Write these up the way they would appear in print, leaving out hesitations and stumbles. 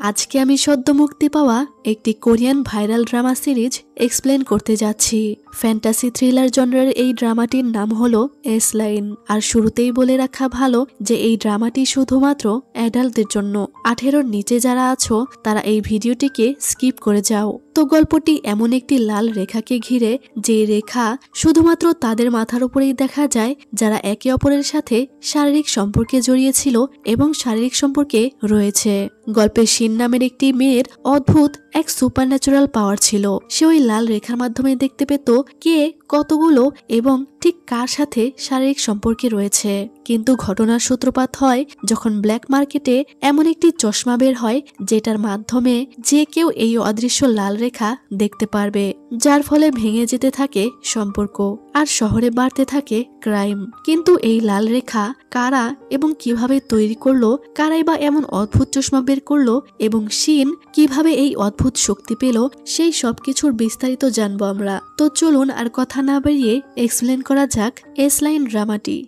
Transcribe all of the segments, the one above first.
আজকে আমি সদ্য মুক্তি পাওয়া একটি Korean viral drama series explain করতে যাচ্ছি। ফ্যান্টাসি থ্রিলার জনরার এই ড্রামাটির নাম হলো এস লাইন। আর শুরুতেই বলে রাখা ভালো যে এই ড্রামাটি শুধুমাত্র অ্যাডাল্টদের জন্য। 18-র নিচে যারা আছো তারা এই ভিডিওটিকে স্কিপ করে যাও। তো গল্পটি এমন একটি লাল রেখাকে ঘিরে, যে রেখা শুধুমাত্র তাদের মাথার উপরেই দেখা যায় যারা একে অপরের সাথে শারীরিক সম্পর্কে জড়িয়েছিল এবং শারীরিক সম্পর্কে রয়েছে। গল্পে শিন নামের একটি মেয়ের অদ্ভুত এক সুপারন্যাচুরাল পাওয়ার ছিল। সে ওই লাল রেখার মাধ্যমে দেখতে পেত কে কতগুলো এবং ঠিক কার সাথে শারীরিক সম্পর্কে রয়েছে। কিন্তু ঘটনার সূত্রপাত হয় যখন ব্ল্যাক মার্কেটে এমন একটি চশমা বের হয় যেটার মাধ্যমে যে কেউ এই অদৃশ্য লাল রেখা দেখতে পারবে, যার ফলে ভেঙে যেতে থাকে সম্পর্ক আর শহরে বাড়তে থাকে ক্রাইম। কিন্তু এই লাল রেখা কারা এবং কিভাবে তৈরি করলো, কারাই বা এমন অদ্ভুত চশমা বের করলো এবং শিন কিভাবে এই অদ্ভুত শক্তি পেল, সেই সবকিছুর বিস্তারিত জানবো আমরা। তো চলুন আর কথা না বাড়িয়ে এক্সপ্লেন করা যাক এস লাইন ড্রামাটি।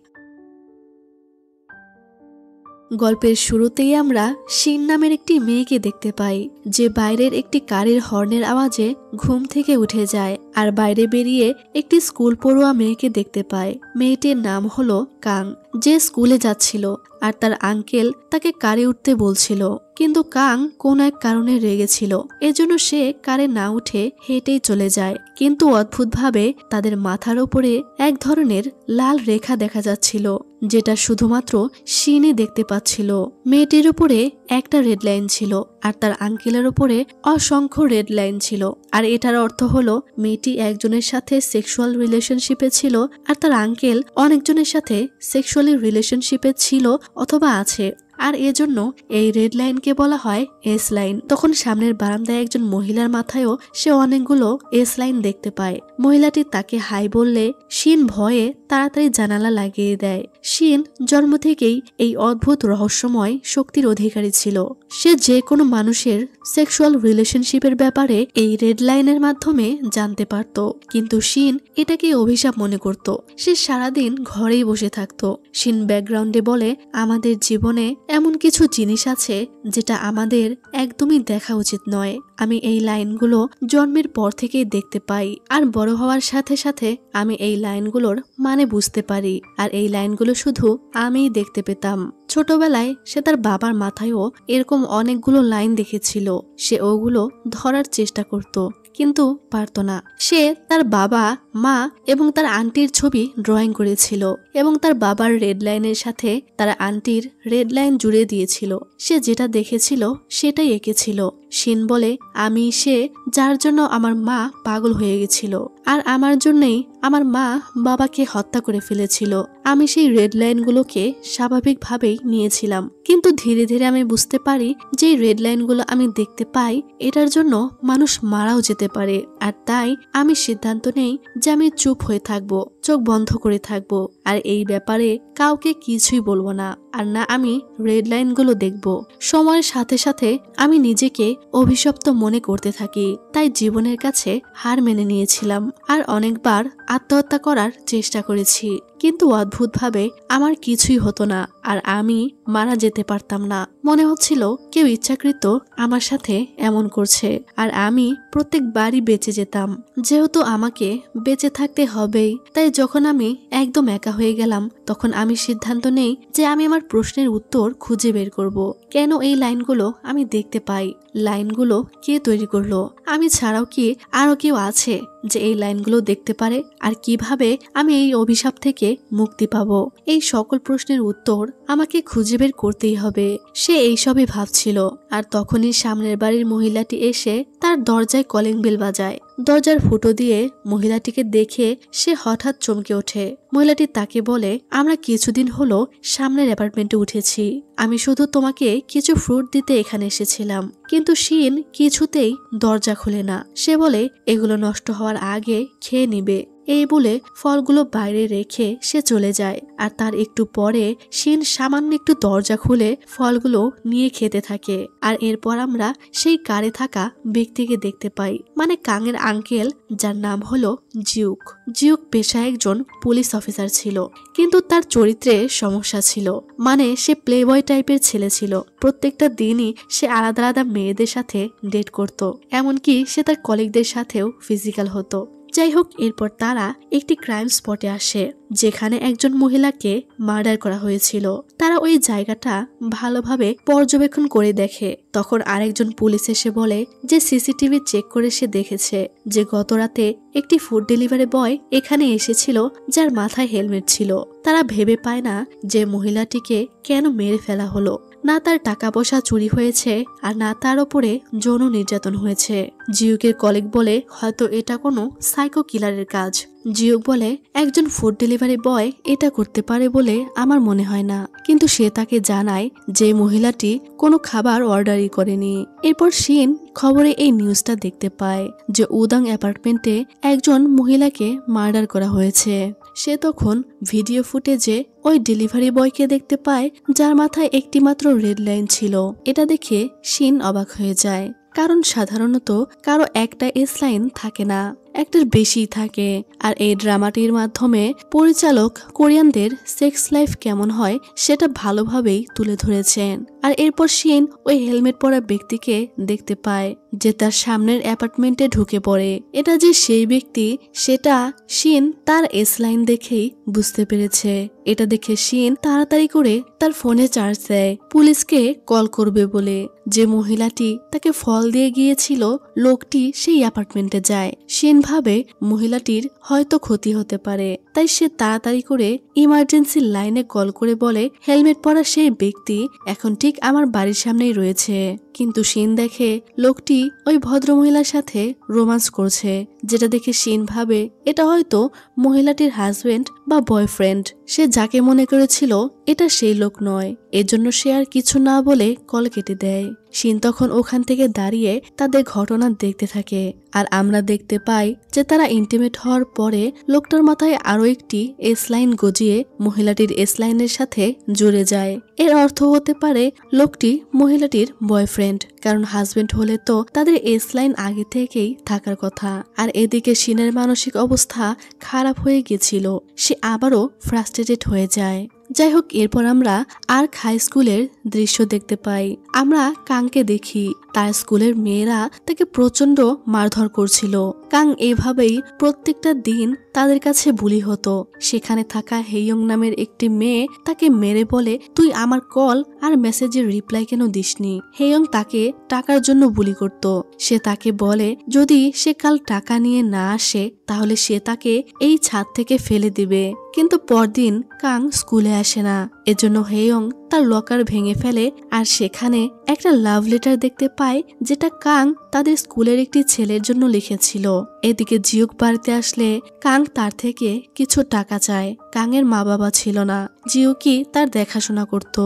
গল্পের শুরুতেই আমরা শিন নামের একটি মেয়েকে দেখতে পাই, যে বাইরের একটি গাড়ির হর্নের আওয়াজে ঘুম থেকে উঠে যায় আর বাইরে বেরিয়ে একটি স্কুল পড়ুয়া মেয়েকে দেখতে পায়। মেয়েটির নাম হলো কাং, যে স্কুলে যাচ্ছিল আর তার আঙ্কেল তাকে কারে উঠতে বলছিল, কিন্তু কাং কোন এক কারণে রেগেছিল, এজন্য সে কারে না উঠে হেঁটেই চলে যায়। কিন্তু অদ্ভুতভাবে তাদের মাথার ওপরে এক ধরনের লাল রেখা দেখা যাচ্ছিল, যেটা শুধুমাত্র শিনই দেখতে পাচ্ছিল। মেয়েটির উপরে একটা রেড লাইন ছিল আর তার আঙ্কেলের উপরে অসংখ্য রেড লাইন ছিল। আর এটার অর্থ হলো মেয়েটি একজনের সাথে সেক্সুয়াল রিলেশনশিপে ছিল আর তার আঙ্কেল অনেকজনের সাথে সেক্সুয়ালি রিলেশনশিপে ছিল অথবা আছে, আর এজন্য এই রেড লাইনকে বলা হয় এস লাইন। তখন সামনের বারান্দায় একজন মহিলার মাথায়ও সে অনেকগুলো এস লাইন দেখতে পায়। মহিলাটি তাকে হাই বললে শিন ভয়ে তাড়াতাড়ি জানালা লাগিয়ে দেয়। শিন জন্ম থেকেই এই অদ্ভুত রহস্যময় শক্তির অধিকারী ছিল। সে যে কোনো মানুষের সেক্সুয়াল রিলেশনশিপের ব্যাপারে এই রেড লাইনের মাধ্যমে জানতে পারত, কিন্তু শিন এটাকে অভিশাপ মনে করত। সে সারাদিন ঘরেই বসে থাকত। শিন ব্যাকগ্রাউন্ডে বলে, আমাদের জীবনে এমন কিছু জিনিস আছে যেটা আমাদের একদমই দেখা উচিত নয়। আমি এই লাইনগুলো জন্মের পর থেকেই দেখতে পাই, আর বড় হওয়ার সাথে সাথে আমি এই লাইনগুলোর মানে বুঝতে পারি, আর এই লাইনগুলো শুধু আমিই দেখতে পেতাম। ছোটবেলায় সে তার বাবার মাথায়ও এরকম অনেকগুলো লাইন দেখেছিল। সে ওগুলো ধরার চেষ্টা করত কিন্তু পারত না। সে তার বাবা, মা এবং তার আন্টির ছবি ড্রয়িং করেছিল এবং তার বাবার রেড লাইনের সাথে তার আন্টির রেড লাইন জুড়ে দিয়েছিল। সে যেটা দেখেছিল সেটাই এঁকেছিল। শিন বলে, আমি সে যার জন্য আমার মা পাগল হয়ে গেছিল, আর আমার জন্যই আমার মা বাবাকে হত্যা করে ফেলেছিল। আমি সেই রেড লাইনগুলোকে স্বাভাবিকভাবেই নিয়েছিলাম, কিন্তু ধীরে ধীরে আমি বুঝতে পারি যে রেড লাইনগুলো আমি দেখতে পাই এটার জন্য মানুষ মারাও যেতে পারে। আর তাই আমি সিদ্ধান্ত নেই যে আমি চুপ হয়ে থাকবো, চোখ বন্ধ করে থাকবো, আর এই ব্যাপারে কাউকে কিছুই বলবো না, আর না আমি রেড লাইনগুলো দেখবো। সময়ের সাথে সাথে আমি নিজেকে অভিশপ্ত মনে করতে থাকি, তাই জীবনের কাছে হার মেনে নিয়েছিলাম আর অনেকবার আত্মহত্যা করার চেষ্টা করেছি, কিন্তু অদ্ভুতভাবে আমার কিছুই হতো না আর আমি মারা যেতে পারতাম না। মনে হচ্ছিল কেউ ইচ্ছাকৃত আমার সাথে এমন করছে, আর আমি প্রত্যেকবারই বেঁচে যেতাম। যেহেতু আমাকে বেঁচে থাকতে হবেই, তাই যখন আমি একদম একা হয়ে গেলাম তখন আমি সিদ্ধান্ত নেই যে আমি আমার প্রশ্নের উত্তর খুঁজে বের করব। কেন এই লাইনগুলো আমি দেখতে পাই? লাইনগুলো কে তৈরি করলো? আমি ছাড়াও কি আরো কেউ আছে যে এই লাইনগুলো দেখতে পারে? আর কিভাবে আমি এই অভিশাপ থেকে মুক্তি পাবো? এই সকল প্রশ্নের উত্তর আমাকে খুঁজে বের করতেই হবে। সে এইসবই ভাবছিল, আর তখনই সামনের বাড়ির মহিলাটি এসে তার দরজায় কলিং বেল বাজায়। দরজার ফুটো দিয়ে মহিলাটিকে দেখে সে হঠাৎ চমকে ওঠে। মহিলাটি তাকে বলে, আমরা কিছুদিন হলো সামনের অ্যাপার্টমেন্টে উঠেছি। আমি শুধু তোমাকে কিছু ফ্রুট দিতে এখানে এসেছিলাম। কিন্তু শিন কিছুতেই দরজা খুলে না। সে বলে এগুলো নষ্ট হওয়ার আগে খেয়ে নিবে। এই বলে ফলগুলো বাইরে রেখে সে চলে যায়। আর তার একটু পরে শিন সামান্য একটু দরজা খুলে ফলগুলো নিয়ে খেতে থাকে। আর এরপর আমরা সেই কারে থাকা ব্যক্তিকে দেখতে পাই, মানে কাঙের আঙ্কেল, যার নাম হলো জিউক। জিউক পেশায় একজন পুলিশ অফিসার ছিল, কিন্তু তার চরিত্রে সমস্যা ছিল। মানে সে প্লেবয় টাইপের ছেলে ছিল। প্রত্যেকটা দিনই সে আলাদা আলাদা মেয়েদের সাথে ডেট করত, এমনকি সে তার কলিগদের সাথেও ফিজিক্যাল হতো। যাই হোক, এরপর তারা একটি ক্রাইম স্পটে আসে যেখানে একজন মহিলাকে মার্ডার করা হয়েছিল। তারা ওই জায়গাটা ভালোভাবে পর্যবেক্ষণ করে দেখে। তখন আরেকজন পুলিশ এসে বলে যে সিসিটিভি চেক করে সে দেখেছে যে গত রাতে একটি ফুড ডেলিভারি বয় এখানে এসেছিল যার মাথায় হেলমেট ছিল। তারা ভেবে পায় না যে মহিলাটিকে কেন মেরে ফেলা হলো। না তার টাকা পয়সা চুরি হয়েছে, আর না তার ওপরে যৌন নির্যাতন হয়েছে। জিউকের কলিগ বলে হয়তো এটা কোনো সাইকো কিলারের কাজ। জিউক বলে একজন ফুড ডেলিভারি বয় এটা করতে পারে বলে আমার মনে হয় না, কিন্তু সে তাকে জানায় যে মহিলাটি কোনো খাবার অর্ডারই করেনি। এরপর শিন খবরে এই নিউজটা দেখতে পায় যে উদাং অ্যাপার্টমেন্টে একজন মহিলাকে মার্ডার করা হয়েছে। সে তখন ভিডিও ফুটেজে ওই ডেলিভারি বয়কে দেখতে পায় যার মাথায় একটি মাত্র রেড লাইন ছিল। এটা দেখে শিন অবাক হয়ে যায়, কারণ সাধারণত কারো একটা এস লাইন থাকে না, একটার বেশি থাকে। আর এই ড্রামাটির মাধ্যমে পরিচালক কোরিয়ানদের সেক্স লাইফ কেমন হয় সেটা ভালোভাবেই তুলে ধরেছেন। আর এরপর শিন ওই হেলমেট পরা ব্যক্তিকে দেখতে পায় যে তার সামনের অ্যাপার্টমেন্টে ঢুকে পড়ে। এটা যে সেই ব্যক্তি সেটা শিন তার এস লাইন দেখেই বুঝতে পেরেছে। এটা দেখে শিন তাড়াতাড়ি করে তার ফোনে চার্জ দেয় পুলিশকে কল করবে বলে। যে মহিলাটি তাকে ফল দিয়ে গিয়েছিল লোকটি সেই অ্যাপার্টমেন্টে যায়। শিন ভাবে মহিলাটির হয়তো ক্ষতি হতে পারে, তাই সে তাড়াতাড়ি করে ইমার্জেন্সি লাইনে কল করে বলে হেলমেট পরা সেই ব্যক্তি এখন ঠিক আমার বাড়ির সামনেই রয়েছে। কিন্তু শিন দেখে লোকটি ওই ভদ্রমহিলার সাথে রোমান্স করছে, যেটা দেখে শিন ভাবে এটা হয়তো মহিলাটির হাজবেন্ড বা বয়ফ্রেন্ড। সে যাকে মনে করেছিল এটা সেই লোক নয়, এজন্য সে আর কিছু না বলে কল কেটে দেয়। শিন তখন ওখান থেকে দাঁড়িয়ে তাদের ঘটনা দেখতে থাকে। আর আমরা দেখতে পাই যে তারা ইন্টিমেট হওয়ার পরে লোকটার মাথায় আরো একটি এস লাইন গজিয়ে মহিলাটির এস লাইনের সাথে জুড়ে যায়। এর অর্থ হতে পারে লোকটি মহিলাটির বয়ফ্রেন্ড, কারণ হাজবেন্ড হলে তো তাদের এস লাইন আগে থেকেই থাকার কথা। আর এদিকে শিনের মানসিক অবস্থা খারাপ হয়ে গেছিল, সে আবারও ফ্রাস্ট্রেটেড হয়ে যায়। যাই হোক, এরপর আমরা আর্ক হাই স্কুলের দৃশ্য দেখতে পাই। আমরা কাংকে দেখি তার স্কুলের মেয়েরা তাকে প্রচন্ড মারধর করছিল। কাং এভাবেই প্রত্যেকটা দিন তাদের কাছে বুলি হতো। সেখানে থাকা হেইয়ং নামের একটি মেয়ে তাকে মেরে বলে তুই আমার কল আর মেসেজের রিপ্লাই কেন দিসনি। হেইয়ং তাকে টাকার জন্য বুলি করত। সে তাকে বলে যদি সে কাল টাকা নিয়ে না আসে তাহলে সে তাকে এই ছাদ থেকে ফেলে দিবে। কিন্তু পরদিন কাং স্কুলে আসে না, এজন্য হেইয়ং তার লকার ভেঙে ফেলে। আর সেখানে একটা লাভ লেটার দেখতে পায় যেটা কাং তাদের স্কুলের একটি ছেলের জন্য লিখেছিল। এদিকে জিউক বাড়িতে আসলে কাং তার থেকে কিছু টাকা চায়। কাংয়ের মা বাবা ছিল না, জিউকই তার দেখাশোনা করত।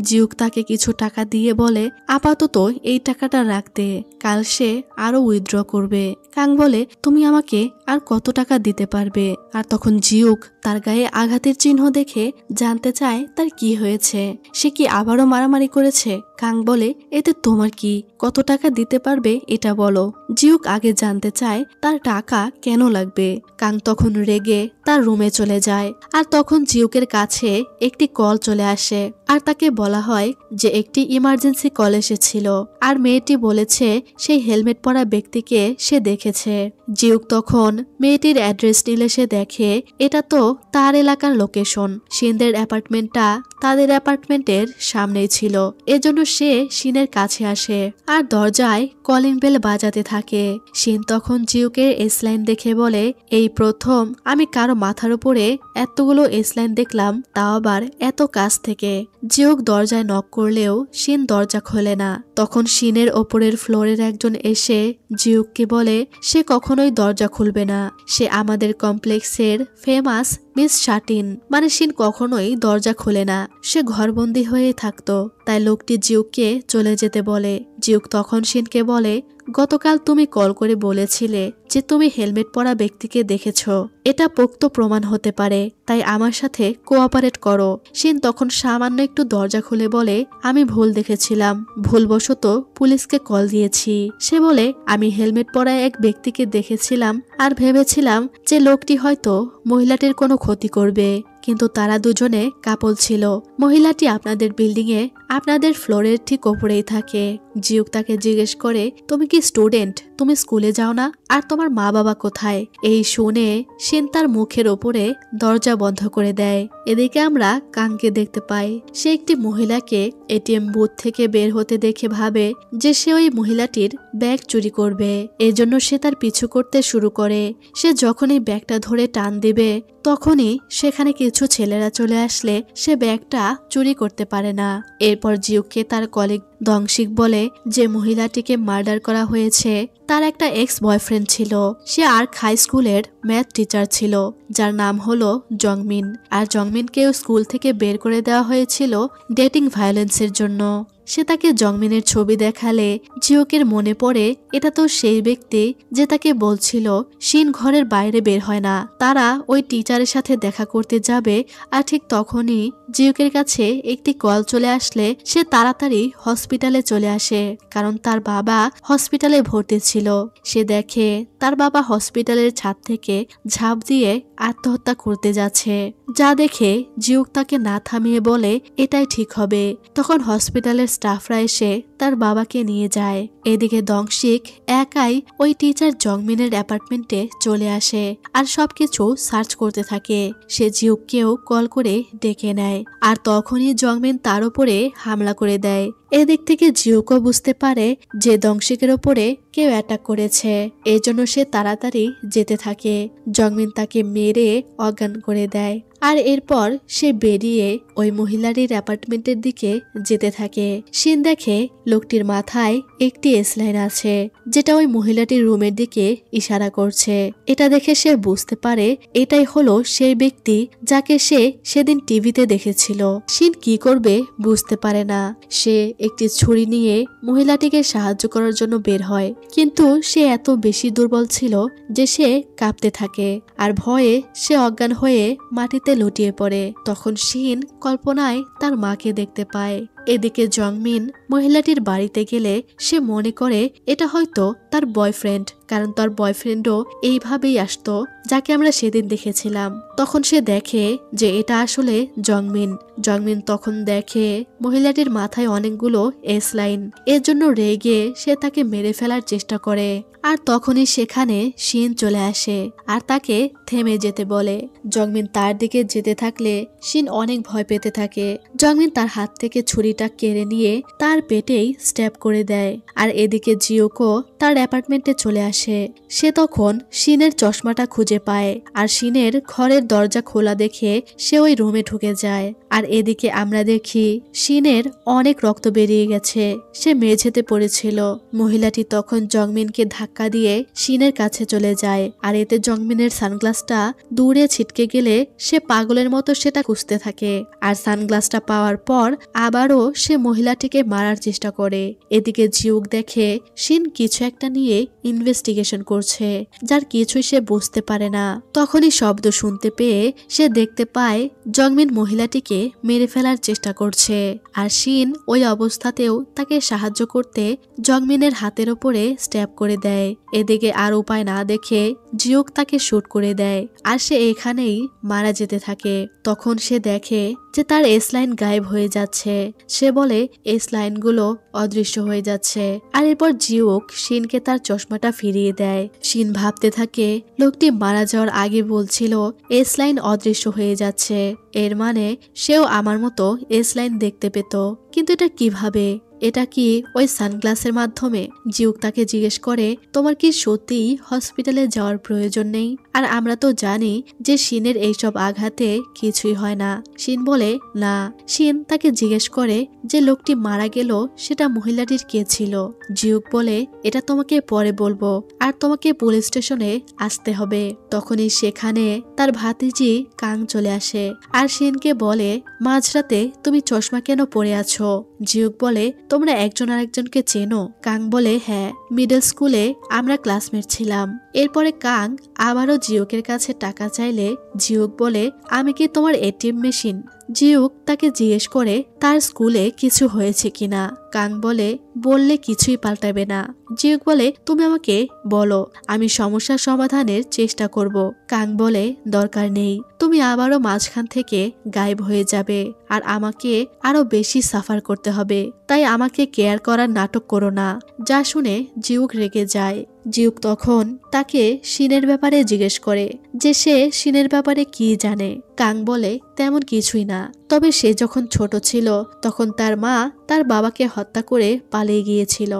জিউক তাকে কিছু টাকা দিয়ে বলে আপাতত এই টাকাটা রাখতে, কাল সে আরো উইথড্র করবে। কাং বলে তুমি আমাকে আর কত টাকা দিতে পারবে। আর তখন জিউক তার গায়ে আঘাতের চিহ্ন দেখে জানতে চায় তার কি হয়েছে, সে কি আবারও মারামারি করেছে। কাং বলে এতে তোমার কি, কত টাকা দিতে পারবে এটা বলো। জিউক আগে জানতে চায় তার টাকা কেন লাগবে। কাং তখন রেগে তার রুমে চলে যায়। আর তখন জিউকের কাছে একটি কল চলে আসে, আর তাকে বলা হয় যে একটি ইমার্জেন্সি কল এসেছিল। আর মেয়েটি বলেছে সেই হেলমেট পরা ব্যক্তিকে সে দেখেছে। জিউক তখন মেয়েটির অ্যাড্রেস নিলে সে দেখে এটা তো তার এলাকার লোকেশন। শিনদের অ্যাপার্টমেন্টটা তাদের অ্যাপার্টমেন্টের সামনেই ছিল, এজন্য সে শিনের কাছে আসে আর দরজায় কলিং বেল বাজাতে থাকে। শিন তখন জিউকের এসলাইন দেখে বলে এই প্রথম আমি কারো মাথার উপরে এতগুলো এসলাইন দেখলাম, তাও আবার এত কাছ থেকে। জিউক দরজায় নক করলেও শিন দরজা খোলে না। তখন শিনের ওপরের ফ্লোরের একজন এসে জিউককে বলে সে কখনোই দরজা খুলবে না, সে আমাদের কমপ্লেক্সের ফেমাস মিস শাটিন। মানে শিন কখনোই দরজা খোলে না, সে ঘরবন্দি হয়ে থাকতো। তাই লোকটি জিউককে চলে যেতে বলে। জিউক তখন শিনকে বলে গতকাল তুমি কল করে বলেছিলে যে তুমি হেলমেট পরা ব্যক্তিকে দেখেছো। এটা পোক্ত প্রমাণ হতে পারে, তাই আমার সাথে কোঅপারেট করো। শিন তখন সামান্য একটু দরজা খুলে বলে, আমি ভুল দেখেছিলাম, ভুলবশত পুলিশকে কল দিয়েছি। সে বলে, আমি হেলমেট পরা এক ব্যক্তিকে দেখেছিলাম আর ভেবেছিলাম যে লোকটি হয়তো মহিলাটির কোনো ক্ষতি করবে, কিন্তু তারা দুজনে কাপল ছিল। মহিলাটি আপনাদের বিল্ডিং এ আপনাদের ফ্লোরের ঠিক ওপরেই থাকে। জিউক তাকে জিজ্ঞেস করে, তুমি কি স্টুডেন্ট? তুমি স্কুলে যাও না? আর তোমার মা বাবা কোথায়? এই শুনে শিন তার মুখের ওপরে দরজা বন্ধ করে দেয়। এদিকে আমরা কাংকে দেখতে পাই। সে একটি মহিলাকে এটিএম বুথ থেকে বের হতে দেখে ভাবে যে সে ওই মহিলাটির ব্যাগ চুরি করবে। এজন্য সে তার পিছু করতে শুরু করে। সে যখনই ব্যাগটা ধরে টান দিবে তখনই সেখানে কিছু ছেলেরা চলে আসলে সে ব্যাগটা চুরি করতে পারে না। এরপর জিউককে তার কলিগ দংশিক বলে যে মহিলাটিকে মার্ডার করা হয়েছে তার একটা এক্স বয়ফ্রেন্ড ছিল। সে আর্ক হাই স্কুলের ম্যাথ টিচার ছিল, যার নাম হলো জংমিন। আর জংমিনকেও স্কুল থেকে বের করে দেওয়া হয়েছিল ডেটিং ভায়োলেন্সের জন্য। সে তাকে জংমিনের ছবি দেখালে জিওকের মনে পড়ে এটা তো সেই ব্যক্তি যে তাকে বলছিল শিন ঘরের বাইরে বের হয় না। তারা ওই টিচারের সাথে দেখা করতে যাবে, আর ঠিক তখনই জিওকের কাছে একটি কল চলে আসলে সে তাড়াতাড়ি হসপিটালে চলে আসে, কারণ তার বাবা হসপিটালে ভর্তি ছিল। সে দেখে তার বাবা হসপিটালের ছাদ থেকে ঝাঁপ দিয়ে আত্মহত্যা করতে যাচ্ছে, যা দেখে জিউক তাকে না থামিয়ে বলে এটাই ঠিক হবে। তখন হসপিটালের স্টাফরা এসে তার বাবাকে নিয়ে যায়। এদিকে দংশিক একাই ওই টিচার জংমিনের অ্যাপার্টমেন্টে চলে আসে আর সবকিছু সার্চ করতে থাকে। সে জিউককেও কল করে ডেকে নেয়, আর তখনই জংমিন তার উপরে হামলা করে দেয়। এদিক থেকে জিউকও বুঝতে পারে যে দংশিকের ওপরে কেউ অ্যাটাক করেছে, এজন্য সে তাড়াতাড়ি যেতে থাকে। জংমিন তাকে মেরে অজ্ঞান করে দেয়, আর এরপর সে বেরিয়ে ওই মহিলাটির অ্যাপার্টমেন্টের দিকে যেতে থাকে। শিন দেখে লোকটির মাথায় একটি এসলাইন আছে, যেটা ওই মহিলাটির রুমের দিকে ইশারা করছে। এটা দেখে সে বুঝতে পারে এটাই হলো সেই ব্যক্তি যাকে সে সেদিন টিভিতে দেখেছিল। শিন কি করবে বুঝতে পারে না। সে একটি ছুরি নিয়ে মহিলাটিকে সাহায্য করার জন্য বের হয়, কিন্তু সে এত বেশি দুর্বল ছিল যে সে কাঁপতে থাকে, আর ভয়ে সে অজ্ঞান হয়ে মাটিতে লুটিয়ে পড়ে। তখন শিন কল্পনায় তার মাকে দেখতে পায়। এদিকে জংমিন মহিলাটির বাড়িতে গেলে সে মনে করে এটা হয়তো তার বয়ফ্রেন্ড, কারণ তার বয়ফ্রেন্ডও এইভাবেই আসতো যাকে আমরা সেদিন দেখেছিলাম। তখন সে দেখে যে এটা আসলে জংমিন। জংমিন তখন দেখে মহিলাটির মাথায় অনেকগুলো এস লাইন, এর জন্য রেগে সে তাকে মেরে ফেলার চেষ্টা করে। আর তখনই সেখানে শিন চলে আসে আর তাকে থেমে যেতে বলে। জংমিন তার দিকে যেতে থাকলে শিন অনেক ভয় পেতে থাকে। জংমিন তার হাত থেকে ছুরিটা কেড়ে নিয়ে তার পেটেই স্ট্যাব করে দেয়। আর এদিকে জিওকো তার অ্যাপার্টমেন্টে চলে আসে। সে তখন শিনের চশমাটা খুঁজে পায়, আর শিনের ঘরের দরজা খোলা দেখে সে ওই রুমে ঢুকে যায়। আর এদিকে আমরা দেখি শিনের অনেক রক্ত বেরিয়ে গেছে, সে মেঝেতে পড়েছিল। মহিলাটি তখন জংমিনকে ধাক্কা দিয়ে শিনের কাছে চলে যায়, আর এতে জংমিনের সানগ্লাসটা দূরে ছিটকে গেলে সে পাগলের মতো সেটা খুঁজতে থাকে। আর সানগ্লাসটা পাওয়ার পর আবারও সে মহিলাটিকে মারার চেষ্টা করে। এদিকে জিউক দেখে শিন কিছু একটা নিয়ে ইনভেস্টিগেশন করছে, যার কিছুই সে বুঝতে পারে না। তখনই শব্দ শুনতে পেয়ে সে দেখতে পায় জংমিন মহিলাটিকে মেরে ফেলার চেষ্টা করছে, আর শিন ওই অবস্থাতেও তাকে সাহায্য করতে জংমিনের হাতের ওপরে স্ট্যাব করে দেয়। এদিকে আর উপায় না দেখে জিউক তাকে শুট করে দেয়, আর সে এখানেই মারা যেতে থাকে। তখন সে দেখে যে তার এস লাইন গায়েব হয়ে যাচ্ছে। সে বলে এস লাইনগুলো অদৃশ্য হয়ে যাচ্ছে। আর এরপর জিউক শিনকে তার চশমাটা ফিরিয়ে দেয়। শিন ভাবতে থাকে লোকটি মারা যাওয়ার আগে বলছিল এস লাইন অদৃশ্য হয়ে যাচ্ছে, এর মানে সেও আমার মতো এস লাইন দেখতে পেত, কিন্তু এটা কিভাবে? এটা কি ওই সানগ্লাসের মাধ্যমে? জিউক তাকে জিজ্ঞেস করে তোমার কি সত্যিই হসপিটালে যাওয়ার প্রয়োজন নেই? আর আমরা তো জানি যে শিনের এইসব আঘাতে কিছুই হয় না। শিন বলে না। শিন তাকে জিজ্ঞেস করে যে লোকটি মারা গেল সেটা মহিলাটির কে ছিল? জিউক বলে এটা তোমাকে পরে বলবো, আর তোমাকে পুলিশ স্টেশনে আসতে হবে। তখনই সেখানে তার ভাতিজি কাং চলে আসে আর শিনকে বলে মাঝরাতে তুমি চশমা কেন পরে আছো? জিউক বলে, তোমরা একজন আরেকজনকে চেনো? কাং বলে, হ্যাঁ, মিডল স্কুলে আমরা ক্লাসমেট ছিলাম। এরপরে কাং আবারও জিউকের কাছে টাকা চাইলে জিউক বলে, আমি কি তোমার এটিএম মেশিন? জিউক তাকে জিজ্ঞেস করে তার স্কুলে কিছু হয়েছে কিনা। কাং বলে, বললে কিছুই পাল্টাবে না। জিউক বলে, তুমি আমাকে বলো, আমি সমস্যার সমাধানের চেষ্টা করব। কাং বলে, দরকার নেই, তুমি আবারও মাঝখান থেকে গায়েব হয়ে যাবে আর আমাকে আরো বেশি সাফার করতে হবে, তাই আমাকে কেয়ার করার নাটক করো না। যা শুনে জিউক রেগে যায়। জিউক তখন তাকে শিনের ব্যাপারে জিজ্ঞেস করে যে সে শিনের ব্যাপারে কি জানে। কাং বলে, তেমন কিছুই না, তবে সে যখন ছোট ছিল তখন তার মা তার বাবাকে হত্যা করে পালিয়ে গিয়েছিল।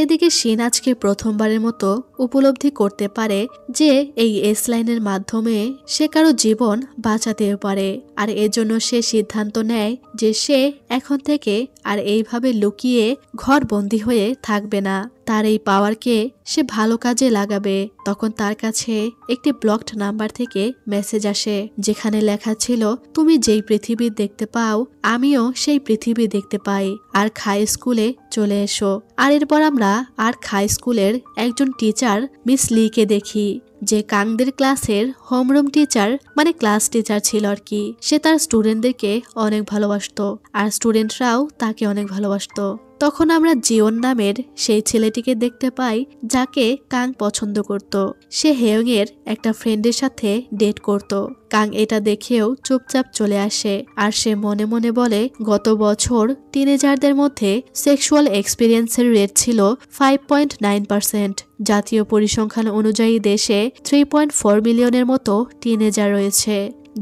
এদিকে শিন আজকে প্রথমবারের মতো উপলব্ধি করতে পারে যে এই এস লাইনের মাধ্যমে সে কারো জীবন বাঁচাতেও পারে, আর এজন্য সে সিদ্ধান্ত নেয় যে সে এখন থেকে আর এইভাবে লুকিয়ে ঘরবন্দি হয়ে থাকবে না। তার এই পাওয়ারকে সে ভালো কাজে লাগাবে। তখন তার কাছে একটি ব্লকড নাম্বার থেকে মেসেজ আসে, যেখানে লেখা ছিল, তুমি যেই পৃথিবী দেখতে পাও আমিও সেই পৃথিবী দেখতে পাই, আর খাই স্কুলে চলে এসো। আর এরপর আমরা আর খাই স্কুলের একজন টিচার মিস লিকে দেখি, যে কাংদের ক্লাসের হোমরুম টিচার মানে ক্লাস টিচার ছিল আর কি। সে তার স্টুডেন্টদেরকে অনেক ভালোবাসতো আর স্টুডেন্টরাও তাকে অনেক ভালোবাসতো। তখন আমরা জিওন নামের সেই ছেলেটিকে দেখতে পাই যাকে কাং পছন্দ করত। সে হেয়ং এর একটা ফ্রেন্ডের সাথে ডেট করত। কাং এটা দেখেও চুপচাপ চলে আসে আর সে মনে মনে বলে, গত বছর টিনেজারদের মধ্যে সেক্সুয়াল এক্সপিরিয়েন্সের রেট ছিল 5.9%। জাতীয় পরিসংখ্যান অনুযায়ী দেশে 3.4 মিলিয়নের মতো টিনেজার রয়েছে,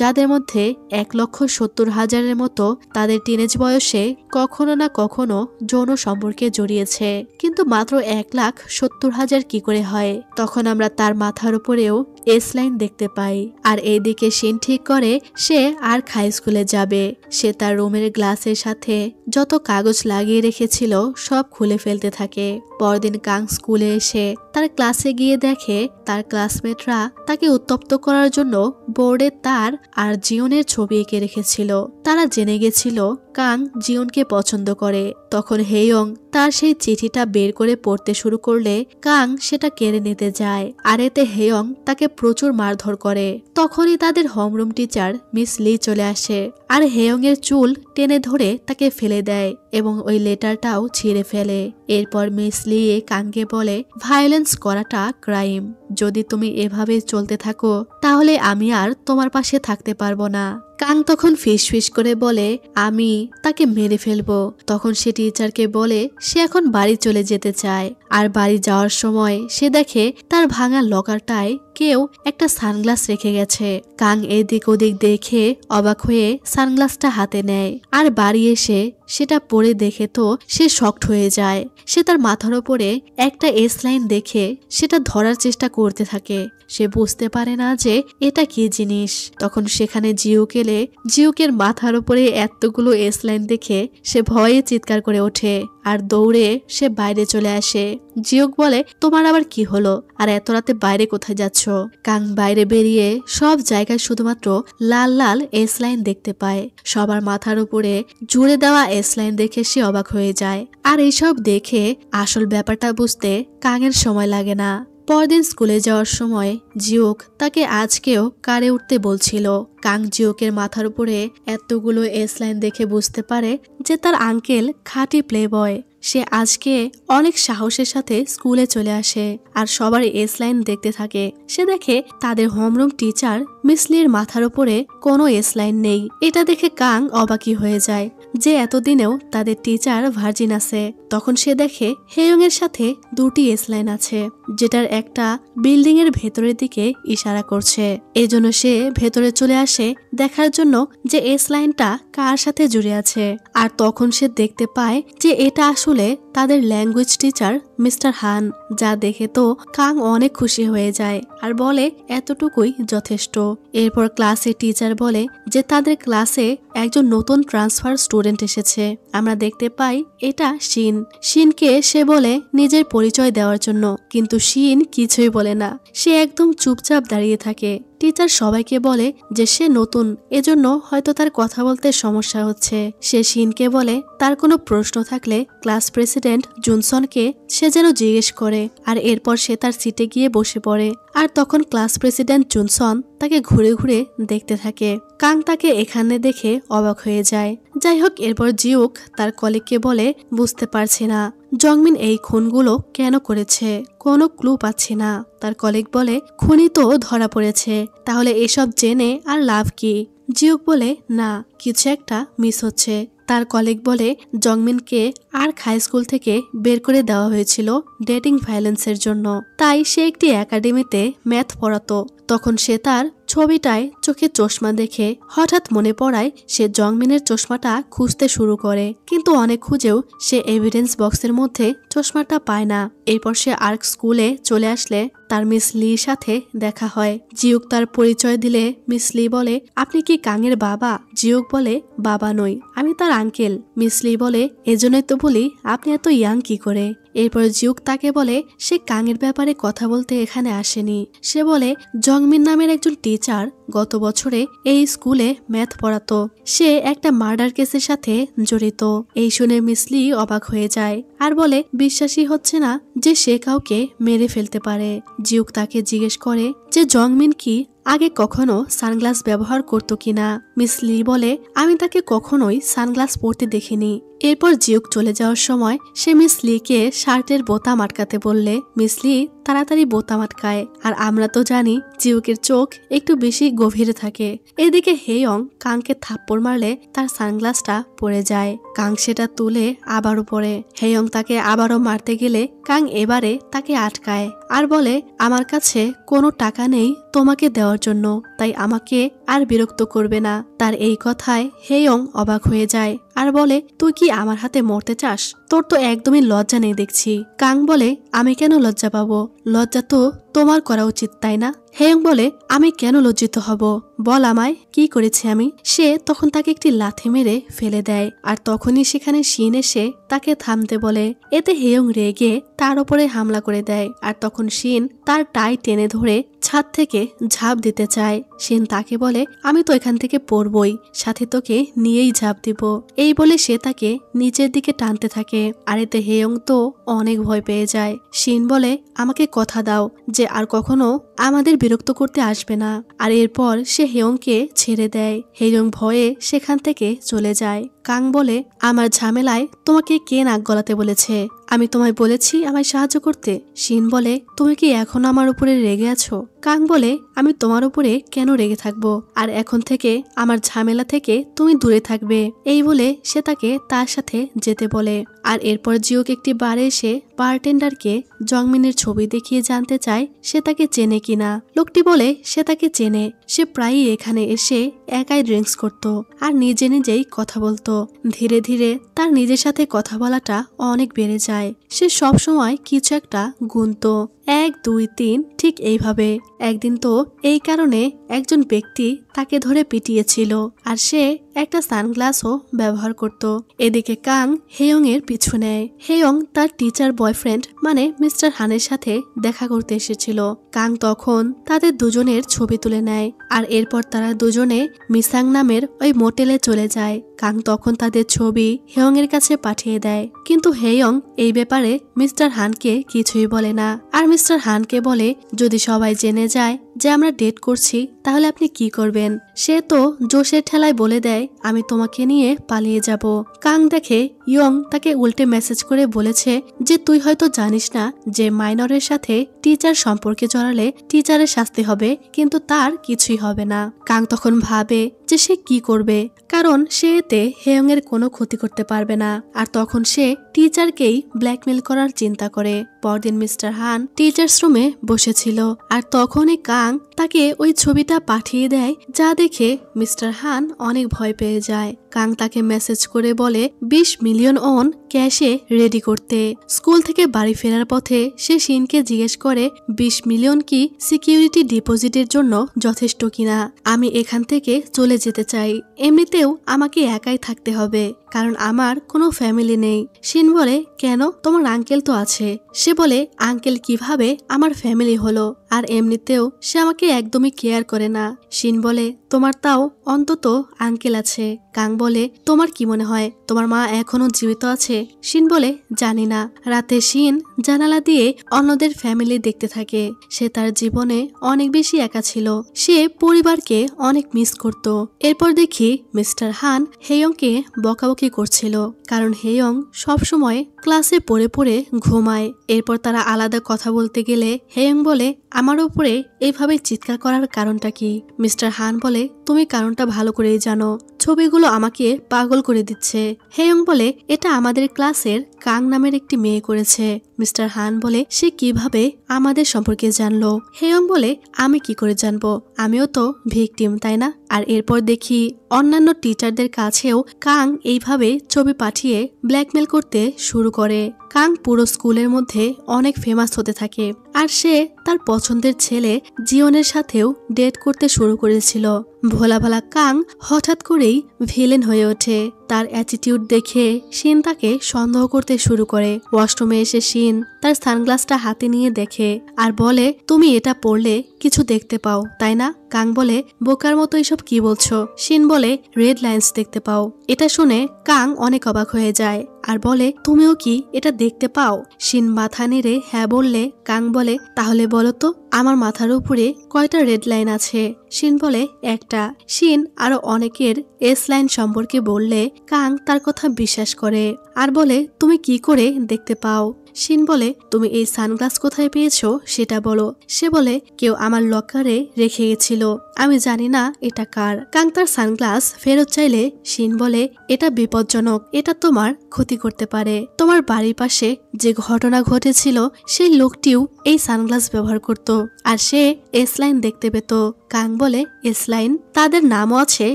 যাদের মধ্যে 1,70,000-এর মতো তাদের টিনেজ বয়সে কখনো না কখনো যৌন সম্পর্কে জড়িয়েছে, কিন্তু মাত্র 1,70,000 কি করে হয়? তখন আমরা তার মাথার উপরেও এস লাইন দেখতে পাই। আর এইদিকে শিন ঠিক করে সে আর খাই স্কুলে যাবে। সে তার রুমের গ্লাসের সাথে যত কাগজ লাগিয়ে রেখেছিল সব খুলে ফেলতে থাকে। পরদিন কাং স্কুলে এসে তার ক্লাসে গিয়ে দেখে তার ক্লাসমেটরা তাকে উত্তপ্ত করার জন্য বোর্ডে তার আর জিওনের ছবি এঁকে রেখেছিল। তারা জেনে গেছিল কাং জিওনকে পছন্দ করে। তখন হেয়ং তার সেই চিঠিটা বের করে পড়তে শুরু করলে কাং সেটা কেড়ে নিতে যায়, আর এতে হেয়ং তাকে প্রচুর মারধর করে। তখনই তাদের হোমরুম টিচার মিস লি চলে আসে আর হেয়ং এর চুল টেনে ধরে তাকে ফেলে দেয় এবং ওই লেটারটাও ছিঁড়ে ফেলে। এরপর মিস লি কাংকে বলে, ভায়োলেন্স করাটা ক্রাইম, যদি তুমি এভাবে চলতে থাকো তাহলে আমি আর তোমার পাশে থাকতে পারবো না। কাং তখন ফিস করে বলে, আমি তাকে মেরে ফেলবো। তখন সে টিচারকে বলে সে এখন বাড়ি চলে যেতে চায়। আর বাড়ি যাওয়ার সময় সে দেখে তার ভাঙা লকারটায় কেউ একটা সানগ্লাস রেখে গেছে। কাং এদিক ওদিক দেখে অবাক হয়ে সানগ্লাসটা হাতে নেয় আর বাড়ি এসে সেটা পরে দেখে তো সে শকড হয়ে যায়। সে তার মাথার উপরে একটা এস লাইন দেখে সেটা ধরার চেষ্টা করতে থাকে। সে বুঝতে পারে না যে এটা কি জিনিস। তখন সেখানে জিউক এলে জিউকের মাথার উপরে এতগুলো এস লাইন দেখে সে ভয়ে চিৎকার করে ওঠে আর দৌড়ে সে বাইরে চলে আসে। জিউক বলে, তোমার আবার কি হলো, আর এত রাতে বাইরে কোথায় যাচ্ছ? কাং বাইরে বেরিয়ে সব জায়গায় শুধুমাত্র লাল লাল এস লাইন দেখতে পায়। সবার মাথার উপরে জুড়ে দেওয়া এস লাইন দেখে সে অবাক হয়ে যায়। আর এইসব দেখে আসল ব্যাপারটা বুঝতে কাঙের সময় লাগে না। পরদিন স্কুলে যাওয়ার সময় জিউক তাকে আজকেও কারে উঠতে বলছিল। কাং জিউকের মাথার উপরে এতগুলো এস লাইন দেখে বুঝতে পারে যে তার আঙ্কেল খাঁটি প্লে বয়। সে আজকে অনেক সাহসের সাথে স্কুলে চলে আসে আর সবার এস লাইন দেখতে থাকে। সে দেখে তাদের হোমরুম টিচার মিস লির মাথার উপরে কোনো এস লাইন নেই। এটা দেখে কাং অবাকি হয়ে যায় যে এতদিনেও তাদের টিচার ভার্জিন আছে। তখন সে দেখে হেয়ং এর সাথে দুটি এস লাইন আছে, যেটার একটা বিল্ডিং এর ভেতরের দিকে ইশারা করছে। এজন্য সে ভেতরে চলে আসে দেখার জন্য যে এস লাইনটা কার সাথে জুড়ে আছে। আর তখন সে দেখতে পায় যে এটা আসলে তাদের ল্যাঙ্গুয়েজ টিচার মিস্টার হান। যা দেখে তো কাং অনেক খুশি হয়ে যায় আর বলে এতটুকুই যথেষ্ট। এরপর ক্লাসে টিচার বলে যে তাদের ক্লাসে একজন নতুন ট্রান্সফার স্টুডেন্ট এসেছে। আমরা দেখতে পাই এটা শিন। শিনকে সে বলে নিজের পরিচয় দেওয়ার জন্য, কিন্তু শিন কিছুই বলে না। সে একদম চুপচাপ দাঁড়িয়ে থাকে। টিচার সবাইকে বলে যে সে নতুন, এজন্য হয়তো তার কথা বলতে সমস্যা হচ্ছে। সে শিনকে বলে তার কোনো প্রশ্ন থাকলে ক্লাস প্রেসিডেন্ট জুনসনকে সে যেন জিজ্ঞেস করে। আর এরপর সে তার সিটে গিয়ে বসে পড়ে। আর তখন ক্লাস প্রেসিডেন্ট জুনসন তাকে ঘুরে ঘুরে দেখতে থাকে। কাং তাকে এখানে দেখে অবাক হয়ে যায়। যাই হোক, এরপর জিউক তার কলিগকে বলে বুঝতে পারছি না জংমিন এই খুনগুলো কেন করেছে, কোনো ক্লু পাচ্ছি না। তার কলিগ বলে খুনি তো ধরা পড়েছে, তাহলে এসব জেনে আর লাভ কি? জিউক বলে না, কিছু একটা মিস হচ্ছে। তার কলিগ বলে জংমিনকে আর হাই স্কুল থেকে বের করে দেওয়া হয়েছিল ডেটিং ভায়োলেন্সের জন্য, তাই সে একটি একাডেমিতে ম্যাথ পড়াতো। তখন সে তার ছবিটায় চোখে চশমা দেখে হঠাৎ মনে পড়ায় সে জংমিনের চশমাটা খুঁজতে শুরু করে, কিন্তু অনেক খুঁজেও সে এভিডেন্স বক্সের মধ্যে চশমাটা পায় না। এরপর সে আর্ক স্কুলে চলে আসলে তার মিস লির সাথে দেখা হয়। জিউক তার পরিচয় দিলে মিস লি বলে আপনি কি কাংয়ের বাবা? জিউক বলে বাবা নই, আমি তার আঙ্কেল। মিস লি বলে এজন্যই তো বলি আপনি এত ইয়াং কি করে। এরপর জিউক তাকে বলে সে কাংয়ের ব্যাপারে কথা বলতে এখানে আসেনি। সে বলে জংমিন নামের একজন টিচার গত বছরে এই স্কুলে ম্যাথ পড়াতো, সে একটা মার্ডার কেসের সাথে জড়িত। এই শুনে মিস লি অবাক হয়ে যায় আর বলে বিশ্বাসই হচ্ছে না যে সে কাউকে মেরে ফেলতে পারে। জিউক তাকে জিজ্ঞেস করে যে জংমিন কি আগে কখনো সানগ্লাস ব্যবহার করতো কিনা। মিস লি বলে আমি তাকে কখনোই সানগ্লাস পরতে দেখিনি। এরপর জিউক চলে যাওয়ার সময় সে মিস লিকে শার্টের বোতাম আটকাতে বললে মিস লি তাড়াতাড়ি বোতাম আটকায়। আর আমরা তো জানি জিউকের চোখ একটু বেশি গভীরে থাকে। এদিকে হেয়ং কাংকে থাপ্পড় মারলে তার সানগ্লাসটা পড়ে যায়। কাং সেটা তুলে আবারও পরে। হেয়ং তাকে আবারও মারতে গেলে কাং এবারে তাকে আটকায় আর বলে আমার কাছে কোনো টাকা নেই তোমাকে দেওয়ার জন্য, তাই আমাকে আর বিরক্ত করবে না। তার এই কথায় হেয়ং অবাক হয়ে যায় আর বলে তুই কি আমার হাতে মরতে চাস? তোর তো একদমই লজ্জা নেই দেখছি। কাং বলে আমি কেন লজ্জা পাবো? লজ্জা তো তোমার করা উচিত, তাই না? হেয়ং বলে আমি কেন লজ্জিত হব, বল আমায় কি করেছি আমি। সে তখন তাকে একটি লাথি মেরে ফেলে দেয় আর তখনই সেখানে শিন এসে তাকে থামতে বলে। এতে হেয়ং রেগে তার উপরে হামলা করে দেয় আর তখন শিন তার টাই টেনে ধরে ছাদ থেকে ঝাঁপ দিতে চায়। শিন তাকে বলে আমি তো এখান থেকে পড়বই, সাথে তোকে নিয়েই ঝাঁপ দিব। এই বলে সে তাকে নিচের দিকে টানতে থাকে আর এতে হেয়ং তো অনেক ভয় পেয়ে যায়। শিন বলে আমাকে কথা দাও যে আর কখনো আমাদের বিরক্ত করতে আসবে না। আর এরপর সে হেয়ংকে ছেড়ে দেয়। হেয়ং ভয়ে সেখান থেকে চলে যায়। কাং বলে আমার ঝামেলায় তোমাকে কে নাক গলাতে বলেছে? আমি তোমায় বলেছি আমায় সাহায্য করতে। শিন বলে তুমি কি এখনো আমার উপরে রেগে আছো? কাং বলে আমি তোমার উপরে কেন রেগে থাকবো, আর এখন থেকে আমার ঝামেলা থেকে তুমি দূরে থাকবে। এই বলে সে তাকে তার সাথে যেতে বলে। আর এরপর জিউক একটি বারে এসে বারটেন্ডারকে জংমিনের ছবি দেখিয়ে জানতে চায় সে তাকে চেনে কিনা। লোকটি বলে সে তাকে চেনে, সে প্রায়ই এখানে এসে একাই ড্রিঙ্কস করত আর নিজে নিজেই কথা বলতো। ধীরে ধীরে তার নিজের সাথে কথা বলাটা অনেক বেড়ে যায়। সে সব সময় কিছু একটা গুনতো, 1 2 3 ঠিক এইভাবে। একদিন তো এই কারণে একজন ব্যক্তি তাকে ধরে পিটিয়েছিল আর সে একটা সানগ্লাসও ব্যবহার করত। এদিকে কাং হেয়ং এর পিছু নেয়। হেয়ং তার টিচার বয়ফ্রেন্ড মানে মিস্টার হানের সাথে দেখা করতে এসেছিল। কাং তখন তাদের দুজনের ছবি তুলে নেয় আর এরপর তারা দুজনে মিসাং নামের ওই মোটেলে চলে যায়। কাং তখন তাদের ছবি হেয়ং এর কাছে পাঠিয়ে দেয়, কিন্তু হেয়ং এই ব্যাপারে মিস্টার হানকে কিছুই বলে না। আর মিস্টার হানকে বলে যদি সবাই জেনে যায় যে আমরা ডেট করছি তাহলে আপনি কি করবেন? সে তো জোশের ঠেলায় বলে দেয় আমি তোমাকে নিয়ে পালিয়ে যাব। কাং দেখে ইয়ং তাকে উল্টে মেসেজ করে বলেছে যে তুই হয়তো জানিস না যে মাইনরের সাথে টিচার সম্পর্কে জড়ালে টিচারের শাস্তি হবে, কিন্তু তার কিছুই হবে না। কাং তখন ভাবে যে সে কি করবে, কারণ সে এতে হেয়ং এর কোনো ক্ষতি করতে পারবে না। আর তখন সে টিচারকেই ব্ল্যাকমেল করার চিন্তা করে। পরদিন মিস্টার হান টিচার্স রুমে বসেছিল আর তখনই কাং তাকে ওই ছবিটা পাঠিয়ে দেয়, যা দেখে মিস্টার হান অনেক ভয় পেয়ে যায়। কাং তাকে মেসেজ করে বলে 20 মিলিয়ন ওন ক্যাশে রেডি করতে। স্কুল থেকে বাড়ি ফেরার পথে সে শিনকে জিজ্ঞেস করে 20 মিলিয়ন কি সিকিউরিটি ডিপোজিটের জন্য যথেষ্ট কিনা। আমি এখান থেকে চলে যেতে চাই, এমনিতেও আমাকে একাই থাকতে হবে কারণ আমার কোনো ফ্যামিলি নেই। শিন বলে কেন, তোমার আঙ্কেল তো আছে। সে বলে আঙ্কেল কিভাবে আমার ফ্যামিলি হলো, আর এমনিতেও সে আমাকে একদমই কেয়ার করে না। শিন বলে তোমার তাও অন্তত আঙ্কেল আছে। কাং বলে তোমার কি মনে হয় তোমার মা এখনো জীবিত আছে? শিন বলে জানি না। রাতে শিন জানালা দিয়ে অন্যদের ফ্যামিলি দেখতে থাকে। সে তার জীবনে অনেক বেশি একা ছিল, সে পরিবারকে অনেক মিস করত। এরপর দেখি মিস্টার হান হেয়ংকে বকাবকি করছিল কারণ হেয়ং সবসময় ক্লাসে পড়ে পড়ে ঘুমায়। এরপর তারা আলাদা কথা বলতে গেলে হেয়ং বলে আমার উপরে এইভাবে চিৎকার করার কারণটা কি? মিস্টার হান বলে তুমি কারণটা ভালো করেই জানো, ছবিগুলো আমাকে পাগল করে দিচ্ছে। হেয়ং বলে এটা আমাদের ক্লাসের কাং নামের একটি মেয়ে করেছে। মিস্টার হান বলে সে কিভাবে আমাদের সম্পর্কে জানলো? হেয়ং বলে আমি কি করে জানবো, আমিও তো ভিকটিম তাই না? আর এরপর দেখি অন্যান্য টিচারদের কাছেও কাং এইভাবে ছবি পাঠিয়ে ব্ল্যাকমেল করতে শুরু করে। কাং পুরো স্কুলের মধ্যে অনেক ফেমাস হতে থাকে আর সে তার পছন্দের ছেলে জিওনের সাথেও ডেট করতে শুরু করেছিল। ভোলা ভালা কাং হঠাৎ করেই ভিলেন হয়ে ওঠে। তার অ্যাটিটিউড দেখে শিন তাকে সন্দেহ করতে শুরু করে। ওয়াশরুমে এসে শিন তার সানগ্লাসটা হাতে নিয়ে দেখে আর বলে তুমি এটা পড়লে কিছু দেখতে পাও তাই না? কাং বলে বোকার মতো এসব কি বলছো? শিন বলে রেড লাইন্স দেখতে পাও। এটা শুনে কাং অনেক অবাক হয়ে যায় আর বলে তুমিও কি এটা দেখতে পাও? শিন মাথা নেড়ে হ্যাঁ বললে কাং বলে তাহলে বলো তো আমার মাথার উপরে কয়টা রেড লাইন আছে? শিন বলে একটা। শিন আরো অনেকের এস লাইন সম্পর্কে বললে কাং তার কথা বিশ্বাস করে আর বলে তুমি কি করে দেখতে পাও? শিন বলে তুমি এই সানগ্লাস কোথায় পেয়েছো সেটা বলো। সে বলে কেউ আমার লকারে রেখে গেছিল, আমি জানি না এটা কার। কাং তার সানগ্লাস ফেরত চাইলে শিন বলে এটা বিপজ্জনক, এটা তোমার ক্ষতি করতে পারে। তোমার বাড়ির পাশে যে ঘটনা ঘটেছিল সেই লোকটিও এই সানগ্লাস ব্যবহার করত আর সে এস লাইন দেখতে পেত। কাং বলে এস লাইন, তাদের নামও আছে,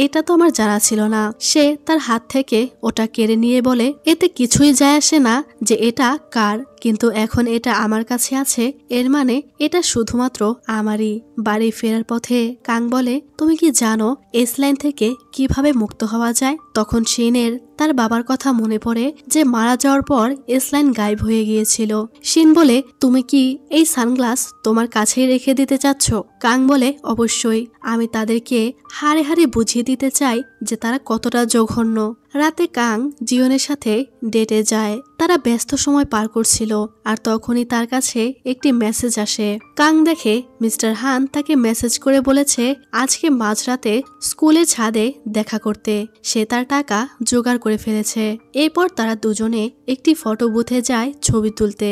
এটা তো আমার জানা ছিল না। সে তার হাত থেকে ওটা কেড়ে নিয়ে বলে এতে কিছুই যায় আসে না যে এটা কার, কিন্তু এখন এটা আমার কাছে আছে, এর মানে এটা শুধুমাত্র আমারই। বাড়ি ফেরার পথে কাং বলে তুমি কি জানো এস লাইন থেকে কিভাবে মুক্ত হওয়া যায়? তখন শিনের তার বাবার কথা মনে পড়ে যে মারা যাওয়ার পর এস লাইন গায়েব হয়ে গিয়েছিল। শিন বলে তুমি কি এই সানগ্লাস তোমার কাছেই রেখে দিতে চাচ্ছ? কাং বলে অবশ্যই, আমি তাদেরকে হাড়ে হাড়ে বুঝিয়ে দিতে চাই যে তারা কতটা জঘন্য। রাতে কাং জিওনের সাথে ডেটে যায়। তারা ব্যস্ত সময় পার করছিল আর তখনই তার কাছে একটি মেসেজ আসে। কাং দেখে মিস্টার হান তাকে মেসেজ করে বলেছে আজকে মাঝরাতে স্কুলের ছাদে দেখা করতে, সে তার টাকা জোগাড় করে ফেলেছে। এরপর তারা দুজনে একটি ফটো বুথে যায় ছবি তুলতে।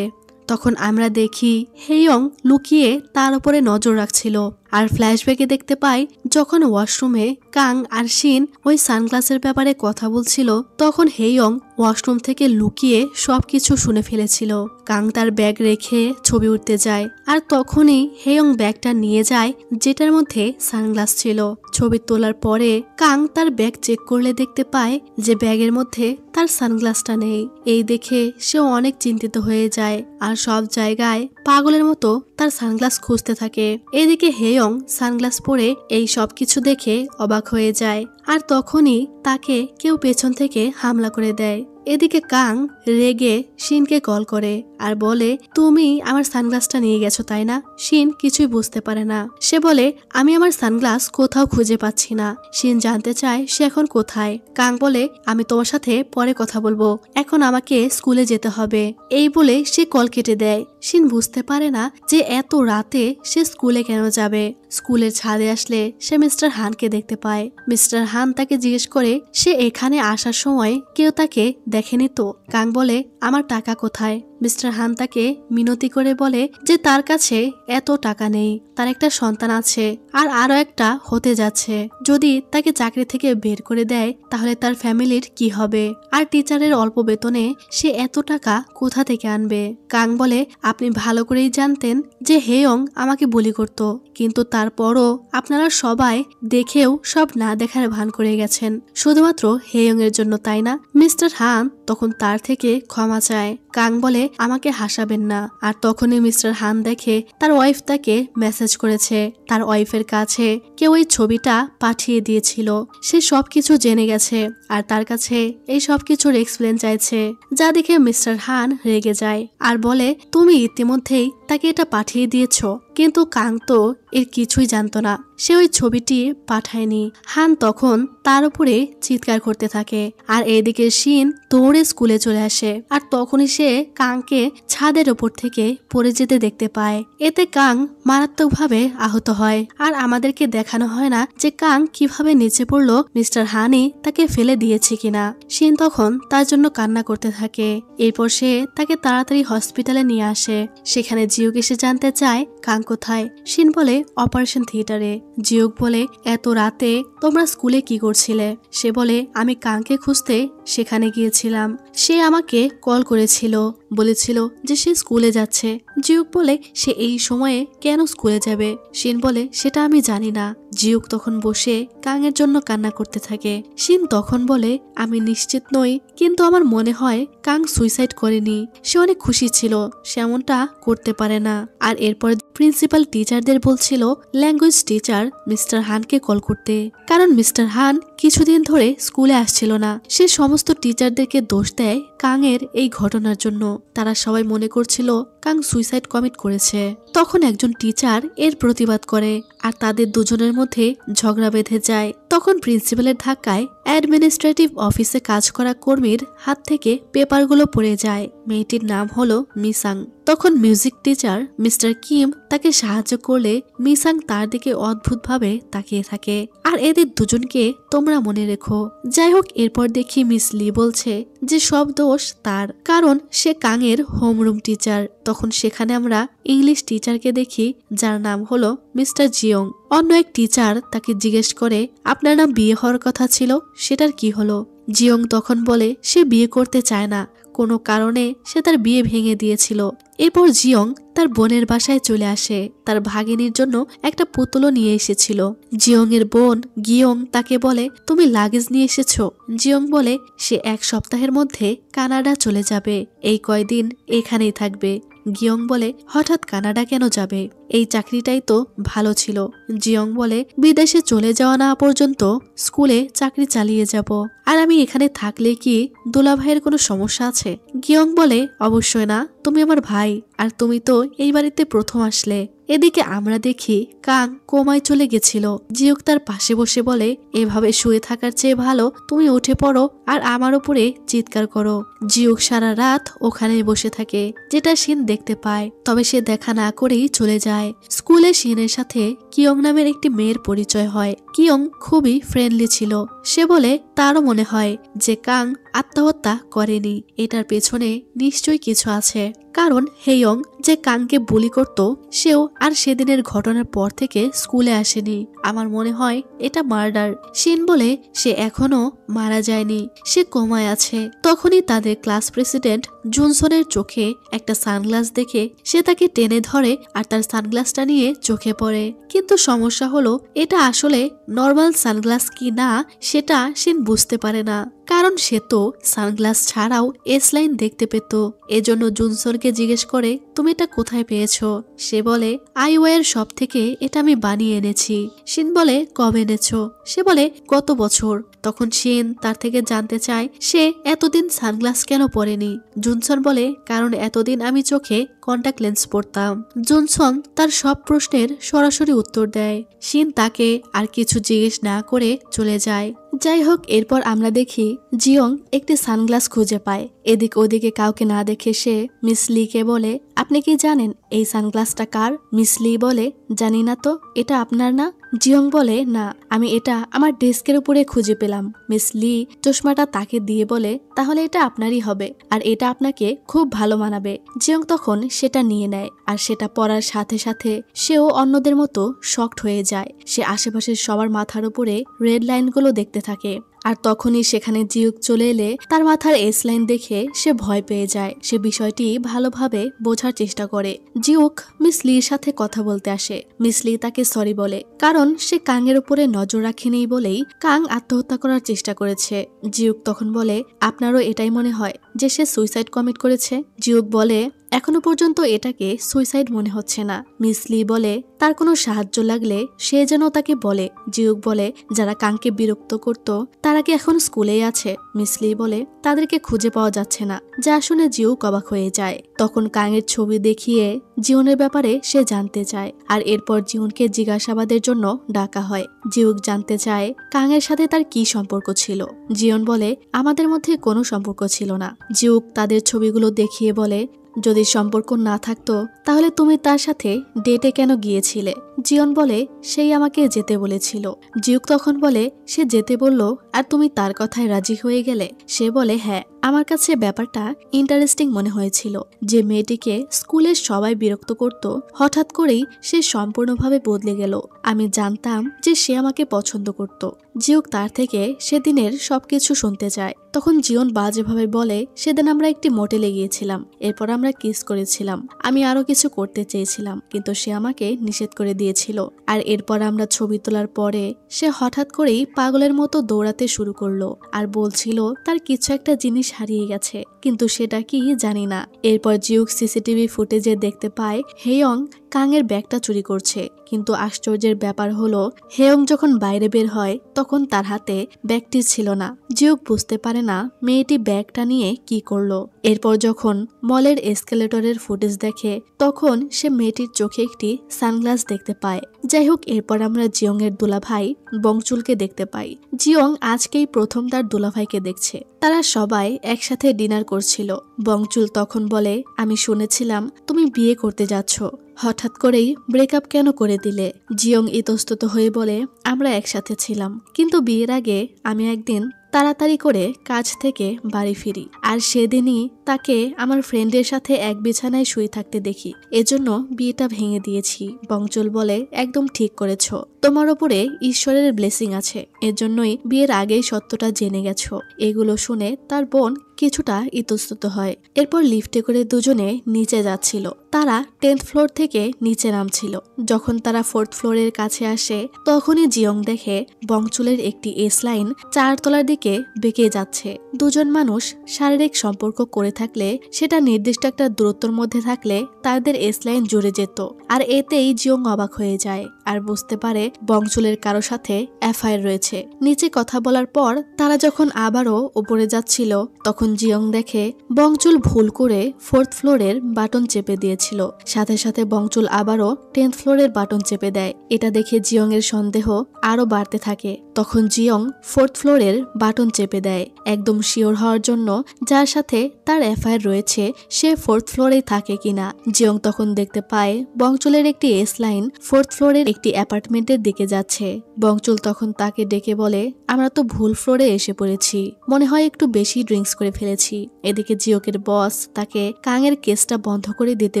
তখন আমরা দেখি হেয়ং লুকিয়ে তার উপরে নজর রাখছিল আর ফ্ল্যাশব্যাকে দেখতে পাই যখন ওয়াশরুমে কাং আর শিন ওই সানগ্লাসের ব্যাপারে কথা বলছিল তখন হেয়ং ওয়াশরুম থেকে লুকিয়ে সবকিছু শুনে ফেলেছিল। কাং তার ব্যাগ রেখে ছবি উঠতে যায় আর তখনই হেয়ং ব্যাগটা নিয়ে যায় যেটার মধ্যে সানগ্লাস ছিল। ছবি তোলার পরে কাং তার ব্যাগ চেক করলে দেখতে পায় যে ব্যাগের মধ্যে তার সানগ্লাসটা নেই। এই দেখে সে অনেক চিন্তিত হয়ে যায় আর সব জায়গায় পাগলের মতো তার সানগ্লাস খুঁজতে থাকে। এদিকে হেয়ং সানগ্লাস পরে এই সব কিছু দেখে অবাক হয়ে যায় আর তখনই তাকে কেউ পেছন থেকে হামলা করে দেয়। এদিকে কাং রেগে শিনকে কল করে আর বলে তুমি আমার সানগ্লাসটা নিয়ে গেছো তাই না? শিন কিছুই বুঝতে পারে না। সে বলে আমি আমার সানগ্লাস কোথাও খুঁজে পাচ্ছি না। শিন জানতে চায় সে এখন কোথায়। কাং বলে আমি তোমার সাথে পরে কথা বলবো, এখন আমাকে স্কুলে যেতে হবে। এই বলে সে কল কেটে দেয়। শিন বুঝতে পারে না যে এত রাতে সে স্কুলে কেন যাবে। স্কুলের ছাদে আসলে সে মিস্টার হানকে দেখতে পায়। মিস্টার হান তাকে জিজ্ঞেস করে সে এখানে আসার সময় কেউ তাকে দেখেনি তো? কাং বলে আমার টাকা কোথায়? মিস্টার হান তাকে মিনতি করে বলে যে তার কাছে এত টাকা নেই, তার একটা সন্তান আছে আর আরো একটা হতে যাচ্ছে। যদি তাকে চাকরি থেকে বের করে দেয় তাহলে তার ফ্যামিলির কি হবে? আর টিচারের অল্প বেতনে সে এত টাকা কোথা থেকে আনবে? কাং বলে, আপনি ভালো করেই জানতেন যে হেয়ং আমাকে বুলি করত, কিন্তু তারপরও আপনারা সবাই দেখেও সব না দেখার ভান করে গেছেন, শুধুমাত্র হেয়ং এর জন্য, তাই না? মিস্টার হান তখন তার থেকে ক্ষমা চায়। কাং বলে, আমাকে হাসাবেন না। আর তখনই মিস্টার হান দেখে তার ওয়াইফ তাকে মেসেজ করেছে। তার ওয়াইফের কাছে কেউ এই ছবিটা পাঠিয়ে দিয়েছিল। সে সবকিছু জেনে গেছে আর তার কাছে এই সবকিছুর এক্সপ্লেন চাইছে, যা দেখে মিস্টার হান রেগে যায় আর বলে, তুমি ইতিমধ্যেই তাকে এটা পাঠিয়ে দিয়েছ। কিন্তু কাং তো এর কিছুই জানতো না, সে ওই ছবিটি পাঠায়নি। হান তখন তার উপরে চিৎকার করতে থাকে আর এদিকে শিন দৌড়ে স্কুলে চলে আসে আর তখনই সে কাংকে ছাদের ওপর থেকে পড়ে যেতে দেখতে পায়। এতে কাং মারাত্মকভাবে আহত হয় আর আমাদেরকে দেখানো হয় না যে কাং কিভাবে নিচে পড়লো, মিস্টার হানি তাকে ফেলে দিয়েছে কিনা। শিন তখন তার জন্য কান্না করতে থাকে। এরপর সে তাকে তাড়াতাড়ি হসপিটালে নিয়ে আসে। সেখানে জিউক এসে জানতে চায় কাং কোথায়। শিন বলে, অপারেশন থিয়েটারে। জিউক বলে, এত রাতে তোমরা স্কুলে কি করছিলে? সে বলে, আমি কাংকে খুঁজতে সেখানে গিয়েছিলাম। সে আমাকে কল করেছিল, বলেছিল যে সে স্কুলে যাচ্ছে। জিউক বলে, সে এই সময়ে কেন স্কুলে যাবে? শিন বলে, সেটা আমি জানি না। জিউক তখন বসে কাং এর জন্য কান্না করতে থাকে। শিন তখন বলে, আমি নিশ্চিত নই, কিন্তু আমার মনে হয় কাং সুইসাইড করেনি। সে অনেক খুশি ছিল, সে এমনটা করতে পারে না। আর এরপর প্রিন্সিপাল টিচারদের বলছিল language teacher mister Han call করতে, কারণ মিস্টার হান কিছুদিন ধরে স্কুলে আসছিল না। সে সমস্ত টিচারদেরকে দোষ দেয় কাং এর এই ঘটনার জন্য। তারা সবাই মনে করছিল কাং সুইসাইড কমিট করেছে। তখন একজন টিচার এর প্রতিবাদ করে আর তাদের দুজনের মধ্যে ঝগড়া বেঁধে যায়। তখন প্রিন্সিপালের ধাক্কায় অ্যাডমিনিস্ট্রেটিভ অফিসে কাজ করা কর্মীর হাত থেকে পেপারগুলো পড়ে যায়। মেয়েটির নাম হলো মিসাং। তখন মিউজিক টিচার মিস্টার কিম তাকে সাহায্য করলে মিসাং তার দিকে অদ্ভুতভাবে তাকিয়ে থাকে। আর এদের দুজনকে তোমরা মনে রেখো। যাই হোক, এরপর দেখি মিস লি বলছে যে সব দোষ তার, কারণ সে কাং এর হোমরুম টিচার। তখন সেখানে আমরা ইংলিশ টিচারকে দেখি যার নাম হলো মিস্টার জিয়ং। অন্য এক টিচার তাকে জিজ্ঞেস করে, আপনার নাম বিয়ে হওয়ার কথা ছিল, সেটার কি হলো? জিয়ং তখন বলে সে বিয়ে করতে চায় না, কোনো কারণে সে তার বিয়ে ভেঙে দিয়েছিল। এরপর জিয়ং তার বোনের বাসায় চলে আসে। তার ভাগিনীর জন্য একটা পুতুলও নিয়ে এসেছিল। জিয়ং এর বোন গিয়ং তাকে বলে, তুমি লাগেজ নিয়ে এসেছো? জিয়ং বলে সে 1 সপ্তাহের মধ্যে কানাডা চলে যাবে, এই কয়দিন এখানেই থাকবে। গিয়ং বলে, হঠাৎ কানাডা কেন যাবে? এই চাকরিটাই তো ভালো ছিল। জিয়ং বলে, বিদেশে চলে যাওয়া না পর্যন্ত স্কুলে চাকরি চালিয়ে যাব। আর আমি এখানে থাকলে কি দুলাভাইয়ের কোনো সমস্যা আছে? গিয়ং বলে, অবশ্যই না, তুমি আমার ভাই আর তুমি তো এই বাড়িতে প্রথম আসলে। এদিকে আমরা দেখি কাং কোমায় চলে গেছিল। জিউক তার পাশে বসে বলে, এভাবে শুয়ে থাকার চেয়ে ভালো তুমি উঠে পড়ো আর আমার উপরে চিৎকার করো। জিউক সারা রাত ওখানেই বসে থাকে, যেটা শিন দেখতে পায়। তবে সে দেখা না করেই চলে যায়। স্কুলে শিনের সাথে কিয়ং নামের একটি মেয়ের পরিচয় হয়। কিয়ং খুবই ফ্রেন্ডলি ছিল। সে বলে তারও মনে হয় যে কাং আত্মহত্যা করেনি, এটার পেছনে নিশ্চয়ই কিছু আছে, কারণ হেয়ং যে কাংকে বুলি করত সেও আর সেদিনের ঘটনার পর থেকে স্কুলে আসেনি। আমার মনে হয় এটা মার্ডার। শিন বলে সে এখনো মারা যায়নি, সে কোমায় আছে। তখনই তাদের ক্লাস প্রেসিডেন্ট জুনসনের চোখে একটা সানগ্লাস দেখে সে তাকে টেনে ধরে আর তার সানগ্লাসটা নিয়ে চোখে পড়ে। কিন্তু সমস্যা হলো এটা আসলে নর্মাল সানগ্লাস কি না সেটা শিন বুঝতে পারে না, কারণ সে তো সানগ্লাস ছাড়াও এস লাইন দেখতে পেত। এজন্য জুনসনকে জিজ্ঞেস করে, তুমি এটা কোথায় পেয়েছো? সে বলে, আইওয়ার শপ থেকে এটা আমি বানিয়ে এনেছি। শিন বলে, কবে এনেছো? সে বলে, গত বছর। তখন শিন তার থেকে জানতে চায় সে এতদিন সানগ্লাস কেন পরেনি। জুনসন বলে, কারণ এতদিন আমি চোখে কন্টাক্ট লেন্স পরতাম। জুনসন তার সব প্রশ্নের সরাসরি উত্তর দেয়। শিন তাকে আর কিছু জিজ্ঞেস না করে চলে যায়। যাই হোক, এরপর আমরা দেখি জিয়ং একটি সানগ্লাস খুঁজে পায়। এদিক ওদিকে কাউকে না দেখে সে মিস লিকে বলে, আপনি কি জানেন এই সানগ্লাসটা কার? মিস লি বলে, জানি না তো, এটা আপনার না? জিয়ং বলে, না, আমি এটা আমার ডেস্কের উপরে খুঁজে পেলাম। মিস লি চশমাটা তাকে দিয়ে বলে, তাহলে এটা আপনারই হবে আর এটা আপনাকে খুব ভালো মানাবে। জিয়ং তখন সেটা নিয়ে নেয় আর সেটা পরার সাথে সাথে সেও অন্যদের মতো শকড হয়ে যায়। সে আশেপাশের সবার মাথার উপরে রেড লাইনগুলো দেখতে থাকে। আর তখনই সেখানে জিউক চলে এলে তার মাথার এস লাইন দেখে সে ভয় পেয়ে যায়। সে বিষয়টি ভালোভাবে বোঝার চেষ্টা করে। জিউক মিস লির সাথে কথা বলতে আসে। মিস লি তাকে সরি বলে, কারণ সে কাংয়ের উপরে নজর রাখেনি বলেই কাং আত্মহত্যা করার চেষ্টা করেছে। জিউক তখন বলে, আপনারও এটাই মনে হয় যে সে সুইসাইড কমিট করেছে? জিউক বলে, এখনো পর্যন্ত এটাকে সুইসাইড মনে হচ্ছে না। মিস লি বলে, তার কোনো সাহায্য লাগলে সে যেন তাকে বলে। জিউক বলে, যারা কাংকে বিরক্ত করত তারা কি এখন স্কুলেই আছে? মিস লি বলে, তাদেরকে খুঁজে পাওয়া যাচ্ছে না। যা শুনে জিউক অবাক হয়ে যায়। তখন কাংয়ের ছবি দেখিয়ে জিওনের ব্যাপারে সে জানতে চায় আর এরপর জিওনকে জিজ্ঞাসাবাদের জন্য ডাকা হয়। জিউক জানতে চায় কাংয়ের সাথে তার কি সম্পর্ক ছিল। জিওন বলে, আমাদের মধ্যে কোনো সম্পর্ক ছিল না। জিউক তাদের ছবিগুলো দেখিয়ে বলে, যদি সম্পর্ক না থাকতো তাহলে তুমি তার সাথে ডেটে কেন গিয়েছিলে? জিয়ন বলে, সেই আমাকে যেতে বলেছিল। জিউক তখন বলে, সে যেতে বলল আর তুমি তার কথায় রাজি হয়ে গেলে? সে বলে, হ্যাঁ, আমার কাছে ব্যাপারটা ইন্টারেস্টিং মনে হয়েছিল। যে মেয়েটিকে স্কুলের সবাই বিরক্ত করত হঠাৎ করেই সে সম্পূর্ণভাবে বদলে গেল। আমি জানতাম যে সে আমাকে পছন্দ করত। জিউক তার থেকে সেদিনের সবকিছু শুনতে চায়। তখন জিওন বাজেভাবে বলে, সেদিন আমরা একটি মোটেলে গিয়েছিলাম, এরপর আমরা কিস করেছিলাম। আমি আরো কিছু করতে চেয়েছিলাম কিন্তু সে আমাকে নিষেধ করে দিয়েছিল। আর এরপর আমরা ছবি তোলার পরে সে হঠাৎ করেই পাগলের মতো দৌড়াতে শুরু করলো আর বলছিল তার কিছু একটা জিনিস হারিয়ে গেছে, কিন্তু সেটা কি জানি না। এরপর জিউক সিসিটিভি ফুটেজে দেখতে পায় হেয়ং কাংয়ের ব্যাগটা চুরি করছে। কিন্তু আশ্চর্যের ব্যাপার হলো হেয়ং যখন বাইরে বের হয় তখন তার হাতে ব্যাগটি ছিল না। জিউক বুঝতে পারে না মেয়েটি ব্যাগটা নিয়ে কি করলো। এরপর যখন মলের এসকেলেটরের ফুটেজ দেখে তখন সে মেয়েটির চোখে একটি সানগ্লাস দেখতে পায়। যাই হোক, এরপর আমরা জিয়ং এর দুলাভাই বংচুলকে দেখতে পাই। জিয়ং আজকেই প্রথম তার দুলাভাইকে দেখছে। তারা সবাই একসাথে ডিনার করছিল। বংচুল তখন বলে, আমি শুনেছিলাম তুমি বিয়ে করতে যাচ্ছ, হঠাৎ করেই ব্রেকআপ কেন করে দিলে? জিয়ং ইতস্তত হয়ে বলে, আমরা একসাথে ছিলাম কিন্তু বিয়ের আগে আমি একদিন তাড়াতাড়ি করে কাজ থেকে বাড়ি ফিরি আর সেদিনই তাকে আমার ফ্রেন্ডের সাথে এক বিছানায় শুয়ে থাকতে দেখি, এজন্য বিয়েটা ভেঙে দিয়েছি। বংচুল বলে, একদম ঠিক করেছো, তোমার ওপরে ঈশ্বরের ব্লেসিং আছে, এজন্যই বিয়ের আগেই সত্যটা জেনে গেছো। এগুলো শুনে তার বোন কিছুটা ইতস্তত হয়। এরপর লিফটে করে দুজনে নিচে যাচ্ছিল। তারা 10th ফ্লোর থেকে নিচে নামছিল। যখন তারা 4th ফ্লোরের কাছে আসে তখনই জিয়ং দেখে বংচুলের একটি এস লাইন 4 তলার দিকে বেঁকে যাচ্ছে। দুজন মানুষ শারীরিক সম্পর্ক করে থাকলে সেটা নির্দিষ্ট একটা দূরত্বের মধ্যে থাকলে তাদের এস লাইন জুড়ে যেত। আর এতেই জিয়ং অবাক হয়ে যায় আর বুঝতে পারে বংচুলের কারো সাথে এফআইআর রয়েছে। নিচে কথা বলার পর তারা যখন আবারও উপরে যাচ্ছিল তখন জিয়ং দেখে বংচুল ভুল করে 4th ফ্লোরের বাটন চেপে দিয়েছিল। সাথে সাথে বংচুল আবারও 10th ফ্লোরের বাটন চেপে দেয়। এটা দেখে জিয়ং এর সন্দেহ আরো বাড়তে থাকে। তখন জিয়ং 4th ফ্লোরের বাটন চেপে দেয় একদম শিওর হওয়ার জন্য যার সাথে তার এফআইআর রয়েছে সে 4th ফ্লোরেই থাকে কিনা। জিয়ং তখন দেখতে পায় বংচুলের একটি এস লাইন 4th ফ্লোরের একটি অ্যাপার্টমেন্টের দিকে যাচ্ছে। বংচুল তখন তাকে ডেকে বলে, আমরা তো ভুল ফ্লোরে এসে পড়েছি, মনে হয় একটু বেশি ড্রিঙ্কস করে ফেলেছি। এদিকে জিওকের বস তাকে কাংয়ের কেসটা বন্ধ করে দিতে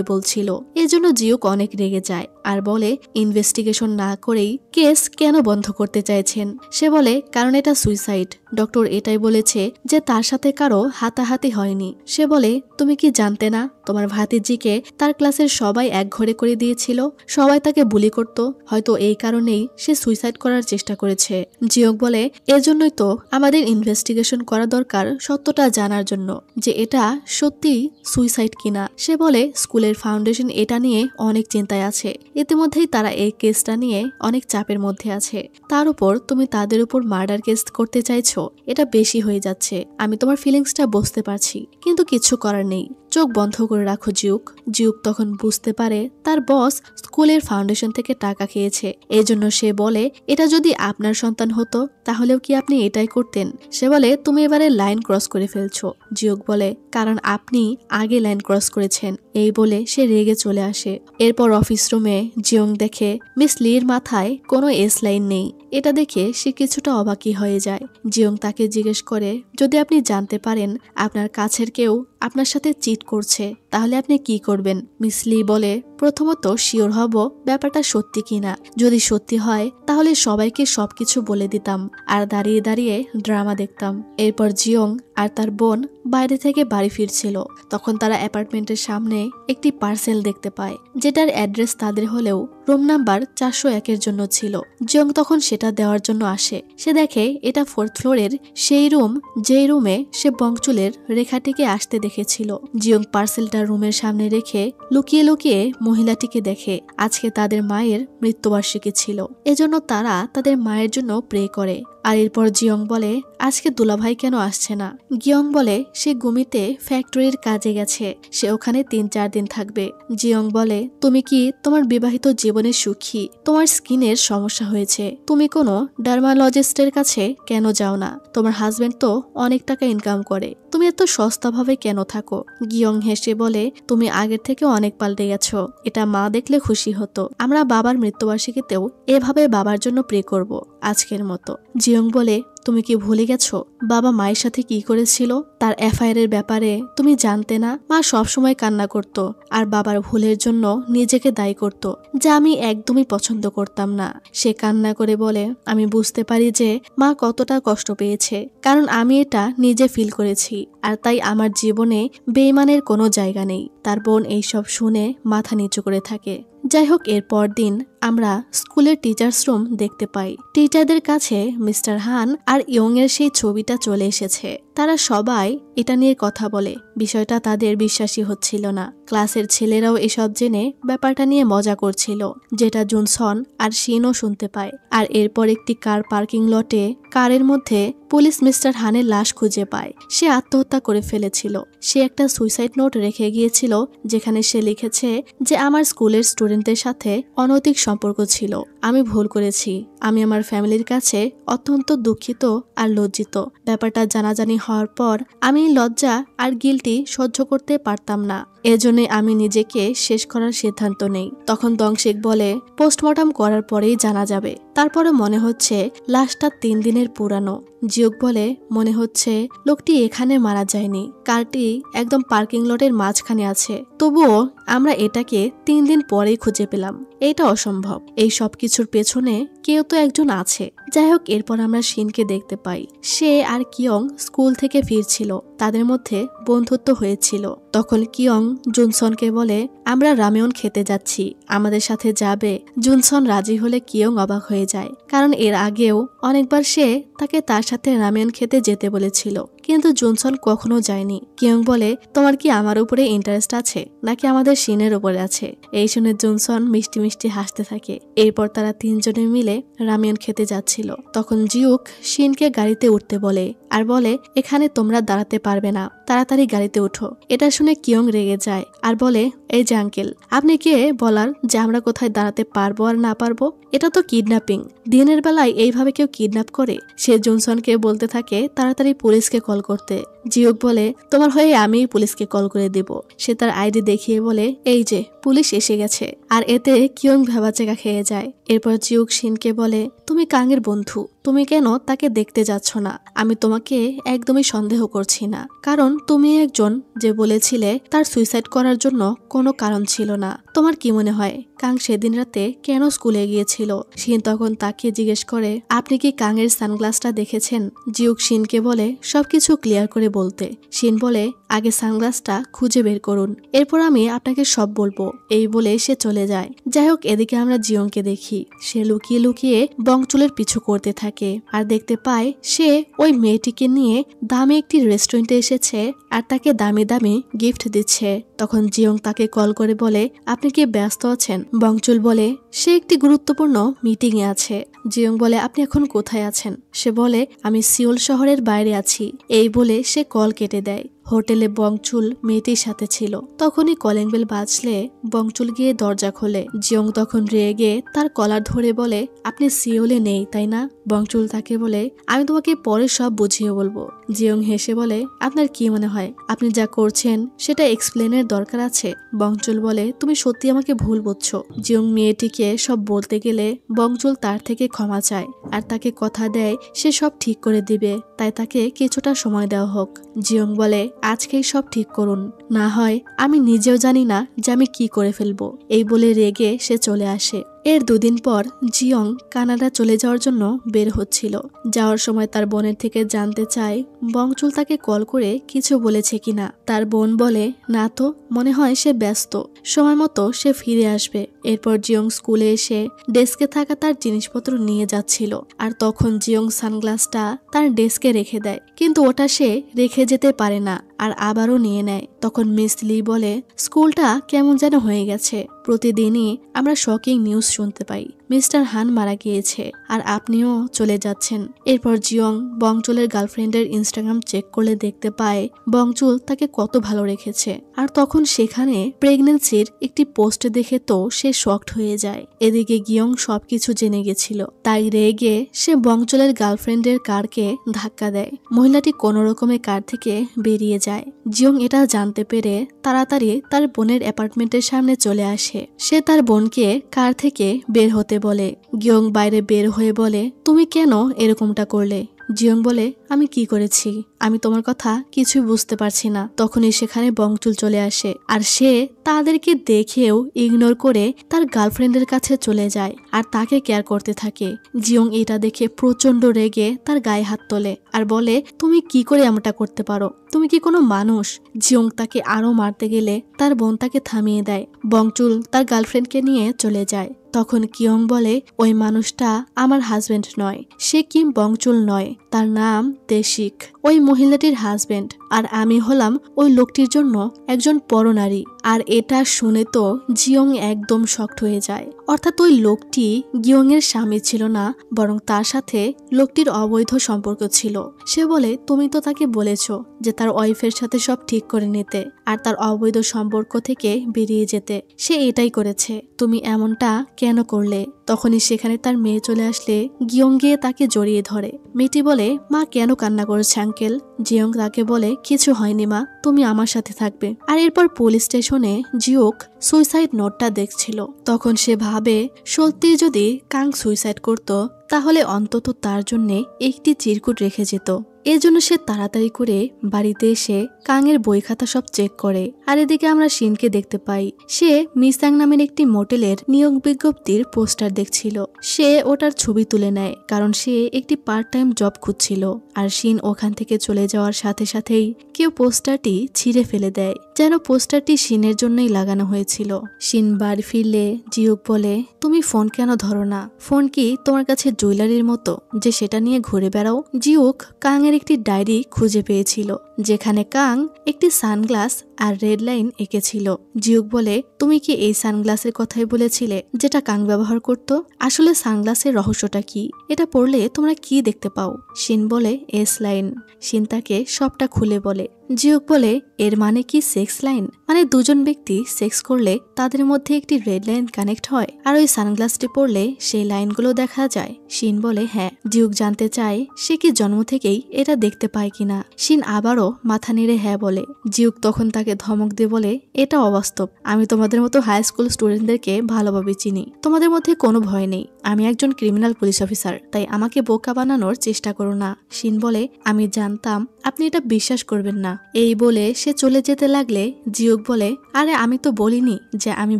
বলছিল, এজন্য জিওক অনেক রেগে যায় আর বলে, ইনভেস্টিগেশন না করেই কেস কেন বন্ধ করতে চাইছেন? সে বলে, কারণ এটা সুইসাইড। ডক্টর এটাই বলেছে যে তার সাথে কারো হাতাহাতি হয়নি। সে বলে, তুমি কি জানতে না তোমার ভাতিজিকে তার ক্লাসের সবাই এক ঘরে করে দিয়েছিল, সবাই তাকে বুলি করত, হয়তো এই কারণেই সে সুইসাইড করার চেষ্টা করেছে। জিওক বলে, এজন্যই তো আমাদের ইনভেস্টিগেশন করা দরকার সত্যটা জানার জন্য যে এটা সত্যি সুইসাইড কিনা। সে বলে, স্কুলের ফাউন্ডেশন এটা নিয়ে অনেক চিন্তায় আছে, ইতিমধ্যেই তারা এই কেসটা নিয়ে অনেক চাপের মধ্যে আছে, তার উপর তুমি তাদের উপর মার্ডার কেস করতে চাইছো, এটা বেশি হয়ে যাচ্ছে। আমি তোমার ফিলিংসটা বুঝতে পারছি কিন্তু কিছু করার নেই। চোখ বন্ধ করে রাখো জিউক। জিউক তখন বুঝতে পারে তার বস স্কুলের ফাউন্ডেশন থেকে টাকা খেয়েছে। এজন্য সে বলে, এটা যদি আপনার সন্তান হতো তাহলেও কি আপনি এটাই করতেন? সে বলে, তুমি এবারে লাইন ক্রস করে ফেলছো। জিউক বলে, কারণ আপনি আগে লাইন ক্রস করেছেন। এই বলে সে রেগে চলে আসে। এরপর অফিস রুমে জিয়ং দেখে মিস লির মাথায় কোনো এস লাইন নেই। এটা দেখে সে কিছুটা অবাকই হয়ে যায়। জিয়ং তাকে জিজ্ঞেস করে, যদি আপনি জানতে পারেন আপনার কাছের কেউ আপনার সাথে চিট করছে তাহলে আপনি কি করবেন? মিস লি বলে, প্রথমত শিওর হব ব্যাপারটা সত্যি কিনা। যদি সত্যি হয় তাহলে সবাইকে সবকিছু বলে দিতাম আর দাঁড়িয়ে দাঁড়িয়ে ড্রামা দেখতাম। এরপর জিয়ং আর তার বোন বাইরে থেকে বাড়ি ফিরছিল। তখন তারা অ্যাপার্টমেন্টের সামনে একটি পার্সেল দেখতে পায়, যেটার অ্যাড্রেস তাদের হলেও রুম নাম্বার 401-এর জন্য ছিল। জিয়ং তখন সেটা দেওয়ার জন্য আসে। সে দেখে এটা 4th ফ্লোরের সেই রুম যেই রুমে সে বংচুলের রেখাটিকে আসতে দেখেছিল। জিয়ং পার্সেলটা রুমের সামনে রেখে লুকিয়ে লুকিয়ে মহিলাটিকে দেখে। আজকে তাদের মায়ের মৃত্যুবার্ষিকী ছিল, এজন্য তারা তাদের মায়ের জন্য প্রে করে। আর এরপর জিয়ং বলে, আজকে দুলাভাই কেন আসছে না? গিয়ং বলে, সে গুমিতে ফ্যাক্টরির কাজে গেছে, সে ওখানে 3-4 দিন থাকবে। জিয়ং বলে, তুমি কি তোমার বিবাহিত জীবনে সুখী? তোমার স্কিনের সমস্যা হয়েছে, তুমি কোনো ডার্মালজিস্টের কাছে কেন যাও না? তোমার হাজবেন্ড তো অনেক টাকা ইনকাম করে, তুমি এত সস্তাভাবে কেন থাকো? গিয়ং হেসে বলে, তুমি আগের থেকে অনেক পাল্টে গেছো, এটা মা দেখলে খুশি হতো। আমরা বাবার মৃত্যুবার্ষিকীতেও এভাবে বাবার জন্য প্রে করব আজকের মতো। জিয়ং বলে, তুমি কি ভুলে গেছো বাবা মায়ের সাথে কি করেছিল? তার এফআইআর ব্যাপারে তুমি জানতে না? মা সবসময় কান্না করত আর বাবার ভুলের জন্য নিজেকে দায়ী করত, যা আমি একদমই পছন্দ করতাম না। সে কান্না করে বলে, আমি বুঝতে পারি যে মা কতটা কষ্ট পেয়েছে, কারণ আমি এটা নিজে ফিল করেছি, আর তাই আমার জীবনে বেইমানের কোনো জায়গা নেই। তার বোন এইসব শুনে মাথা নিচু করে থাকে। যাই হোক, এরপর দিন আমরা স্কুলের টিচার্স রুম দেখতে পাই। টিচারদের কাছে মিস্টার হান আর ইয়ং এর সেই ছবিটা চলে এসেছে। তারা সবাই এটা নিয়ে কথা বলে। বিষয়টা তাদের বিশ্বাসই হচ্ছিল না। ক্লাসের ছেলেরাও এসব জেনে ব্যাপারটা নিয়ে মজা করছিল, যেটা জুনসন আর শিনও শুনতে পায়। আর এরপর একটি কার পার্কিং লটে কারের মধ্যে পুলিশ মিস্টার হানের লাশ খুঁজে পায়। সে আত্মহত্যা করে ফেলেছিল। সে একটা সুইসাইড নোট রেখে গিয়েছিল, যেখানে সে লিখেছে যে আমার স্কুলের স্টুডেন্টদের সাথে অনৈতিক সম্পর্ক ছিল, আমি ভুল করেছি, আমি আমার ফ্যামিলির কাছে অত্যন্ত দুঃখিত আর লজ্জিত। ব্যাপারটা জানাজানি হওয়ার পর আমি লজ্জা আর গিল্টি সহ্য করতে পারতাম না, এজন্য আমি নিজেকে শেষ করার সিদ্ধান্ত নেই। তখন দংশিক বলে, পোস্টমর্টম করার পরেই জানা যাবে। তারপরে মনে হচ্ছে লাশটা 3 দিনের পুরানো। জিওক বলে, মনে হচ্ছে লোকটি এখানে মারা যায়নি, কারটি একদম পার্কিং লটের মাঝখানে আছে, তবুও আমরা এটাকে 3 দিন পরেই খুঁজে পেলাম। এটা অসম্ভব, এই সব কিছুর পেছনে কেউ তো একজন আছে। যাই হোক, এরপর আমরা শিনকে দেখতে পাই। সে আর কিয়ং স্কুল থেকে ফিরছিল, তাদের মধ্যে বন্ধুত্ব হয়েছিল। তখন কিয়ং জুনসনকে বলে, আমরা রামেয়ন খেতে যাচ্ছি, আমাদের সাথে যাবে? জুনসন রাজি হলে কিয়ং অবাক হয়ে যায়, কারণ এর আগেও অনেকবার সে তাকে তার সাথে রামেয়ন খেতে যেতে বলেছিল, কিন্তু জুনসন কখনো যায়নি। কিয়ং বলে, তোমার কি আমার উপরে ইন্টারেস্ট আছে নাকি আমাদের শিনের উপরে আছে? এই শুনে জুনসন মিষ্টি মিষ্টি হাসতে থাকে। এরপর তারা 3 জনে মিলে রামেয়ন খেতে যাচ্ছিল। তখন জিউক শিনকে গাড়িতে উঠতে বলে আর বলে, এখানে তোমরা দাঁড়াতে পারবে না, তাড়াতাড়ি গাড়িতে উঠো। এটা শুনে কিয়ং রেগে যায় আর বলে, এই যে আঙ্কেল, আপনি কে বলার যে আমরা কোথায় দাঁড়াতে পারবো আর না পারবো? এটা তো কিডন্যাপিং, দিনের বেলায় এইভাবে কেউ কিডন্যাপ করে? সে জনসনকে বলতে থাকে তাড়াতাড়ি পুলিশকে কল করতে। জিওক বলে, তোমার হয়ে আমি পুলিশকে কল করে দেব। সে তার আইডি দেখিয়ে বলে, এই যে পুলিশ এসে গেছে। আর এতে কিয়ং ভেবাচেকা খেয়ে যায়। এরপর জিওক শিনকে বলে, তুমি কাঙের বন্ধু, তুমি কেন তাকে দেখতে যাচ্ছ না? আমি তোমাকে একদমই সন্দেহ করছি না, কারণ তুমি একজন যে বলেছিলে তার সুইসাইড করার জন্য কোনো কারণ ছিল না। তোমার কি মনে হয় কাং সেদিন রাতে কেন স্কুলে গিয়েছিল? শিন তখন তাকে জিজ্ঞেস করে, আপনি কি কাঙের সানগ্লাসটা দেখেছেন? জিওক শিনকে বলে সবকিছু ক্লিয়ার করে বলতে। শিন বলে, আগে সানগ্লাসটা খুঁজে বের করুন, এরপর আমি আপনাকে সব বলবো। এই বলে সে চলে যায়। যাই হোক, এদিকে আমরা জিয়ংকে দেখি। সে লুকিয়ে লুকিয়ে বংচুলের পিছু করতে থাকে আর দেখতে পায় সে ওই মেয়েটিকে নিয়ে দামি একটি রেস্টুরেন্টে এসেছে আর তাকে দামি দামি গিফট দিচ্ছে। তখন জিয়ং তাকে কল করে বলে, আপনি কি ব্যস্ত আছেন? বংচুল বলে, সে একটি গুরুত্বপূর্ণ মিটিং এ আছে। জিয়ং বলে, আপনি এখন কোথায় আছেন? সে বলে, আমি সিওল শহরের বাইরে আছি। এই বলে সে কল কেটে দেয়। হোটেলে বংচুল মেয়েটির সাথে ছিল। তখনই কলিং বেল বাজলে বংচুল গিয়ে দরজা খোলে। জিয়ং তখন রেগে তার কলার ধরে বলে, আপনি সিওলে নেই তাই না? বংচুল তাকে বলে, আমি তোমাকে পরে সব বুঝিয়ে বলবো। জিয়ং হেসে বলে, আপনার কি মনে হয় আপনি যা করছেন সেটা এক্সপ্লেনের দরকার আছে? বংচুল বলে, তুমি সত্যি আমাকে ভুল বুঝছো। জিয়ং মেয়েটিকে সব বলতে গেলে বংচুল তার থেকে ক্ষমা চায় আর তাকে কথা দেয় সে সব ঠিক করে দিবে, তাই তাকে কিছুটা সময় দেওয়া হোক। জিয়ং বলে, আজকেই সব ঠিক করুন, না হয় আমি নিজেও জানি না যে আমি কি করে ফেলবো। এই বলে রেগে সে চলে আসে। এর দুদিন পর জিয়ং কানাডা চলে যাওয়ার জন্য বের হচ্ছিল। যাওয়ার সময় তার বোনের থেকে জানতে চায় বংচুল তাকে কল করে কিছু বলেছে কিনা। তার বোন বলে, না তো, মনে হয় সে ব্যস্ত, সময় মতো সে ফিরে আসবে। এরপর জিয়ং স্কুলে এসে ডেস্কে থাকা তার জিনিসপত্র নিয়ে যাচ্ছিল আর তখন জিয়ং সানগ্লাসটা তার ডেস্কে রেখে দেয়, কিন্তু ওটা সে রেখে যেতে পারে না আর আবারও নিয়ে নেয়। তখন মিস লি বলে, স্কুলটা কেমন যেন হয়ে গেছে, প্রতিদিনই আমরা শকিং নিউজ শুনতে পাই, মিস্টার হান মারা গিয়েছে আর আপনিও চলে যাচ্ছেন। এরপর জিয়ং বংচুলের গার্লফ্রেন্ডের ইনস্টাগ্রাম চেক করলে দেখতে পায় বংচুল তাকে কত ভালো রেখেছে। আর তখন সেখানে প্রেগনেন্সির একটি পোস্ট দেখে তো সে শকড হয়ে যায়। এদিকে গিয়ং সবকিছু জেনে গেছিল, তাই রেগে সে বংচুলের গার্লফ্রেন্ডের কারকে ধাক্কা দেয়। মহিলাটি কোনো রকমে কার থেকে বেরিয়ে যায়। জিয়ং এটা জানতে পেরে তাড়াতাড়ি তার বোনের অ্যাপার্টমেন্টের সামনে চলে আসে। সে তার বোনকে কার থেকে বের হতে বলে। গিয়ং বাইরে বের হয়ে বলে, তুমি কেন এরকমটা করলে? জিয়ং বলে, আমি কি করেছি? আমি তোমার কথা কিছুই বুঝতে পারছি না। তখনই সেখানে বংচুল চলে আসে আর সে তাদেরকে দেখেও ইগনোর করে তার গার্লফ্রেন্ডের কাছে চলে যায় আর তাকে কেয়ার করতে থাকে। জিয়ং এটা দেখে প্রচন্ড রেগে তার গায়ে হাত তোলে আর বলে, তুমি কি করে এমনটা করতে পারো? তুমি কি কোনো মানুষ? জিয়ং তাকে আরো মারতে গেলে তার বোন তাকে থামিয়ে দেয়। বংচুল তার গার্লফ্রেন্ডকে নিয়ে চলে যায়। তখন কিয়ং বলে, ওই মানুষটা আমার হাজবেন্ড নয়, সে কিম বংচুল নয়, তার নাম দেশিক, ওই মহিলাটির হাজবেন্ড, আর আমি হলাম ওই লোকটির জন্য একজন পরনারী। আর এটা শুনে তো জিয়ং একদম শকড হয়ে যায়। অর্থাৎ ওই লোকটি গিয়ং এর স্বামী ছিল না, বরং তার সাথে লোকটির অবৈধ সম্পর্ক ছিল। সে বলে, তুমি তো তাকে বলেছো যে তার ওয়াইফের সাথে সব ঠিক করে নিতে আর তার অবৈধ সম্পর্ক থেকে বেরিয়ে যেতে, সে এটাই করেছে, তুমি এমনটা কেন করলে? তখনই সেখানে তার মেয়ে চলে আসলে গিয়ং গিয়ে তাকে জড়িয়ে ধরে। মেয়েটি বলে, মা কেন কান্না করেছে আঙ্কেল? জিয়ং তাকে বলে, কিছু হয়নি মা, তুমি আমার সাথে থাকবে। আর এরপর পুলিশ স্টেশনে জিওক সুইসাইড নোটটা দেখছিল। তখন সে ভাবে, সত্যি যদি কাং সুইসাইড করত তাহলে অন্তত তার জন্য একটি চিরকুট রেখে যেত। এজন্য সে তাড়াতাড়ি করে বাড়িতে এসে কাংয়ের বই খাতা সব চেক করে। আর এদিকে আমরা শিনকে দেখতে পাই, সে মিসাং নামের একটি মোটেলের নিয়োগ বিজ্ঞপ্তির পোস্টার দেখছিল। সে ওটার ছবি তুলে নেয়, কারণ সে একটি পার্ট টাইম জব খুঁজছিল। আর শিন ওখান থেকে চলে যাওয়ার সাথে সাথেই কেউ পোস্টারটি ছিঁড়ে ফেলে দেয়, যেন পোস্টারটি শিনের জন্যই লাগানো হয়েছিল। শিন বাড়ি ফিরলে জিওক বলে, তুমি ফোন কেন ধরো না? ফোন কি তোমার কাছে জুয়েলারির মতো যে সেটা নিয়ে ঘুরে বেড়াও? জিওক কাং এর একটি ডায়েরি খুঁজে পেয়েছিল, যেখানে কাং একটি সানগ্লাস আর রেড লাইন এঁকেছিল। জিওক বলে, তুমি কি এই সানগ্লাসের কথাই বলেছিলে যেটা কাং ব্যবহার করত? আসলে সানগ্লাসের রহস্যটা কি? এটা পড়লে তোমরা কি দেখতে পাও? শিন বলে, এস লাইন। শিন তাকে সবটা খুলে বলে। জিওক বলে, এর মানে কি সেক্স লাইন? মানে দুজন ব্যক্তি সেক্স করলে তাদের মধ্যে একটি রেড লাইন কানেক্ট হয় আর ওই সানগ্লাসটি পড়লে সেই লাইনগুলো দেখা যায়? শিন বলে, হ্যাঁ। জিওক জানতে চায় সে কি জন্ম থেকেই এটা দেখতে পায় কিনা। শিন আবারও মাথা নেড়ে হ্যাঁ বলে। জিওক তখন তাকে ধমক দিয়ে বলে, এটা অবাস্তব, আমি তোমাদের মতো হাই স্কুল স্টুডেন্টদেরকে ভালোভাবে চিনি, তোমাদের মধ্যে কোনো ভয় নেই, আমি একজন ক্রিমিনাল পুলিশ অফিসার, তাই আমাকে বোকা বানানোর চেষ্টা করো না। শিন বলে, আমি জানতাম আপনি এটা বিশ্বাস করবেন না। এই বলে সে চলে যেতে লাগলে জিওক বলে, আরে আমি তো বলিনি যে আমি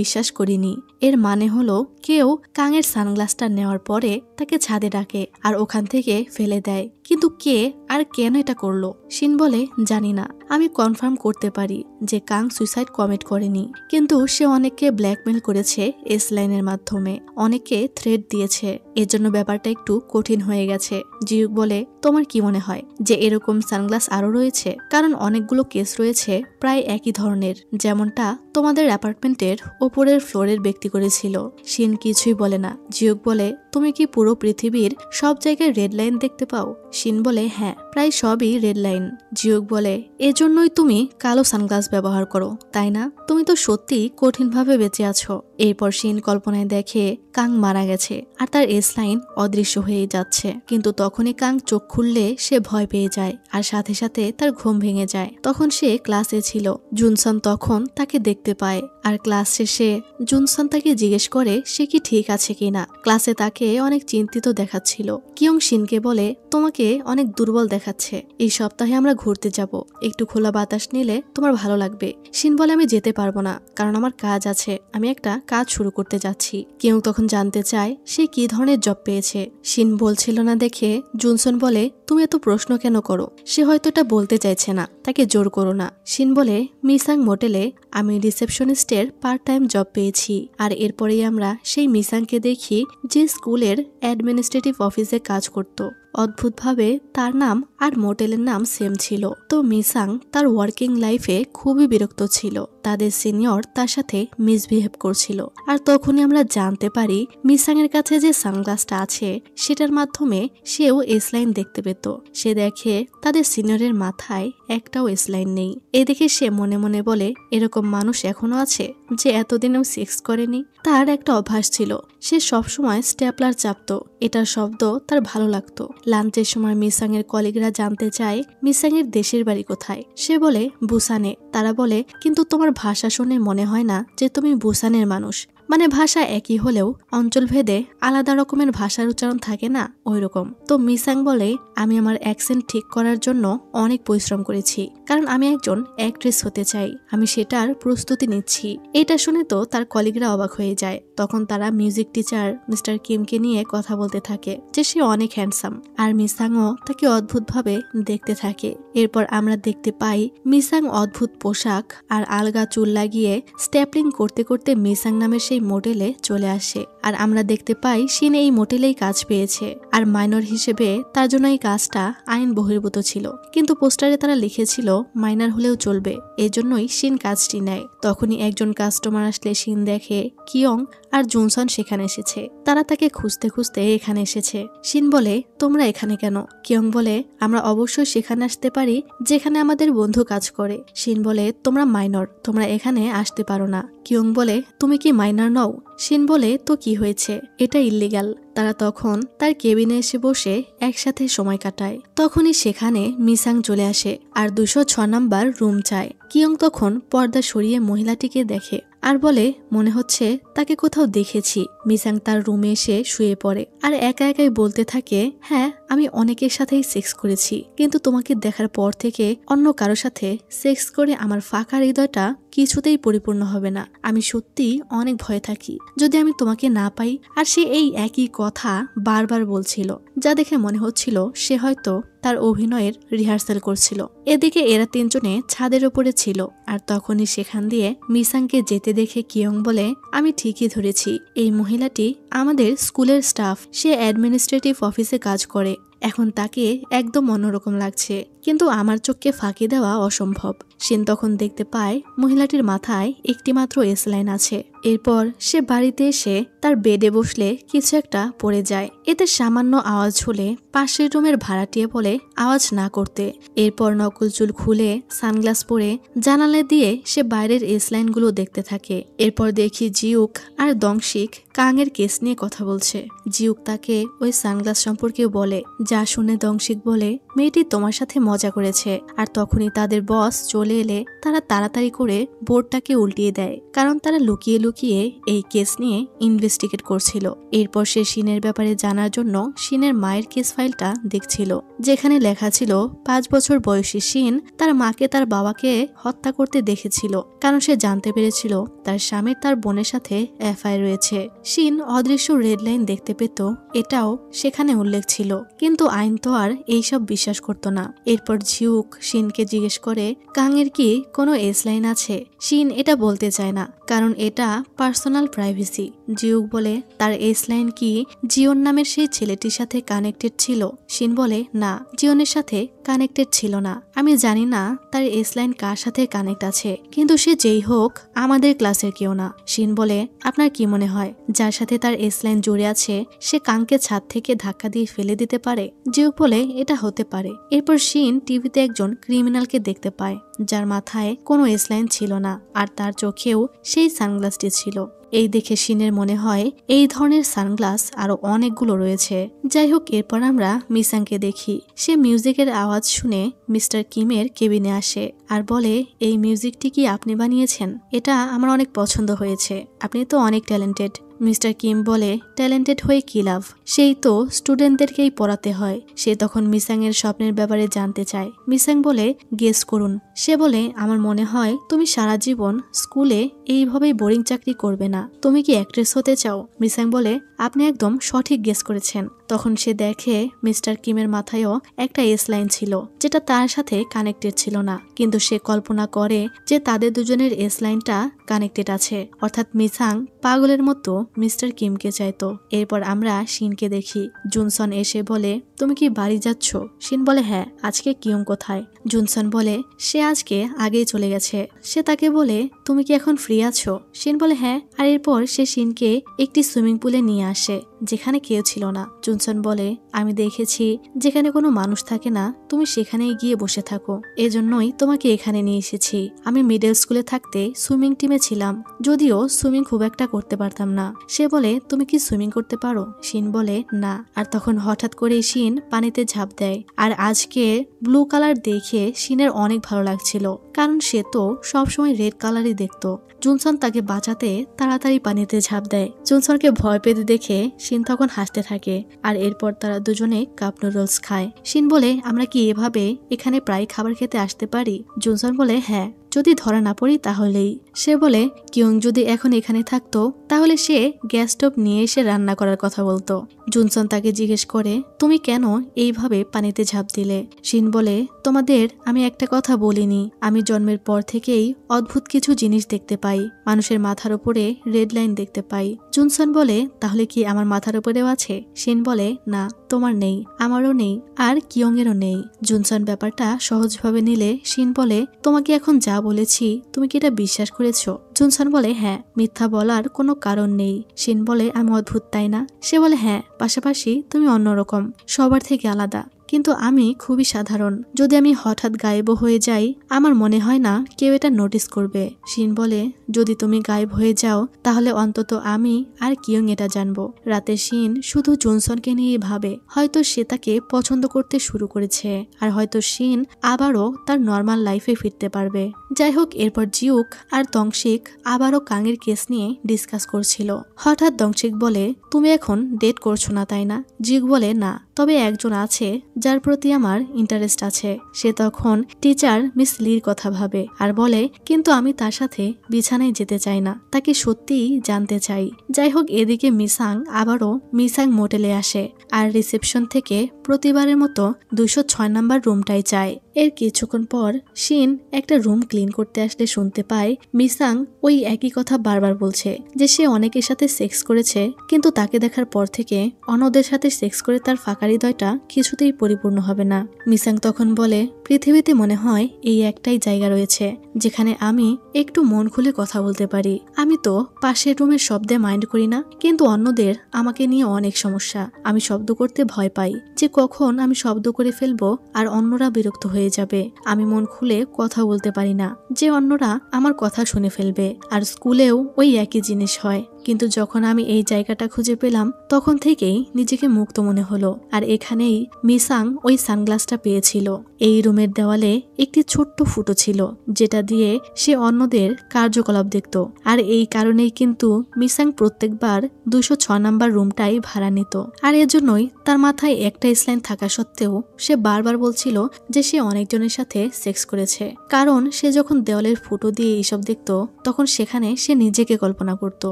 বিশ্বাস করিনি। এর মানে হলো কেউ কাংয়ের সানগ্লাসটা নেওয়ার পরে তাকে ছাদে ডাকে আর ওখান থেকে ফেলে দেয়, কিন্তু কে আর কেন এটা করলো? শিন বলে, জানি না, আমি কনফার্ম করতে পারি যে কাং সুইসাইড কমিট করেনি, কিন্তু সে অনেককে ব্ল্যাকমেল করেছে এস লাইনের মাধ্যমে, অনেককে থ্রেট দিয়েছে, এজন্য ব্যাপারটা একটু কঠিন হয়ে গেছে। জিওক বলে, তোমার কি মনে হয় যে এরকম সানগ্লাস আরো রয়েছে? কারণ অনেকগুলো কেস রয়েছে প্রায় একই ধরনের, যেমনটা তোমাদের অ্যাপার্টমেন্টের ওপরের ফ্লোরের ব্যক্তি করেছিল। শিন কিছুই বলে না। জিওক বলে, তুমি কি পুরো পৃথিবীর সব জায়গায় রেড লাইন দেখতে পাও? শিন বলে হ্যাঁ, প্রায় সবই রেড লাইন। জিউক বলে এজন্যই তুমি কালো সানগ্লাস ব্যবহার করো, তাই না? তুমি তো সত্যিই কঠিনভাবে বেঁচে আছো। এরপর শিন কল্পনায় দেখে কাং মারা গেছে আর তার এস লাইন অদৃশ্য হয়ে যাচ্ছে। কিন্তু তখনই কাং চোখ খুললে সে ভয় পেয়ে যায় আর সাথে সাথে তার ঘুম ভেঙে যায়। তখন সে ক্লাসে ছিল। জুনসন তখন তাকে দেখতে পায় আর ক্লাস শেষে জুনসন তাকে জিজ্ঞেস করে সে কি ঠিক আছে কিনা। ক্লাসে তাকে অনেক চিন্তিত দেখাচ্ছিল। কিয়ং শিনকে বলে তোমাকে অনেক দুর্বল দেখাচ্ছে, এই সপ্তাহে আমরা ঘুরতে যাব, একটু খোলা বাতাস নিলে তোমার ভালো লাগবে। শিন বলে আমি যেতে পারবো না, কারণ আমার কাজ আছে, আমি একটা কাজ শুরু করতে যাচ্ছি। কিয়ং তখন জানতে চায় সে কি ধরনের জব পেয়েছে। শিন বলছিল না দেখে জুনসন বলে তুমি এত প্রশ্ন কেন করো, সে হয়তো এটা বলতে চাইছে না, তাকে জোর করো না। শিন বলে মিসাং মোটেলে আমি রিসেপশনিস্টের পার্ট টাইম জব পেয়েছি। আর এরপরেই আমরা সেই মিসাংকে দেখি যে স্কুলের অ্যাডমিনিস্ট্রেটিভ অফিসে কাজ করত। অদ্ভুতভাবে তার নাম আর মোটেলের নাম সেম ছিল। তো মিসাং তার ওয়ার্কিং লাইফে খুবই বিরক্ত ছিল। তাদের সিনিয়র তার সাথে মিসবিহেভ করছিল। আর তখনই আমরা জানতে পারি মিসাং এর কাছে যে সানগ্লাসটা আছে সেটার মাধ্যমে সেও এস লাইন দেখতে পেত। সে দেখে তাদের সিনিয়রের মাথায় একটাও এস লাইন নেই। এদিকে সে মনে মনে বলে এরকম মানুষ এখনো আছে যে এতদিনেও সেক্স করেনি। তার একটা অভ্যাস ছিল, সে সবসময় স্ট্যাপলার চাপতো, এটার শব্দ তার ভালো লাগতো। লাঞ্চের সময় মিসাং এর কলিগরা জানতে চায় মিসাং এর দেশের বাড়ি কোথায়। সে বলে বুসানে। তারা বলে কিন্তু তোমার ভাষা শুনে মনে হয় না যে তুমি বুসানের মানুষ। মানে ভাষা একই হলেও অঞ্চলভেদে আলাদা রকমের ভাষার উচ্চারণ থাকে না, ওই রকম। তো মিসাং বলে আমি আমার অ্যাকসেন্ট ঠিক করার জন্য অনেক পরিশ্রম করেছি, কারণ আমি একজন অ্যাক্ট্রেস হতে চাই, আমি সেটার প্রস্তুতি নিচ্ছি। এটা শুনে তো তার কলিগরা অবাক হয়ে যায়। তখন তারা মিউজিক টিচার মিস্টার কিমকে নিয়ে কথা বলতে থাকে যে সে অনেক হ্যান্ডসাম, আর মিসাংও তাকে অদ্ভুতভাবে দেখতে থাকে। এরপর আমরা দেখতে পাই মিসাং অদ্ভুত পোশাক আর আলগা চুল লাগিয়ে স্ট্যাপলিং করতে করতে মিসাং নামের সেই মোটেলে চলে আসে। আর আমরা দেখতে পাই শিন এই মোটেলেই কাজ পেয়েছে, আর মাইনর হিসেবে তার জন্য এই কাজটা আইন বহির্ভূত ছিল। কিন্তু পোস্টারে তারা লিখেছিল মাইনর হলেও চলবে, এজন্যই শিন কাজটি নেয়। তখনই একজন কাস্টমার আসলে শিন দেখে কিয়ং আর জুনসন সেখানে এসেছে। তারা তাকে খুঁজতে খুঁজতে এখানে এসেছে। শিন বলে তোমরা এখানে কেন? কিয়ং বলে আমরা অবশ্যই সেখানে আসতে পারি যেখানে আমাদের বন্ধু কাজ করে। শিন বলে তোমরা মাইনর, তোমরা এখানে আসতে পারো না। কিয়ং বলে তুমি কি মাইনর নও? শিন বলে তো কি হয়েছে, এটা ইল্লিগাল। তারা তখন তার কেবিনে এসে বসে একসাথে সময় কাটায়। তখনই সেখানে মিসাং চলে আসে আর 206 নাম্বার রুম চায়। কিয়ং তখন পর্দা সরিয়ে মহিলাটিকে দেখে আর বলে মনে হচ্ছে তাকে কোথাও দেখেছি। মিসাং তার রুমে এসে শুয়ে পড়ে আর একা একাই বলতে থাকে হ্যাঁ আমি অনেকের সাথেই সেক্স করেছি, কিন্তু তোমাকে দেখার পর থেকে অন্য কারোর সাথে সেক্স করে আমার ফাঁকা হৃদয়টা কিছুতেই পরিপূর্ণ হবে না। আমি সত্যিই অনেক ভয়ে থাকি যদি আমি তোমাকে না পাই। আর সে এই একই কথা বারবার বলছিল, যা দেখে মনে হচ্ছিল সে হয়তো তার অভিনয়ের রিহার্সাল করছিল। এদিকে এরা তিনজনে ছাদের উপরে ছিল আর তখনই সেখান দিয়ে মিসাংকে যেতে দেখে কিয়ং বলে আমি ঠিকই ধরেছি, এই মহিলাটি আমাদের স্কুলের স্টাফ, সে অ্যাডমিনিস্ট্রেটিভ অফিসে কাজ করে। এখন তাকে একদম অন্যরকম লাগছে, কিন্তু আমার চোখকে ফাঁকি দেওয়া অসম্ভব। শিন তখন দেখতে পায় মহিলাটির মাথায় একটি মাত্র এস লাইন আছে। এরপর সে বাড়িতে এসে তার বেডে বসলে কিছু একটা পড়ে যায়। এতে সামান্য আওয়াজ হলে পাশের রুমের ভাড়াটিয়ে বলে আওয়াজ না করতে। এরপর নকল চুল খুলে সানগ্লাস পরে জানালা দিয়ে সে বাইরের এস লাইনগুলো দেখতে থাকে। এরপর দেখি জিউক আর দংশিক কাংয়ের কেস নিয়ে কথা বলছে। জিউক তাকে ওই সানগ্লাস সম্পর্কে বলে, যা শুনে দংশিক বলে মেয়েটি তোমার সাথে মজা করেছে। আর তখনই তাদের বস চলে এলে তারা তাড়াতাড়ি করে বোর্ডটাকে উল্টিয়ে দেয়, কারণ তারা লুকিয়ে লুকিয়ে এই কেস নিয়ে ইনভেস্টিগেট করছিল। এরপর সে শিনের ব্যাপারে জানার জন্য শিনের মায়ের কেস ফাইলটা দেখছিল, যেখানে লেখা ছিল 5 বছর বয়সী শিন তার মাকে তার বাবাকে হত্যা করতে দেখেছিল, কারণ সে জানতে পেরেছিল তার স্বামীর তার বোনের সাথে এফআইআর রয়েছে। শিন অদৃশ্য রেড লাইন দেখতে পেত, এটাও সেখানে উল্লেখ ছিল, কিন্তু আইন তো আর এইসব বিশ্বাস করত না। এরপর জিউক শিনকে জিজ্ঞেস করে কাংয়ের কি কোনো এস লাইন আছে। শিন এটা বলতে চায় না, কারণ এটা পার্সোনাল প্রাইভেসি। জিউক বলে তার এস লাইন কি জিওন নামের সেই ছেলেটির সাথে কানেক্টেড ছিল? শিন বলে না, জিওনের সাথে কানেক্টেড ছিল না। আমি জানি না তার এস লাইন কার সাথে কানেক্ট আছে, কিন্তু সে যেই হোক আমাদের ক্লাসের কেউ না। শিন বলে আপনার কি মনে হয় যার সাথে তার এস লাইন জুড়ে আছে সে কাংকে ছাদ থেকে ধাক্কা দিয়ে ফেলে দিতে পারে? জিউক বলে এটা হতে পারে। এরপর শিন টিভিতে একজন ক্রিমিনালকে দেখতে পায় যার মাথায় কোনো এস লাইন ছিল না আর তার চোখেও সেই সানগ্লাসটি ছিল। এই দেখে শিনের মনে হয় এই ধরনের সানগ্লাস আরো অনেকগুলো রয়েছে। যাই হোক, এরপর আমরা মিসাংকে দেখি। সে মিউজিকের আওয়াজ শুনে মিস্টার কিমের কেবিনে আসে আর বলে এই মিউজিকটি কি আপনি বানিয়েছেন? এটা আমার অনেক পছন্দ হয়েছে, আপনি তো অনেক ট্যালেন্টেড। মিস্টার কিম বলে ট্যালেন্টেড হয়ে কি লাভ, সেই তো স্টুডেন্টদেরকেই পড়াতে হয়। সে তখন মিসাং এর স্বপ্নের ব্যাপারে জানতে চায়। মিসাং বলে গেস করুন। সে বলে আমার মনে হয় তুমি সারা জীবন স্কুলে এইভাবেই বোরিং চাকরি করবে না, তুমি কি অ্যাক্ট্রেস হতে চাও? মিসাং বলে আপনি একদম সঠিক গেস করেছেন। তখন সে দেখে মিস্টার কিমের মাথায়ও একটা এস লাইন ছিল যেটা তার সাথে কানেক্টেড ছিল না, কিন্তু সে কল্পনা করে যে তাদের দুজনের এস লাইনটা কানেক্টেড আছে, অর্থাৎ মিসাং পাগলের মতো মিস্টার কিমকে চাইতো। এরপর আমরা শিনকে দেখি। জুনসন এসে বলে তুমি কি বাড়ি যাচ্ছ? শিন বলে হ্যাঁ, আজকে কিয়ং কোথায়? জুনসন বলে সে আজকে আগেই চলে গেছে। সে তাকে বলে তুমি কি এখন ফ্রি আছো? শিন বলে হ্যাঁ। আর এরপর সে শিনকে একটি সুইমিং পুলে নিয়ে আসে যেখানে কেউ ছিল না। জুনসন বলে আমি দেখেছি যেখানে কোনো মানুষ থাকে না তুমি সেখানেই গিয়ে বসে থাকো, এজন্যই তোমাকে এখানে নিয়ে এসেছি। আমি মিডল স্কুলে থাকতে সুইমিং টিমে ছিলাম, যদিও সুইমিং খুব একটা করতে পারতাম না। সে বলে তুমি কি সুইমিং করতে পারো? শিন বলে না। আর তখন হঠাৎ করে শিন পানিতে ঝাঁপ দেয়। আর আজকে ব্লু কালার দেখে শিনের অনেক ভালো লাগছিল, কারণ সে তো সবসময় রেড কালারই দেখতো। জুনসন তাকে বাঁচাতে তাড়াতাড়ি পানিতে ঝাঁপ দেয়। জুনসনকে ভয় পেতে দেখে শিন তখন হাসতে থাকে। আর এরপর তারা দুজনে কাপ নুডলস খায়। শিন বলে আমরা কি এভাবে এখানে প্রায় খাবার খেতে আসতে পারি? জুনসন বলে হ্যাঁ, যদি ধরা না পড়ি তাহলেই। সে বলে কিয়ং যদি এখন এখানে থাকতো তাহলে সে গ্যাস স্টোভ নিয়ে এসে রান্না করার কথা বলতো। জুনসন তাকে জিজ্ঞেস করে তুমি কেন এইভাবে পানিতে ঝাঁপ দিলে? শিন বলে তোমাদের আমি একটা কথা বলিনি, আমি জন্মের পর থেকেই অদ্ভুত কিছু জিনিস দেখতে পাই। মানুষের মাথার উপরে রেড লাইন দেখতে পাই। জুনসন বলে তাহলে কি আমার মাথার উপরেও আছে? শিন বলে না, তোমার নেই, আমারও নেই, আর কিয়ং এরও নেই। জুনসন ব্যাপারটা সহজভাবে নিলে শিন বলে তোমাকে এখন যা বলেছি তুমি কি এটা বিশ্বাস করেছো? জুনসন বলে হ্যাঁ, মিথ্যা বলার কোনো কারণ নেই। শিন বলে আমি অদ্ভুত তাই না? সে বলে হ্যাঁ, পাশাপাশি তুমি অন্যরকম, সবার থেকে আলাদা, কিন্তু আমি খুবই সাধারণ। যদি আমি হঠাৎ গায়েব হয়ে যাই আমার মনে হয় না কেউ এটা নোটিস করবে। শিন বলে যদি তুমি গায়েব হয়ে যাও তাহলে অন্তত আমি আর কিয়ং এটা জানবো। রাতে শিন শুধু জনসনকে নিয়ে ভাবে, হয়তো সে তাকে পছন্দ করতে শুরু করেছে আর হয়তো শিন আবারও তার নর্মাল লাইফে ফিরতে পারবে। যাই হোক, এরপর জিউক আর দংশিক আবারও কাঙের কেস নিয়ে ডিসকাস করছিল। হঠাৎ দংশিক বলে তুমি এখন ডেট করছো না তাই না? জিউক বলে না, তবে একজন আছে যার প্রতি আমার ইন্টারেস্ট আছে। সে তখন টিচার মিস লির কথা ভাবে আর বলে কিন্তু আমি তার সাথে বিছানায় যেতে চাই না, তাকে সত্যিই জানতে চাই। যাই হোক, এদিকে মিসাং আবারও মিসাং মোটেলে আসে আর রিসেপশন থেকে প্রতিবারের মতো 206 নাম্বার রুমটাই চায়। এর কিছুক্ষণ পর শিন একটা রুম ক্লিন করতে আসলে শুনতে পায় মিসাং ওই একই কথা বারবার বলছে যে সে অনেকের সাথে সেক্স করেছে, কিন্তু তাকে দেখার পর থেকে অন্যদের সাথে সেক্স করে তার ফাঁকা হৃদয়টা কিছুতেই পরিপূর্ণ হবে না। মিসাং তখন বলে পৃথিবীতে মনে হয় এই একটাই জায়গা রয়েছে যেখানে আমি একটু মন খুলে কথা বলতে পারি। আমি তো পাশের রুমের শব্দে মাইন্ড করি না, কিন্তু অন্যদের আমাকে নিয়ে অনেক সমস্যা। আমি শব্দ করতে ভয় পাই যে কখন আমি শব্দ করে ফেলবো আর অন্যরা বিরক্ত হয়ে যাবে। আমি মন খুলে কথা বলতে পারি না যে অন্যরা আমার কথা শুনে ফেলবে। আর স্কুলেও ওই একই জিনিস হয়, কিন্তু যখন আমি এই জায়গাটা খুঁজে পেলাম তখন থেকেই নিজেকে মুক্ত মনে হলো। আর এখানেই মিসাং ওই সানগ্লাসটা পেয়েছিল। এই রুমের দেওয়ালে একটি ছোট্ট ফুটো ছিল যেটা দিয়ে সে অন্যদের কার্যকলাপ দেখত। আর এই কারণেই কিন্তু মিসাং প্রত্যেকবার 206 নাম্বার রুমটাই ভাড়া নিত। আর এজন্যই তার মাথায় একটা স্লাইন থাকা সত্ত্বেও সে বারবার বলছিল যে সে অনেকজনের সাথে সেক্স করেছে, কারণ সে যখন দেওয়ালের ফুটো দিয়ে এইসব দেখত তখন সেখানে সে নিজেকে কল্পনা করত।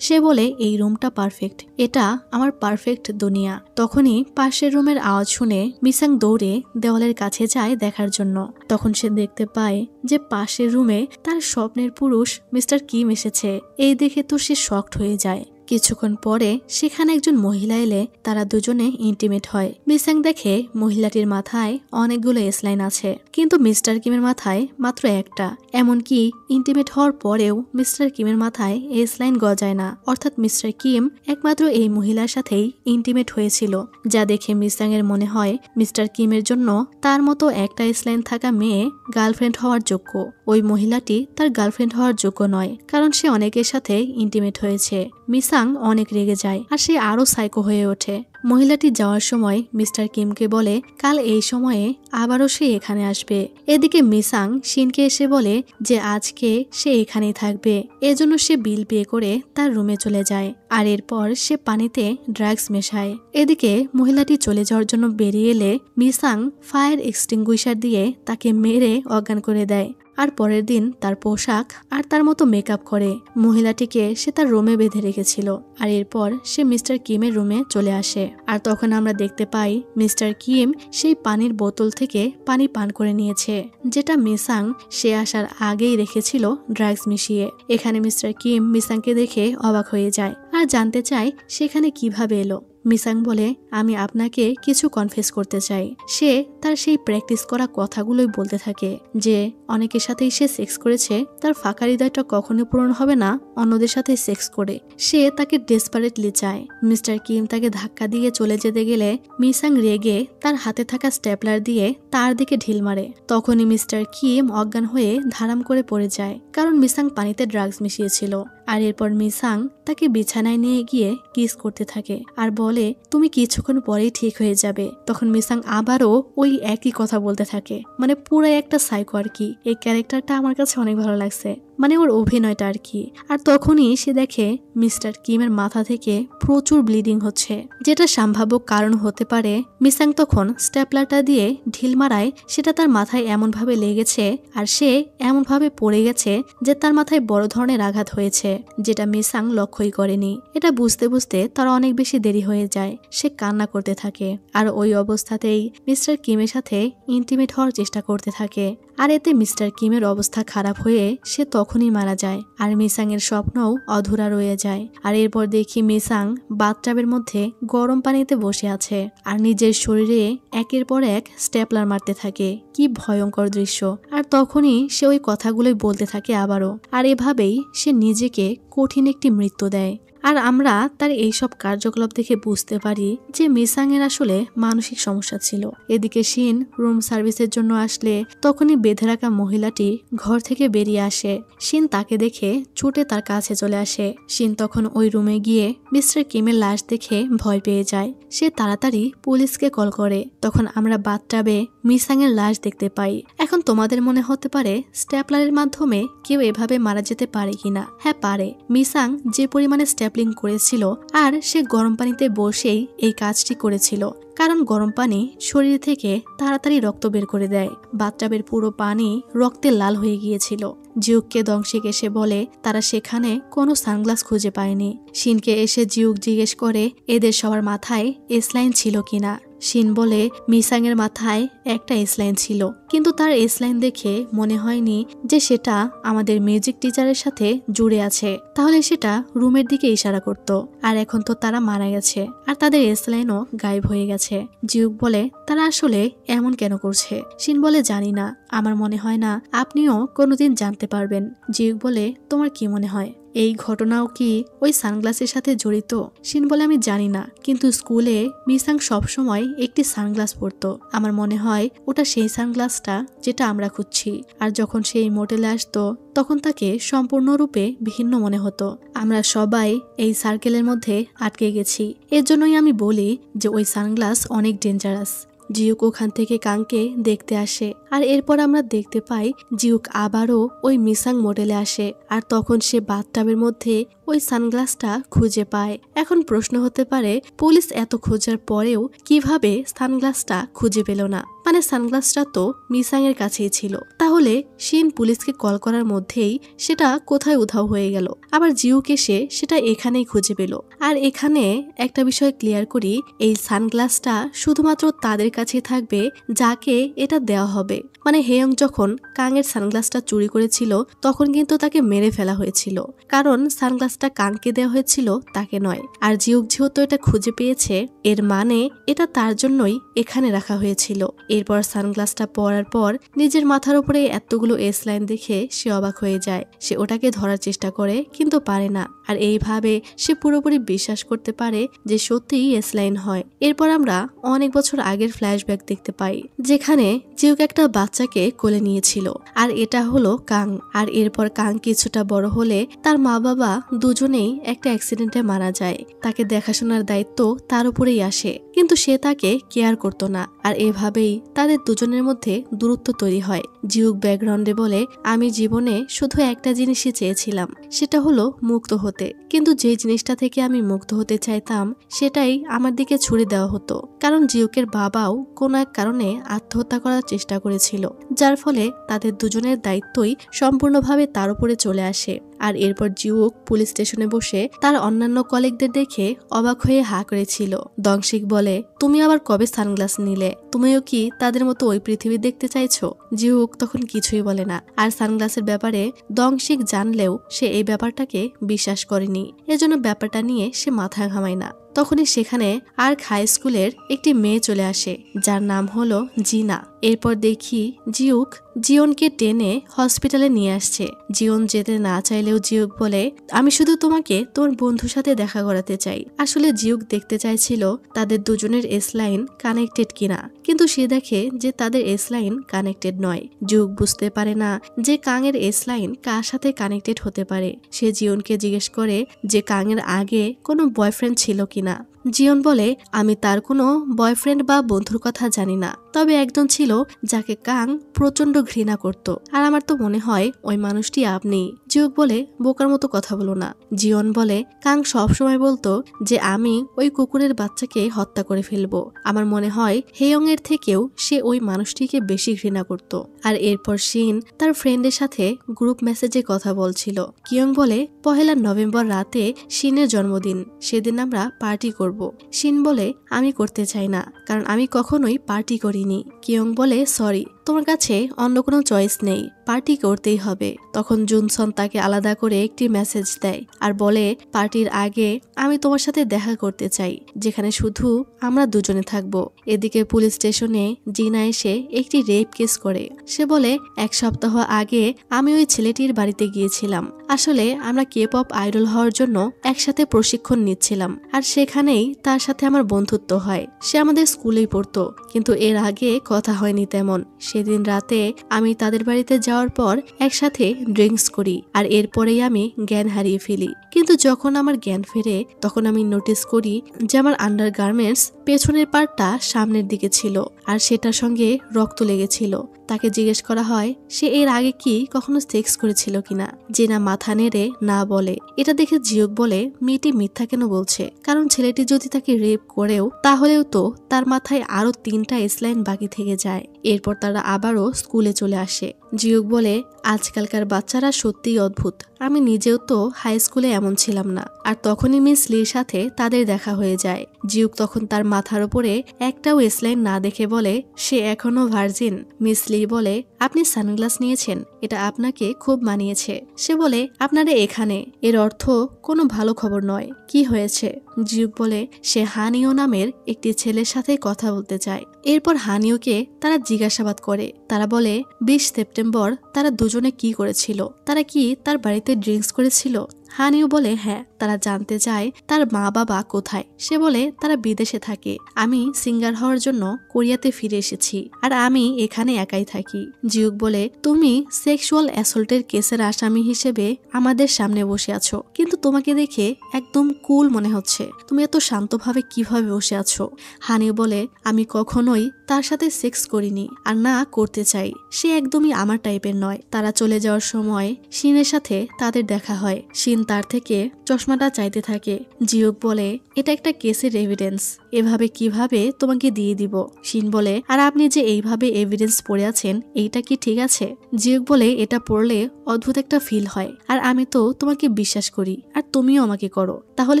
সে বলে এই রুমটা পারফেক্ট, এটা আমার পারফেক্ট দুনিয়া। তখনই পাশের রুমের আওয়াজ শুনে মিসাং দৌড়ে দেওয়ালের কাছে যায় দেখার জন্য। তখন সে দেখতে পায় যে পাশের রুমে তার স্বপ্নের পুরুষ মিস্টার কিম এসেছে। এই দেখে তো সে শকড হয়ে যায়। কিছুক্ষণ পরে সেখানে একজন মহিলা এলে তারা দুজনে ইন্টিমেট হয়। মিসাং দেখে মহিলাটির মাথায় অনেকগুলো এসলাইন আছে, কিন্তু মিস্টার কিমের মাথায় মাত্র একটা। এমনকি ইন্টিমেট হওয়ার পরেও মিস্টার কিমের মাথায় এসলাইন গজায় না, অর্থাৎ মিস্টার কিম একমাত্র এই মহিলার সাথেই ইন্টিমেট হয়েছিল। যা দেখে মিসাং এর মনে হয় মিস্টার কিমের জন্য তার মতো একটা এসলাইন থাকা মেয়ে গার্লফ্রেন্ড হওয়ার যোগ্য। ওই মহিলাটি তার গার্লফ্রেন্ড হওয়ার যোগ্য নয়, কারণ সে অনেকের সাথে ইন্টিমেট হয়েছে। মিসাং অনেক রেগে যায় আর সে আরো সাইকো হয়ে ওঠে। মহিলাটি যাওয়ার সময় মিস্টার কিমকে বলে কাল এই সময়ে আবারও সে এখানে আসবে। এদিকে মিসাং শিনকে এসে বলে যে আজকে সে এখানেই থাকবে, এজন্য সে বিল পে করে তার রুমে চলে যায়। আর এরপর সে পানিতে ড্রাগস মেশায়। এদিকে মহিলাটি চলে যাওয়ার জন্য বেরিয়ে এলে মিসাং ফায়ার এক্সটিংগুইশার দিয়ে তাকে মেরে অজ্ঞান করে দেয়। আর পরের দিন তার পোশাক আর তার মতো মেকআপ করে মহিলাটিকে সে তার রুমে বেঁধে রেখেছিল। আর এরপর সে মিস্টার কিমের রুমে চলে আসে। আর তখন আমরা দেখতে পাই মিস্টার কিম সেই পানির বোতল থেকে পানি পান করে নিয়েছে, যেটা মিসাং সে আসার আগেই রেখেছিল ড্রাগস মিশিয়ে। এখানে মিস্টার কিম মিসাংকে দেখে অবাক হয়ে যায় আর জানতে চায় সেখানে কিভাবে এলো। মিসাং বলে আমি আপনাকে কিছু কনফেস করতে চাই। সে তার সেই প্র্যাকটিস করা কথাগুলোই বলতে থাকে যে অনেকের সাথেই সে সেক্স করেছে, তার ফাঁকা হৃদয়টা কখনো পূরণ হবে না অন্যদের সাথে সেক্স করে। সে তাকে ডেসপারেটলি চায়। মিস্টার কিম তাকে ধাক্কা দিয়ে চলে যেতে গেলে মিসাং রেগে তার হাতে থাকা স্টেপলার দিয়ে তার দিকে ঢিল মারে। তখনই মিস্টার কিম অজ্ঞান হয়ে ধারাম করে পড়ে যায়, কারণ মিসাং পানিতে ড্রাগস মিশিয়েছিল। আর এরপর মিসাং তাকে বিছানায় নিয়ে গিয়ে কিস করতে থাকে আর বলে তুমি কিছুক্ষণ পরেই ঠিক হয়ে যাবে। তখন মিসাং আবারও ওই একই কথা বলতে থাকে, মানে পুরো একটা সাইকো আর কি। এই ক্যারেক্টারটা আমার কাছে অনেক ভালো লাগছে, মানে ওর অভিনয়টা আর কি। আর তখনই সে দেখে মিস্টার কিমের মাথা থেকে প্রচুর ব্লিডিং হচ্ছে, যেটা সম্ভাব্য কারণ হতে পারে মিসাং তখন স্টেপলারটা দিয়ে ঢিল মারায় সেটা তার মাথায় এমন ভাবে লেগেছে আর সে এমন ভাবে পড়ে গেছে যে তার মাথায় বড় ধরনের আঘাত হয়েছে, যেটা মিসাং লক্ষ্যই করেনি। এটা বুঝতে বুঝতে তার অনেক বেশি দেরি হয়ে যায়। সে কান্না করতে থাকে আর ওই অবস্থাতেই মিস্টার কিমের সাথে ইন্টিমেট হওয়ার চেষ্টা করতে থাকে। আর এতে মিস্টার কিমের অবস্থা খারাপ হয়ে সে তখনই মারা যায় আর মিসাং এর স্বপ্নও অধুরা রয়ে যায়। আর এরপর দেখি মিসাং বাথটাবের মধ্যে গরম পানিতে বসে আছে আর নিজের শরীরে একের পর এক স্টেপলার মারতে থাকে। কি ভয়ঙ্কর দৃশ্য। আর তখনই সে ওই কথাগুলোই বলতে থাকে আবারও। আর এভাবেই সে নিজেকে কঠিন একটি মৃত্যু দেয়। আর আমরা তার এইসব কার্যকলাপ দেখে বুঝতে পারি যে মিসাং এর আসলে মানসিক সমস্যা ছিল। এদিকে শিন রুম সার্ভিসের জন্য আসলে তখনই বেঁধে রাখা মহিলাটি ঘর থেকে বেরিয়ে আসে। শিন তাকে দেখে ছুটে তার কাছে চলে আসে। শিন তখন ওই রুমে গিয়ে মিস্টার কিমের লাশ দেখে ভয় পেয়ে যায়। সে তাড়াতাড়ি পুলিশকে কল করে। তখন আমরা বাথটাবে মিসাং এর লাশ দেখতে পাই। এখন তোমাদের মনে হতে পারে স্ট্যাপলারের মাধ্যমে কেউ এভাবে মারা যেতে পারে কিনা। হ্যাঁ পারে। মিসাং যে পরিমাণে স্ট্যাপলিং করেছিল আর সে গরম পানিতে বসেই এই কাজটি করেছিল, কারণ গরম পানি শরীর থেকে তাড়াতাড়ি রক্ত বের করে দেয়। বাথটাবের পুরো পানি রক্তে লাল হয়ে গিয়েছিল। জিউককে দংশিক এসে বলে তারা সেখানে কোনো সানগ্লাস খুঁজে পায়নি। শিনকে এসে জিউক জিজ্ঞেস করে এদের সবার মাথায় এসলাইন ছিল কিনা। শিন বলে মিসাং এর মাথায় একটা এসলাইন ছিল, কিন্তু তার এসলাইন দেখে মনে হয়নি যে সেটা আমাদের মিউজিক টিচারের সাথে জুড়ে আছে, তাহলে সেটা রুমের দিকে ইশারা করত। আর এখন তো তারা মারা গেছে আর তাদের এসলাইনও গায়েব হয়ে গেছে। জিউক বলে তারা আসলে এমন কেন করছে। শিন বলে জানি না, আমার মনে হয় না আপনিও কোনোদিন জানতে পারবেন। জিউক বলে তোমার কি মনে হয় এই ঘটনাও কি ওই সানগ্লাসের সাথে জড়িত? শিন বলে আমি জানি না, কিন্তু স্কুলে মিসাং সবসময় একটি সানগ্লাস পরতো। আমার মনে হয় ওটা সেই সানগ্লাসটা যেটা আমরা খুঁজছি। আর যখন সেই মোটেলে আসতো তখন তাকে সম্পূর্ণরূপে ভিন্ন মনে হতো। আমরা সবাই এই সার্কেলের মধ্যে আটকে গেছি। এর জন্যই আমি বলি যে ওই সানগ্লাস অনেক ডেঞ্জারাস। জিউক ওখান থেকে কাংকে দেখতে আসে আর এরপর আমরা দেখতে পাই জিউক আবারও ওই মিসাং মোটেলে আসে। আর তখন সে বাথটাবের মধ্যে ওই সানগ্লাসটা খুঁজে পায়। এখন প্রশ্ন হতে পারে পুলিশ এত খোঁজার পরেও কিভাবে সানগ্লাসটা খুঁজে পেল না, মানে সানগ্লাসটা তো মিসাং এর কাছেই ছিল। তাহলে শিন পুলিশকে কল করার মধ্যেই সেটা কোথায় উধাও হয়ে গেল। আবার জিউক এসে সেটা এখানেই খুঁজে পেল। আর এখানে একটা বিষয় ক্লিয়ার করি, এই সানগ্লাসটা শুধুমাত্র তাদের কাছেই থাকবে যাকে এটা দেওয়া হবে। মানে হেয়ং যখন কাং এর সানগ্লাসটা চুরি করেছিল তখন কিন্তু তাকে মেরে ফেলা হয়েছিল, কারণ সানগ্লাসটা কাংকে দেওয়া হয়েছিল, তাকে নয়। আর জিউক যেহেতু এটা খুঁজে পেয়েছে এর মানে এটা তার জন্যই এখানে রাখা হয়েছিল। এরপর সানগ্লাসটা পরার পর নিজের মাথার উপরে এতগুলো এস লাইন দেখে সে অবাক হয়ে যায়। সে ওটাকে ধরার চেষ্টা করে কিন্তু পারে না। আর এইভাবে সে পুরোপুরি বিশ্বাস করতে পারে যে সত্যিই এস লাইন হয়। এরপর আমরা অনেক বছর আগের ফ্ল্যাশব্যাক দেখতে পাই, যেখানে জিউক একটা বাচ্চাকে কোলে নিয়েছিল, আর এটা হলো কাং। আর এরপর কাং কিছুটা বড় হলে তার মা বাবা দুজনেই একটা অ্যাক্সিডেন্টে মারা যায়। তাকে দেখাশোনার দায়িত্ব তার উপরেই আসে, কিন্তু সে তাকে কেয়ার করতো না। আর এভাবেই তাদের দুজনের মধ্যে দূরত্ব তৈরি হয়। জিউক ব্যাকগ্রাউন্ডে বলে, আমি জীবনে শুধু একটা জিনিসই চেয়েছিলাম, সেটা হলো মুক্ত হতে, কিন্তু যে জিনিসটা থেকে আমি মুক্ত হতে চাইতাম সেটাই আমার দিকে ছুড়ে দেওয়া হতো। কারণ জিউকের বাবাও কোনো এক কারণে আত্মহত্যা করার চেষ্টা করেছিল, যার ফলে তাদের দুজনের দায়িত্বই সম্পূর্ণভাবে তার উপরে চলে আসে। আর এরপর জিউক পুলিশ স্টেশনে বসে তার অন্যান্য কলিগদের দেখে অবাক হয়ে হা করেছিল। দংশিক বলে, তুমি আবার কবে সানগ্লাস নিলে? তুমিও কি তাদের মতো ওই পৃথিবী দেখতে চাইছো? জিউক তখন কিছুই বলে না। আর সানগ্লাসের ব্যাপারে দংশিক জানলেও সে এই ব্যাপারটাকে বিশ্বাস করেনি, এজন্য ব্যাপারটা নিয়ে সে মাথা ঘামায় না। তখনই সেখানে আর্ক হাই স্কুলের একটি মেয়ে চলে আসে, যার নাম হলো জিনা। এরপর দেখি জিউক জিওনকে টেনে হসপিটালে নিয়ে আসছে। জিওন যেতে না চাইলেও জিউক বলে, আমি শুধু তোমাকে তোমার বন্ধুর সাথে দেখা করাতে চাই। আসলে জিউক দেখতে চাইছিল তাদের দুজনের এস লাইন কানেক্টেড কিনা, কিন্তু সে দেখে যে তাদের এস লাইন কানেক্টেড নয়। জিউক বুঝতে পারে না যে কাং এর এস লাইন কার সাথে কানেক্টেড হতে পারে। সে জিওনকে জিজ্ঞেস করে যে কাং এর আগে কোনো বয়ফ্রেন্ড ছিল কিনা। জিওন বলে, আমি তার কোনো বয়ফ্রেন্ড বা বন্ধুর কথা জানি না, তবে একজন ছিল যাকে কাং প্রচন্ড ঘৃণা করত, আর আমার তো মনে হয় ওই মানুষটি আপনি। জিউক বলে, বোকার মতো কথা বলো না। জিওন বলে, কাং সবসময় বলতো যে আমি ওই কুকুরের বাচ্চাকে হত্যা করে ফেলবো। আমার মনে হয় হেয়ং এর থেকেও সে ওই মানুষটিকে বেশি ঘৃণা করত। আর এরপর শিন তার ফ্রেন্ডের সাথে গ্রুপ মেসেজে কথা বলছিল। কিয়ং বলে, 1 নভেম্বর রাতে শিনের জন্মদিন, সেদিন আমরা পার্টি করব। শিন বলে, আমি করতে চাই না, কারণ আমি কখনোই পার্টি করিনি। কিয়ং বলে, সরি, তোমার কাছে অন্য কোনো চয়েস নেই, পার্টি করতেই হবে। তখন জুনসন তাকে আলাদা করে একটি মেসেজ দেয় আর বলে, পার্টির আগে আমি তোমার সাথে দেখা করতে চাই, যেখানে শুধু আমরা দুজনে থাকবো। এদিকে পুলিশ স্টেশনে জিনা এসে একটি রেপ কেস করে। সে বলে, 1 সপ্তাহ আগে আমি ওই ছেলেটির বাড়িতে গিয়েছিলাম। আসলে আমরা কে পপ আইডল হওয়ার জন্য একসাথে প্রশিক্ষণ নিচ্ছিলাম, আর সেখানেই তার সাথে আমার বন্ধুত্ব হয়। সে আমাদের স্কুলেই পড়তো, কিন্তু এর আগে কথা হয়নি তেমন। সেদিন রাতে আমি তাদের বাড়িতে যাওয়ার পর একসাথে ড্রিঙ্কস করি, আর এরপরেই আমি জ্ঞান হারিয়ে ফেলি। কিন্তু যখন আমার জ্ঞান ফেরে তখন আমি নোটিস করি যে আমার আন্ডার গার্মেন্টস পেছনের পার্টটা সামনের দিকে ছিল, আর সেটার সঙ্গে রক্ত লেগেছিল। তাকে জিজ্ঞেস করা হয় সে এর আগে কি কখনো সেক্স করেছিল কিনা। জিনা মাথা নেড়ে না বলে। এটা দেখে জিউক বলে, মেয়েটি মিথ্যা কেন বলছে? কারণ ছেলেটি যদি তাকে রেপ করেও তাহলেও তো তার মাথায় আরো 3টা এসলাইন বাকি থেকে যায়। এরপর তারা আবারও স্কুলে চলে আসে। জিউক বলে, আজকালকার বাচ্চারা সত্যিই অদ্ভুত, আমি নিজেও তো হাই স্কুলে এমন ছিলাম না। আর তখনই মিস লির সাথে তাদের দেখা হয়ে যায়। জিউক তখন তার মাথার উপরে একটাও এসলাইন না দেখে বলে সে এখনো ভার্জিন। মিস লি বলে, আপনি সানগ্লাস নিয়েছেন, এটা আপনাকে খুব মানিয়েছে। সে বলে, আপনারা এখানে, এর অর্থ কোনো ভালো খবর নয়, কি হয়েছে? জিউক বলে, সে হানিও নামের একটি ছেলের সাথে কথা বলতে চায়। এরপর হানিওকে তারা জিজ্ঞাসাবাদ করে। তারা বলে 20 সেপ্টেম্বর তারা দুজনে কি করেছিল, তারা কি তার বাড়িতে ড্রিঙ্কস করেছিল। হানিও বলে হ্যাঁ। তারা জানতে চায় তার মা বাবা কোথায়। সে বলে তারা বিদেশে থাকে, আমি সিঙ্গার হওয়ার জন্য কোরিয়াতে ফিরে এসেছি, আর আমি এখানে একাই থাকি। জিউক বলে, তুমি সেক্সুয়াল অ্যাসল্টের কেসের আসামি হিসেবে আমাদের সামনে বসে আছো, কিন্তু তোমাকে দেখে একদম কুল মনে হচ্ছে, তুমি এত শান্তভাবে কিভাবে বসে আছো? হানিও বলে, আমি কখনোই তার সাথে সেক্স করিনি, আর না করতে চাই, সে একদমই আমার টাইপের নয়। তারা চলে যাওয়ার সময় শিনের সাথে তাদের দেখা হয়। শিন তার থেকে চশমাটা চাইতে থাকে। জিউক বলে, এটা একটা কেসের এভিডেন্স, এভাবে কিভাবে তোমাকে দিয়ে দিব? শিন বলে, আর আপনি যে এইভাবে এভিডেন্স পড়ে আছেন এইটা কি ঠিক আছে? জিউক বলে, এটা পড়লে অদ্ভুত একটা ফিল হয়, আর আমি তো তোমাকে বিশ্বাস করি আর তুমিও আমাকে করো, তাহলে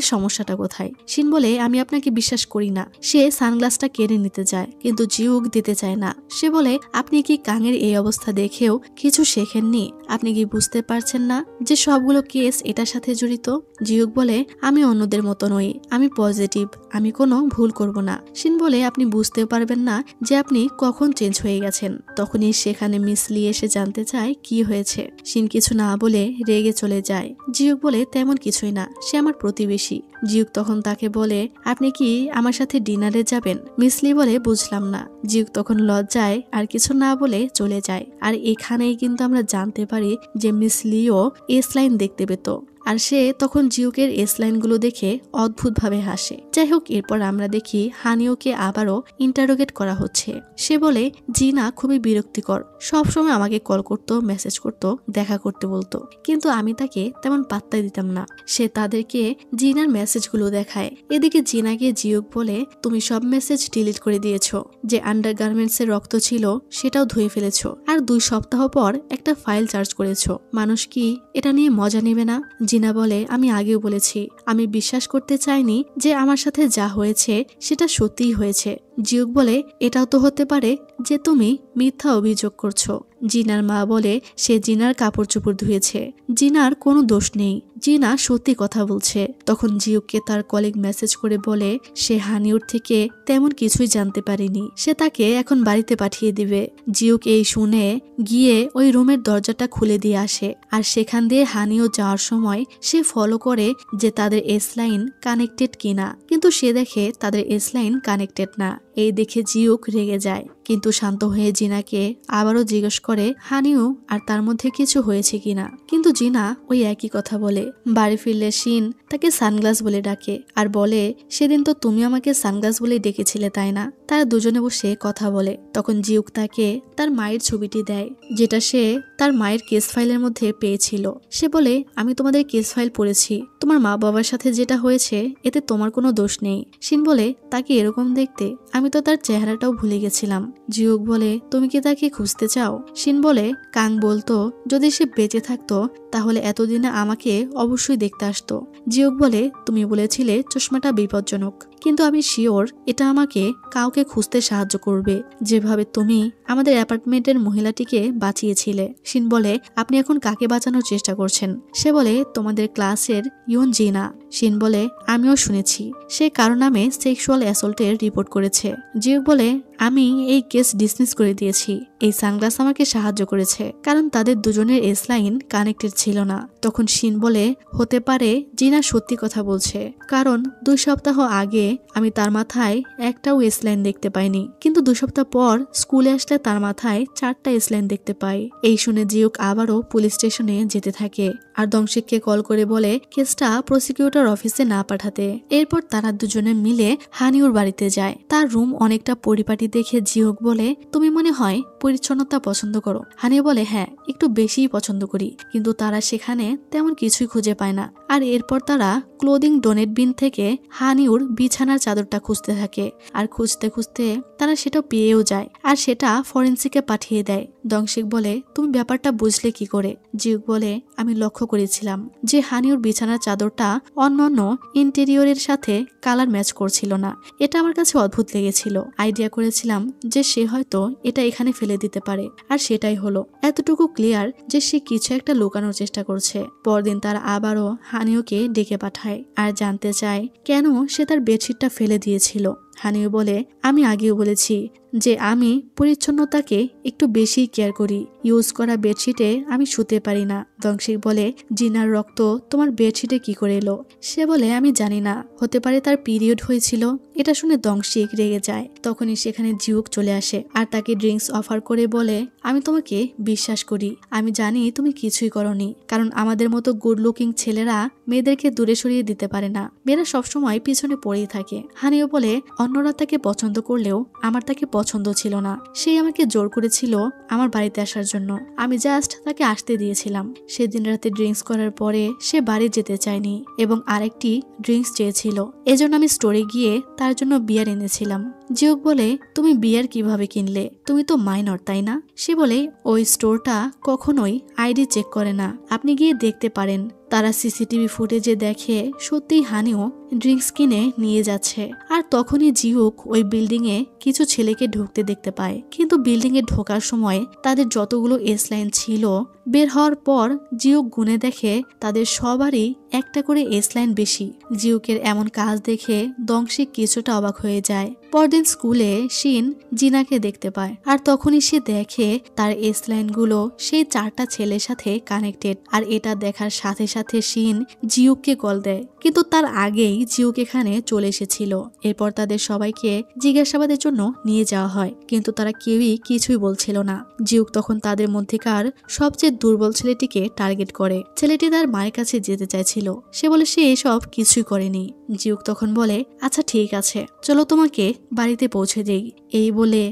সমস্যাটা কোথায়? শিন বলে, আমি আপনাকে বিশ্বাস করি না। সে সানগ্লাসটা কেড়ে নিতে যায়, কিন্তু জিউক দিতে চায় না। সে বলে, আপনি কি কাঙের এই অবস্থা দেখেও কিছু শেখেননি? আপনি কি বুঝতে পারছেন না যে সবগুলো কেস এটার সাথে জড়িত? জিউক বলে, আমি অন্যদের মতো নই, আমি পজিটিভ, আমি কোনো ভুল করব না। শিন বলে, আপনি বুঝতেও পারবেন না যে আপনি কখন চেঞ্জ হয়ে গেছেন। তখনই সেখানে মিস লি এসে জানতে চায় কি হয়েছে। শিন কিছু না বলে রেগে চলে যায়। জিউক বলে, তেমন কিছুই না, সে আমার প্রতিবেশী। জিউক তখন তাকে বলে, আপনি কি আমার সাথে ডিনারে যাবেন? মিস লি বলে, বুঝলাম না। জিউক তখন লজ্জায় আর কিছু না বলে চলে যায়। আর এখানেই কিন্তু আমরা জানতে পারি যে মিস লিও এস লাইন দেখতে পেত, আর সে তখন জিউকের এস লাইনগুলো দেখে অদ্ভুতভাবে হাসে। যাই হোক, এরপর আমরা দেখি হানিওকে আবারও ইন্টারোগেট করা হচ্ছে। সে বলে, জিনা খুবই বিরক্তিকর, সবসময় আমাকে কল করতো, মেসেজ করতো, দেখা করতে বলতো, কিন্তু আমি তাকে তেমন পাত্তাই দিতাম না। সে তাদেরকে জিনার মেসেজগুলো দেখায়। এদিকে জিনাকে জিউক বলে, তুমি সব মেসেজ ডিলিট করে দিয়েছো, যে আন্ডারগার্মেন্টস এর রক্ত ছিল সেটাও ধুয়ে ফেলেছো, আর 2 সপ্তাহ পর একটা ফাইল চার্জ করেছো। মানুষ কি এটা নিয়ে মজা নেবে না? জিনা বলে, আমি আগেও বলেছি, আমি বিশ্বাস করতে চাইনি যে আমার সাথে যা হয়েছে সেটা সত্যিই হয়েছে। জিউক বলে, এটাও তো হতে পারে যে তুমি মিথ্যা অভিযোগ করছো। জিনার মা বলে, সে জিনার কাপড় চোপড় ধুয়েছে, জিনার কোনো দোষ নেই, জিনা সত্যি কথা বলছে। তখন জিউককে তার কলিগ মেসেজ করে বলে, সে হানিউর থেকে তেমন কিছুই জানতে পারেনি, সে তাকে এখন বাড়িতে পাঠিয়ে দিবে। জিউক এই শুনে গিয়ে ওই রুমের দরজাটা খুলে দিয়ে আসে, আর সেখান দিয়ে হানিও যাওয়ার সময় সে ফলো করে যে তাদের এস লাইন কানেক্টেড কিনা, কিন্তু সে দেখে তাদের এস লাইন কানেক্টেড না। এই দেখে জিউক রেগে যায়, কিন্তু শান্ত হয়ে জিনাকে আবারও জিজ্ঞেস করে হানিউ আর তার মধ্যে কিছু হয়েছে কিনা, কিন্তু জিনা ওই একই কথা বলে। বাড়ি ফিরলে শিন তাকে সানগ্লাস বলে ডাকে আর বলে, সেদিন তো তুমি আমাকে সানগ্লাস বলেই ডেকেছিলে তাই না? তারা দুজনে বসে কথা বলে। তখন জিউক তাকে তার মায়ের ছবিটি দেয়, যেটা সে তার মায়ের কেস ফাইলের মধ্যে পেয়েছিল। সে বলে, আমি তোমাদের কেস ফাইল পড়েছি, তোমার মা বাবার সাথে যেটা হয়েছে এতে তোমার কোনো দোষ নেই। শিন বলে, তাকে এরকম দেখতে, আমি তো তার চেহারাটাও ভুলে গেছিলাম। জিউক বলে, তুমি কি তাকে খুঁজতে চাও? শিন বলে, কাং বলতো যদি সে বেঁচে থাকতো তাহলে এতদিনে আমাকে অবশ্যই দেখতে আসতো। জিউক বলে, তুমি বলেছিলে চশমাটা বিপজ্জনক, কিন্তু আমি শিওর এটা আমাকে কাউকে খুঁজতে সাহায্য করবে, যেভাবে তুমি আমাদের অ্যাপার্টমেন্টের মহিলাটিকে বাঁচিয়েছিলে। শিন বলে, আপনি এখন কাকে বাঁচানোর চেষ্টা করছেন? সে বলে, তোমাদের ক্লাসের ইউন জিনা। শিন বলে, আমিও শুনেছি সে কারো নামে সেক্সুয়াল অ্যাসল্টের রিপোর্ট করেছে। জিউক বলে, আমি এই কেস ডিসমিস করে দিয়েছি। এই সানগ্লাস আমাকে সাহায্য করেছে, কারণ তাদের দুজনের এস লাইন কানেক্টেড ছিল না। তখন শিন বলে, হতে পারে জিনা সত্যি কথা বলছে, কারণ 2 সপ্তাহ আগে আমি তার মাথায় একটাও এস লাইন দেখতে পাইনি, কিন্তু 2 সপ্তাহ পর স্কুলে আসলে তার মাথায় 4টা এস লাইন দেখতে পাই। এই শুনে জিউক আবারও পুলিশ স্টেশনে যেতে থাকে আর দংশিককে কল করে বলে কেসটা প্রসিকিউটর অফিসে না পাঠাতে। এরপর তারা দুজনে মিলে হানিউর বাড়িতে যায়। তার রুম অনেকটা পরিপাটি দেখে জিউক বলে, তুমি মনে হয় পরিচ্ছন্নতা পছন্দ করো। হানিউ বলে, হ্যাঁ, একটু বেশিই পছন্দ করি, কিন্তু তারা সেখানে তেমন কিছুই খুঁজে পায় না। আর এরপর তারা ক্লোদিং ডোনেট বিন থেকে হানিউর বিছানার চাদরটা খুঁজতে থাকে, আর খুঁজতে খুঁজতে তারা সেটা পেয়েও যায়, আর সেটা ফরেন্সিকে পাঠিয়ে দেয়। দংশিক বলে, তুমি ব্যাপারটা বুঝলে কি করে? জিউক বলে, আমি লক্ষ্য করেছিলাম যে হানিউর বিছানার চাদরটা অন্যান্য ইন্টেরিয়রের সাথে কালার ম্যাচ করছিল না। এটা আমার কাছে অদ্ভুত লেগেছিল। আইডিয়া করেছিলাম যে সে হয়তো এটা এখানে ফেলে দিতে পারে, আর সেটাই হলো। এতটুকু ক্লিয়ার যে সে কিছু একটা লুকানোর চেষ্টা করছে। পরদিন তারা আবারও হানিউকে ডেকে পাঠায় আর জানতে চায় কেন সে তার বেডশিটটা ফেলে দিয়েছিল। হানিউ বলে, আমি আগেও বলেছি যে আমি পরিচ্ছন্নতাকে একটু বেশি কেয়ার করি, ইউজ করা বেডশিটে আমি শুতে পারি না। দংশিক বলে, জিনার রক্ত তোমার বেডশিটে কি করে এলো? সে বলে, আমি জানি না, হতে পারে তার পিরিয়ড হয়েছিল। এটা শুনে দংশিক রেগে যায়। তখনই সেখানে জিউক চলে আসে আর তাকে ড্রিঙ্কস অফার করে বলে, আমি তোমাকে বিশ্বাস করি, আমি জানি তুমি কিছুই করনি, কারণ আমাদের মতো গুড লুকিং ছেলেরা মেয়েদেরকে দূরে সরিয়ে দিতে পারে না, মেয়েরা সবসময় পিছনে পড়েই থাকে। হানিও বলে, অন্যরা তাকে পছন্দ করলেও আমার তাকে পছন্দ ছিল না। সে আমাকে জোর করেছিল আমার বাড়িতে আসার জন্য। আমি জাস্ট তাকে আসতে দিয়েছিলাম। সেদিন রাতে ড্রিঙ্কস করার পরে সে বাড়ি যেতে চায়নি এবং আরেকটি ড্রিঙ্কস চেয়েছিল। এজন্য আমি স্টোরে গিয়ে তার জন্য বিয়ার এনেছিলাম। জিউক বলে, তুমি বিয়ার কিভাবে কিনলে? তুমি তো মাইনর, তাই না? সে বলে, ওই স্টোরটা কখনোই আইডি চেক করে না, আপনি গিয়ে দেখতে পারেন। তারা সিসিটিভি ফুটেজে দেখে সত্যিই হানিও ড্রিঙ্কস কিনে নিয়ে যাচ্ছে। আর তখনই জিউক ওই বিল্ডিং এ কিছু ছেলেকে ঢুকতে দেখতে পায়। কিন্তু বিল্ডিং এ ঢোকার সময় তাদের যতগুলো এস লাইন ছিল, বের হওয়ার পর জিউক গুনে দেখে তাদের সবারই একটা করে এস লাইন বেশি। জিউকের এমন কাজ দেখে দংশিক কিছুটা অবাক হয়ে যায়। পরদিন স্কুলে শিন জিনাকে দেখতে পায়, আর তখনই সে দেখে তার এস লাইন গুলো সেই 4টা ছেলের সাথে কানেক্টেড। আর এটা দেখার সাথে সাথে শিন জিউককে কল দেয়, কিন্তু তার আগেই জিউক এখানে চলে এসেছিল। এরপর তাদের সবাইকে জিজ্ঞাসাবাদের জন্য নিয়ে যাওয়া হয়, কিন্তু তারা কেউই কিছুই বলছিল না। জিউক তখন তাদের মধ্যেকার সবচেয়ে দুর্বল ছেলেটিকে টার্গেট করে। ছেলেটি তার মায়ের কাছে যেতে চাইছিল। সে বলে সে এসব কিছুই করেনি। জিউক তখন বলে, আচ্ছা ঠিক আছে, চলো তোমাকে বাড়িতে পৌঁছে দেই। এই বলে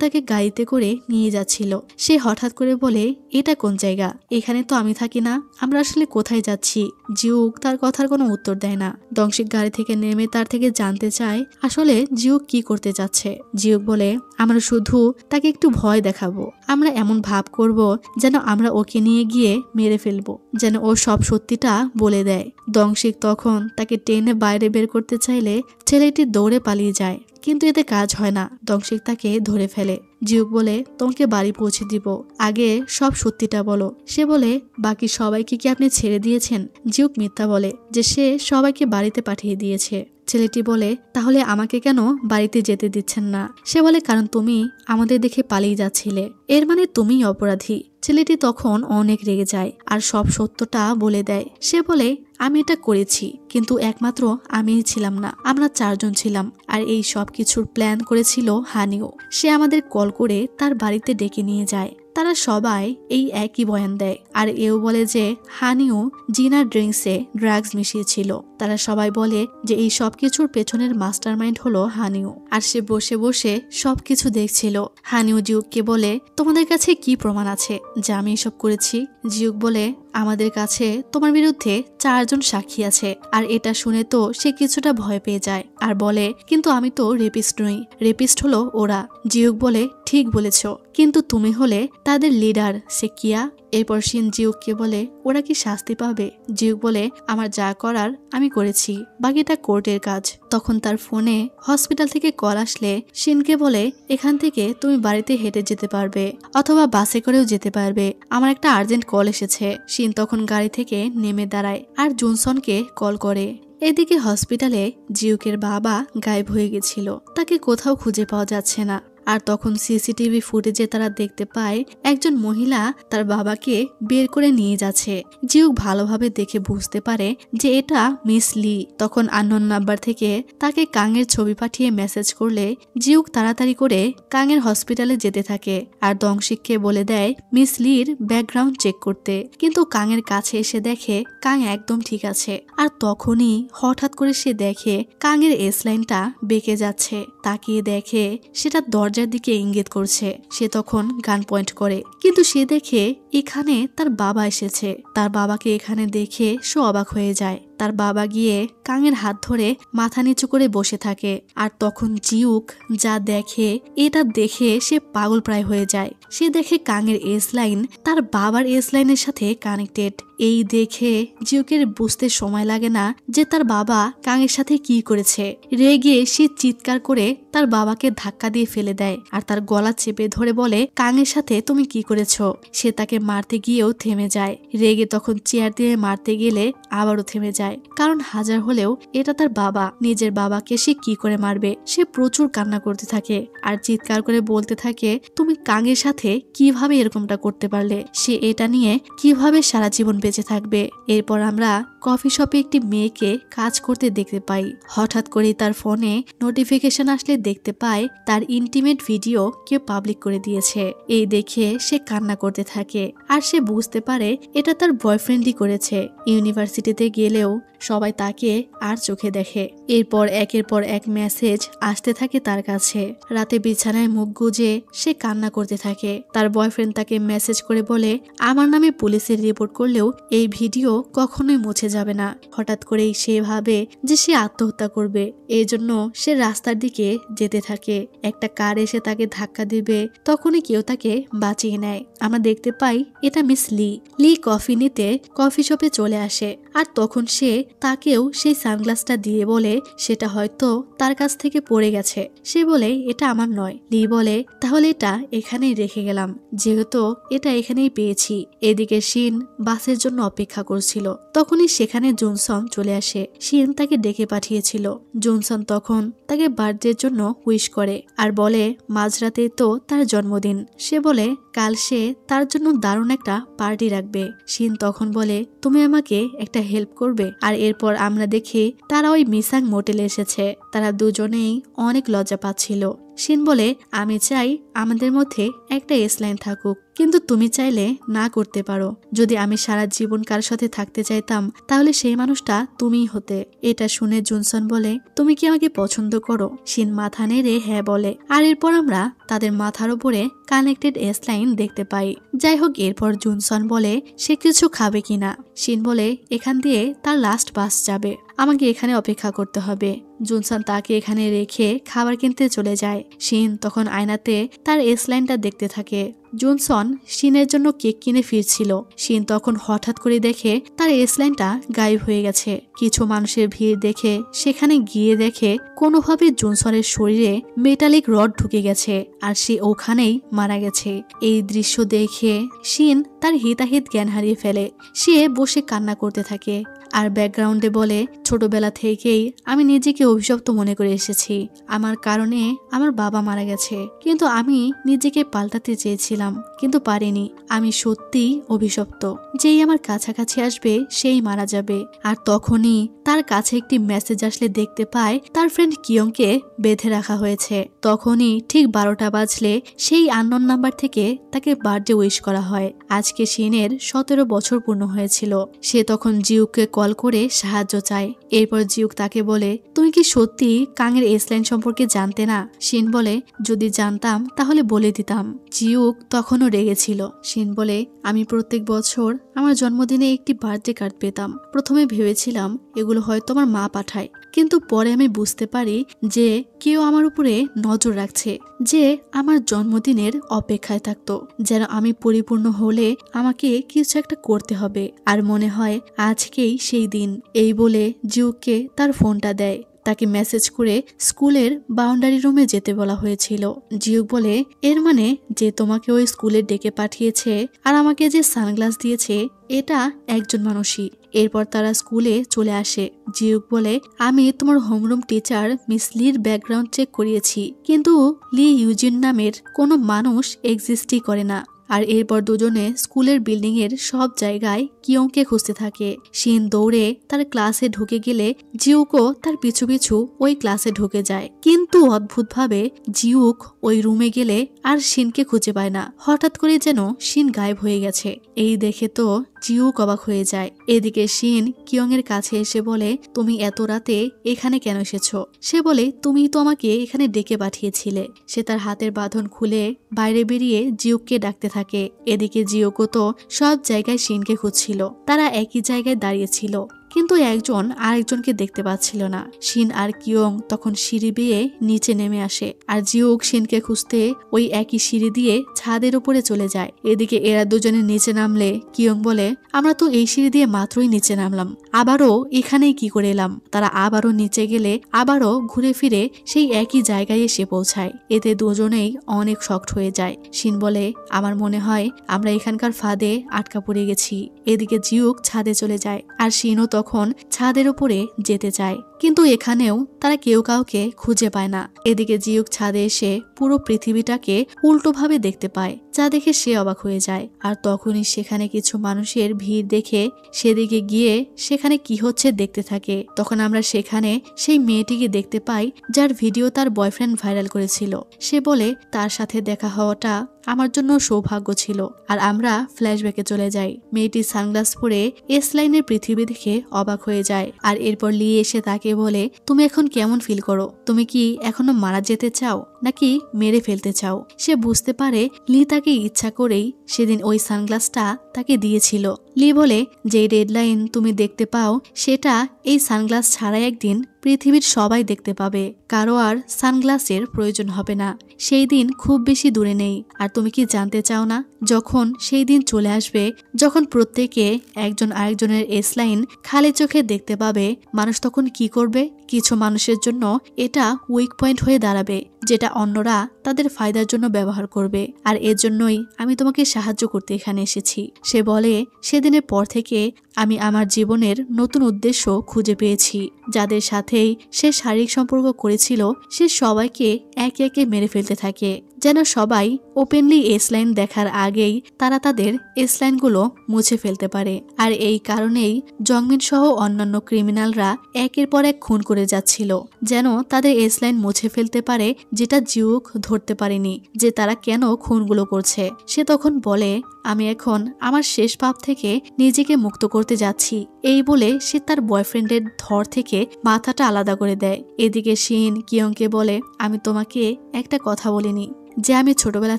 তাকে গাড়িতে করে নিয়ে যাচ্ছিল। সে হঠাৎ করে বলে, এটা কোন জায়গা? এখানে তো আমি থাকি না, আমরা আসলে কোথায় যাচ্ছি? জিউক তার কথার কোনো উত্তর দেয় না। দংশিক গাড়ি থেকে নেমে তার থেকে জানতে চায় আসলে জিউক কি করতে যাচ্ছে। জিউক বলে, আমরা শুধু তাকে একটু ভয় দেখাবো। আমরা এমন ভাব করব যেন আমরা ওকে নিয়ে গিয়ে মেরে ফেলবো, যেন ও সব সত্যিটা বলে দেয়। দংশিক তখন তাকে টেনে বাইরে বের করতে চাইলে ছেলেটি দৌড়ে পালিয়ে যায়, কিন্তু এতে কাজ হয় না। দংশিক তাকে ধরে ফেলে। জিউক বলে, তোমাকে বাড়ি পৌঁছে দিব, আগে সব সত্যিটা বলো। সে বলে, বাকি সবাইকে কি আপনি ছেড়ে দিয়েছেন? জিউক মিথ্যা বলে যে সে সবাইকে বাড়িতে পাঠিয়ে দিয়েছে। ছেলেটি বলে, তাহলে আমাকে কেন বাড়িতে যেতে দিচ্ছেন না? সে বলে, কারণ তুমি আমাদের দেখে পালিয়ে যাচ্ছিলে, এর মানে তুমিই অপরাধী। ছেলেটি তখন অনেক রেগে যায় আর সব সত্যটা বলে দেয়। সে বলে, আমি এটা করেছি, কিন্তু একমাত্র আমিই ছিলাম না, আমরা 4 জন ছিলাম। আর এই সব কিছুর প্ল্যান করেছিল হানিও। সে আমাদের কল করে তার বাড়িতে ডেকে নিয়ে যায়। তারা সবাই এই একই বয়ান দেয়, আর এও বলে যে হানিও জিনার ড্রিঙ্কসে ড্রাগস মিশিয়েছিল। তারা সবাই বলে যে এই সব কিছুর পেছনের মাস্টারমাইন্ড হলো হানিও, আর সে বসে বসে সবকিছু দেখছিল। হানিও জিউককে বলে, তোমাদের কাছে কি প্রমাণ আছে যে আমি এসব করেছি? জিউক বলে, আমাদের কাছে তোমার বিরুদ্ধে 4 জন সাক্ষী আছে। আর এটা শুনে তো সে কিছুটা ভয় পেয়ে যায় আর বলে, কিন্তু আমি তো রেপিস্ট নই, রেপিস্ট হলো ওরা। জিউক বলে, ঠিক বলেছ, কিন্তু তুমি হলে তাদের লিডার সেকিয়া। এরপর শিন জিউককে বলে, ওরা কি শাস্তি পাবে? জিউক বলে, আমার যা করার আমি করেছি, বাকিটা কোর্টের কাজ। তখন তার ফোনে হসপিটাল থেকে কল আসলে শিনকে বলে, এখান থেকে তুমি বাড়িতে হেঁটে যেতে পারবে অথবা বাসে করেও যেতে পারবে, আমার একটা আর্জেন্ট কল এসেছে। শিন তখন গাড়ি থেকে নেমে দাঁড়ায় আর জনসনকে কল করে। এদিকে হসপিটালে জিউকের বাবা গায়েব হয়ে গেছিল, তাকে কোথাও খুঁজে পাওয়া যাচ্ছে না। আর তখন সিসিটিভি ফুটেজে তারা দেখতে পায় একজন মহিলা তার বাবাকে বের করে নিয়ে যাচ্ছে। জিউক ভালোভাবে দেখে বুঝতে পারে যে এটা মিস লি। তখন আননোন নাম্বার থেকে তাকে কাঙের ছবি পাঠিয়ে মেসেজ করলে জিউক তাড়াতাড়ি করে কাঙের হসপিটালে যেতে থাকে আর দংশিককে বলে দেয় মিস লির ব্যাকগ্রাউন্ড চেক করতে। কিন্তু কাঙের কাছে এসে দেখে কাং একদম ঠিক আছে। আর তখনই হঠাৎ করে সে দেখে কাঙের এস লাইনটা বেঁকে যাচ্ছে। তাকিয়ে দেখে সেটা দরজার দিকে ইঙ্গিত করছে। সে তখন গান পয়েন্ট করে, কিন্তু সে দেখে এখানে তার বাবা এসেছে। তার বাবাকে এখানে দেখে সে অবাক হয়ে যায়। তার বাবা গিয়ে কাঙের হাত ধরে মাথা নিচু করে বসে থাকে। আর তখন জিউক যা দেখে, এটা দেখে সে পাগল প্রায় হয়ে যায়। সে দেখে কাঙের এস লাইন তার বাবার এস লাইনের সাথে কানেক্টেড। এই দেখে জিউকের বুঝতে সময় লাগে না যে তার বাবা কাঙের সাথে কি করেছে। রেগে সে চিৎকার করে তার বাবাকে ধাক্কা দিয়ে ফেলে দেয় আর তার গলা চেপে ধরে বলে, কাঙের সাথে তুমি কি করেছো? সে তাকে মারতে গিয়েও থেমে যায়। রেগে তখন চেয়ার দিয়ে মারতে গেলে আবারও থেমে যায়, কারণ হাজার হলেও এটা তার বাবা। নিজের বাবাকে সে কি করে মারবে? সে প্রচুর কান্না করতে থাকে আর চিৎকার করে বলতে থাকে, তুমি কাঙের সাথে কিভাবে এরকমটা করতে পারলে? সে এটা নিয়ে কিভাবে সারা জীবন বেঁচে থাকবে? এরপর আমরা কফি শপে একটি মেয়েকে কাজ করতে দেখতে পাই। হঠাৎ করে তার ফোনে নোটিফিকেশন আসলে দেখতে পায় তার ইন্টিমেট ভিডিও কেউ পাবলিক করে দিয়েছে। এই দেখে সে কান্না করতে থাকে আর সে বুঝতে পারে এটা তার বয়ফ্রেন্ডই করেছে। ইউনিভার্সিটিতে গেলেও সবাই তাকে আর চোখে দেখে। এরপর একের পর এক মেসেজ আসতে থাকে তার কাছে। রাতে বিছানায় মুখ গুজে সে কান্না করতে থাকে। তার বয়ফ্রেন্ড তাকে মেসেজ করে বলে, আমার নামে পুলিশের রিপোর্ট করলেও এই ভিডিও কখনোই মুছে যাবে না। হঠাৎ করেই সে ভাবে যে সে আত্মহত্যা করবে। এই জন্য সে রাস্তার দিকে যেতে থাকে। একটা কার এসে তাকে ধাক্কা দিবে, তখনই কেউ তাকে বাঁচিয়ে নেয়। আমরা দেখতে পাই এটা মিস লি। লি কফি নিতে কফি শপে চলে আসে, আর তখন সে তাকেও সেই সানগ্লাসটা দিয়ে বলে সেটা হয়তো তার কাছ থেকে পড়ে গেছে। সে বলে এটা আমার নয়। লি বলে তাহলে এটা এখানেই রেখে গেলাম, যেহেতু এটা এখানেই পেয়েছি। এদিকে শিন বাসের জন্য অপেক্ষা করছিল। তখনই সেখানে জনসন চলে আসে। শিন তাকে ডেকে পাঠিয়েছিল। জনসন তখন তাকে বার্থডের জন্য উইশ করে আর বলে মাঝরাতে তো তার জন্মদিন। সে বলে কাল সে তার জন্য দারুণ একটা পার্টি রাখবে। শিন তখন বলে তুমি আমাকে একটা হেল্প করবে। আর এরপর আমরা দেখি তারা ওই মিসাং মোটেলে এসেছে। তারা দুজনেই অনেক লজ্জা পাচ্ছিল। শিন বলে আমি চাই আমাদের মধ্যে একটা এসলাইন থাকুক, কিন্তু তুমি চাইলে না করতে পারো। যদি আমি সারা জীবন কার সাথে থাকতে চাইতাম তাহলে সেই মানুষটা তুমিই হতে। এটা শুনে জনসন বলে তুমি কি আমাকে পছন্দ করো? শিন মাথা নেড়ে হ্যাঁ বলে। আর এরপর আমরা তাদের মাথার উপরে কানেক্টেড এসলাইন দেখতে পাই। যাই হোক, এরপর জনসন বলে সে কিছু খাবে কিনা। শিন বলে এখান দিয়ে তার লাস্ট বাস যাবে, আমাকে এখানে অপেক্ষা করতে হবে। জনসন তাকে এখানে রেখে খাবার কিনতে চলে যায়। শিন তখন আয়নাতে তার এসলাইনটা দেখতে থাকে। জনসন শিনের জন্য কেক কিনে ফিরছিল। শিন তখন হঠাৎ করে দেখে তার এসলাইনটা গায়েব হয়ে গেছে। কিছু মানুষের ভিড় দেখে সেখানে গিয়ে দেখে কোনোভাবে জনসনের শরীরে মেটালিক রড ঢুকে গেছে আর সে ওখানেই মারা গেছে। এই দৃশ্য দেখে শিন তার হিতাহিত জ্ঞান হারিয়ে ফেলে। সে বসে কান্না করতে থাকে আর ব্যাকগ্রাউন্ডে বলে ছোটবেলা থেকেই আমি নিজেকে অভিশপ্ত মনে করে এসেছি। আমার কারণে আমার বাবা মারা গেছে, কিন্তু আমি নিজেকে পাল্টাতে চেয়েছিলাম, কিন্তু পারিনি। আমি সত্যিই অভিশপ্ত। যেই আমার কাছাকাছি আসবে সেই মারা যাবে। আর তখনই তার কাছে একটি মেসেজ আসলে দেখতে পায় তার ফ্রেন্ড কিয়ংকে বেঁধে রাখা হয়েছে। তখনই ঠিক 12টা বাজলে সেই আননোন নাম্বার থেকে তাকে বার্থডে উইশ করা হয়। আজকে শিনের 17 বছর পূর্ণ হয়েছিল। সে তখন জিউককে কল করে সাহায্য চায়। এরপর জিউক তাকে বলে তুমি কি সত্যি কাঙের এসলাইন সম্পর্কে জানতে না? শিন বলে যদি জানতাম তাহলে বলে দিতাম। জিউক তখনও রেগেছিল। শিন বলে আমি প্রত্যেক বছর আমার জন্মদিনে একটি বার্থডে কার্ড পেতাম। প্রথমে ভেবেছিলাম এগুলো হয়তো আমার মা পাঠায়, কিন্তু পরে আমি বুঝতে পারি যে কেউ আমার উপরে নজর রাখছে, যে আমার জন্মদিনের অপেক্ষায় থাকতো, যেন আমি পরিপূর্ণ হলে আমাকে কিছু একটা করতে হবে। আর মনে হয় আজকেই সেই দিন। এই বলে জিউককে তার ফোনটা দেয়। তাকে মেসেজ করে স্কুলের বাউন্ডারি রুমে যেতে বলা হয়েছিল। জিউক বলে এর মানে যে তোমাকে ওই স্কুলে ডেকে পাঠিয়েছে আর আমাকে যে সানগ্লাস দিয়েছে এটা একজন মানুষই। এরপর তারা স্কুলে চলে আসে। জিউক বলে আমি তোমার হোমরুম টিচার মিস লির ব্যাকগ্রাউন্ড চেক করিয়েছি, কিন্তু লি ইউজিন নামের কোনো মানুষ এক্সিস্টই করে না। আর এরপর দুজনে স্কুলের বিল্ডিং এর সব জায়গায় কিয়ংকে খুঁজতে থাকে। শিন দৌড়ে তার ক্লাসে ঢুকে গেলে জিউকও তার পিছু পিছু ওই ক্লাসে ঢুকে যায়। কিন্তু অদ্ভুতভাবে জিউক ওই রুমে গেলে আর শিনকে খুঁজে পায় না। হঠাৎ করে যেন শিন গায়েব হয়ে গেছে। এই দেখে তো জিউক অবাক হয়ে যায়। এদিকে শিন কিয়ং এর কাছে এসে বলে তুমি এত রাতে এখানে কেন এসেছো? সে বলে তুমি তো আমাকে এখানে ডেকে পাঠিয়েছিলে। সে তার হাতের বাঁধন খুলে বাইরে বেরিয়ে জিউককে ডাকতে থাকে। এদিকে জিউকও তো সব জায়গায় শিনকে খুঁজছিল। তারা একই জায়গায় দাঁড়িয়েছিল, কিন্তু একজন আরেকজনকে দেখতে পাচ্ছিল না। শিন আর কিয়ং তখন সিঁড়ি বেয়ে নিচে নেমে আসে, আর জিউক শিনকে খুঁজতে ওই একই সিঁড়ি দিয়ে ছাদের উপরে চলে যায়। এদিকে এরা দুজনে নিচে নামলে কিয়ং বলে আমরা তো এই সিঁড়ি দিয়ে মাত্রই নিচে নামলাম, আবারও এখানেই কি করে এলাম? তারা আবারও নিচে গেলে আবারও ঘুরে ফিরে সেই একই জায়গায় এসে পৌঁছায়। এতে দুজনেই অনেক শকড হয়ে যায়। শিন বলে আমার মনে হয় আমরা এখানকার ফাঁদে আটকা পড়ে গেছি। এদিকে জিউক ছাদে চলে যায়, আর শিনও তখন ছাদের উপরে যেতে চায়, কিন্তু এখানেও তারা কেউ কাউকে খুঁজে পায় না। এদিকে জিউক ছাদে এসে পুরো পৃথিবীটাকে উল্টোভাবে দেখতে পায়। যা দেখে সে অবাক হয়ে যায়। আর তখনই সেখানে কিছু মানুষের ভিড় দেখে সেদিকে গিয়ে সেখানে কি হচ্ছে দেখতে থাকে। তখন আমরা সেখানে সেই মেয়েটিকে দেখতে পাই যার ভিডিও তার বয়ফ্রেন্ড ভাইরাল করেছিল। সে বলে তার সাথে দেখা হওয়াটা আমার জন্য সৌভাগ্য ছিল। আর আমরা ফ্ল্যাশব্যাকে চলে যাই। মেয়েটি সানগ্লাস পরে এস লাইনের পৃথিবী দেখে অবাক হয়ে যায়। আর এরপর লি এসে তাকে বলে, তুমি এখন কেমন ফিল করো? তুমি কি এখনো মারা যেতে চাও নাকি মেরে ফেলতে চাও? সে বুঝতে পারে লি তাকে ইচ্ছা করেই সেদিন ওই সানগ্লাসটা তাকে দিয়েছিল। লি বলে, যে রেড লাইন তুমি দেখতে পাও সেটা এই সানগ্লাস ছাড়াই একদিন পৃথিবীর সবাই দেখতে পাবে। কারো আর সানগ্লাসের প্রয়োজন হবে না। সেই দিন খুব বেশি দূরে নেই। আর তুমি কি জানতে চাও না, যখন সেই দিন চলে আসবে, যখন প্রত্যেকে একজন আরেকজনের এস লাইন খালি চোখে দেখতে পাবে, মানুষ তখন কি করবে? কিছু মানুষের জন্য এটা উইক পয়েন্ট হয়ে দাঁড়াবে, যেটা অন্যরা তাদের ফায়দার জন্য ব্যবহার করবে। আর এর জন্যই আমি তোমাকে সাহায্য করতে এখানে এসেছি। সে বলে, সেদিনের পর থেকে আমি আমার জীবনের নতুন উদ্দেশ্য খুঁজে পেয়েছি। যাদের সাথেই সে শারীরিক সম্পর্ক করেছিল সে সবাইকে একে একে মেরে ফেলতে থাকে, যেন সবাই ওপেনলি এস লাইন দেখার আগেই তারা তাদের এস লাইনগুলো মুছে ফেলতে পারে। আর এই কারণেই জংমিন সহ অন্যান্য ক্রিমিনালরা একের পর এক খুন করে যাচ্ছিল, যেন তাদের এস লাইন মুছে ফেলতে পারে, যেটা জিউক ধরতে পারেনি যে তারা কেন খুনগুলো করছে। সে তখন বলে, আমি এখন আমার শেষ পাপ থেকে নিজেকে মুক্ত করতে যাচ্ছি। এই বলে সে তার বয়ফ্রেন্ডের ধর থেকে মাথাটা আলাদা করে দেয়। এদিকে শিন কিয়ংকে বলে, আমি তোমাকে একটা কথা বলিনি যে আমি ছোটবেলা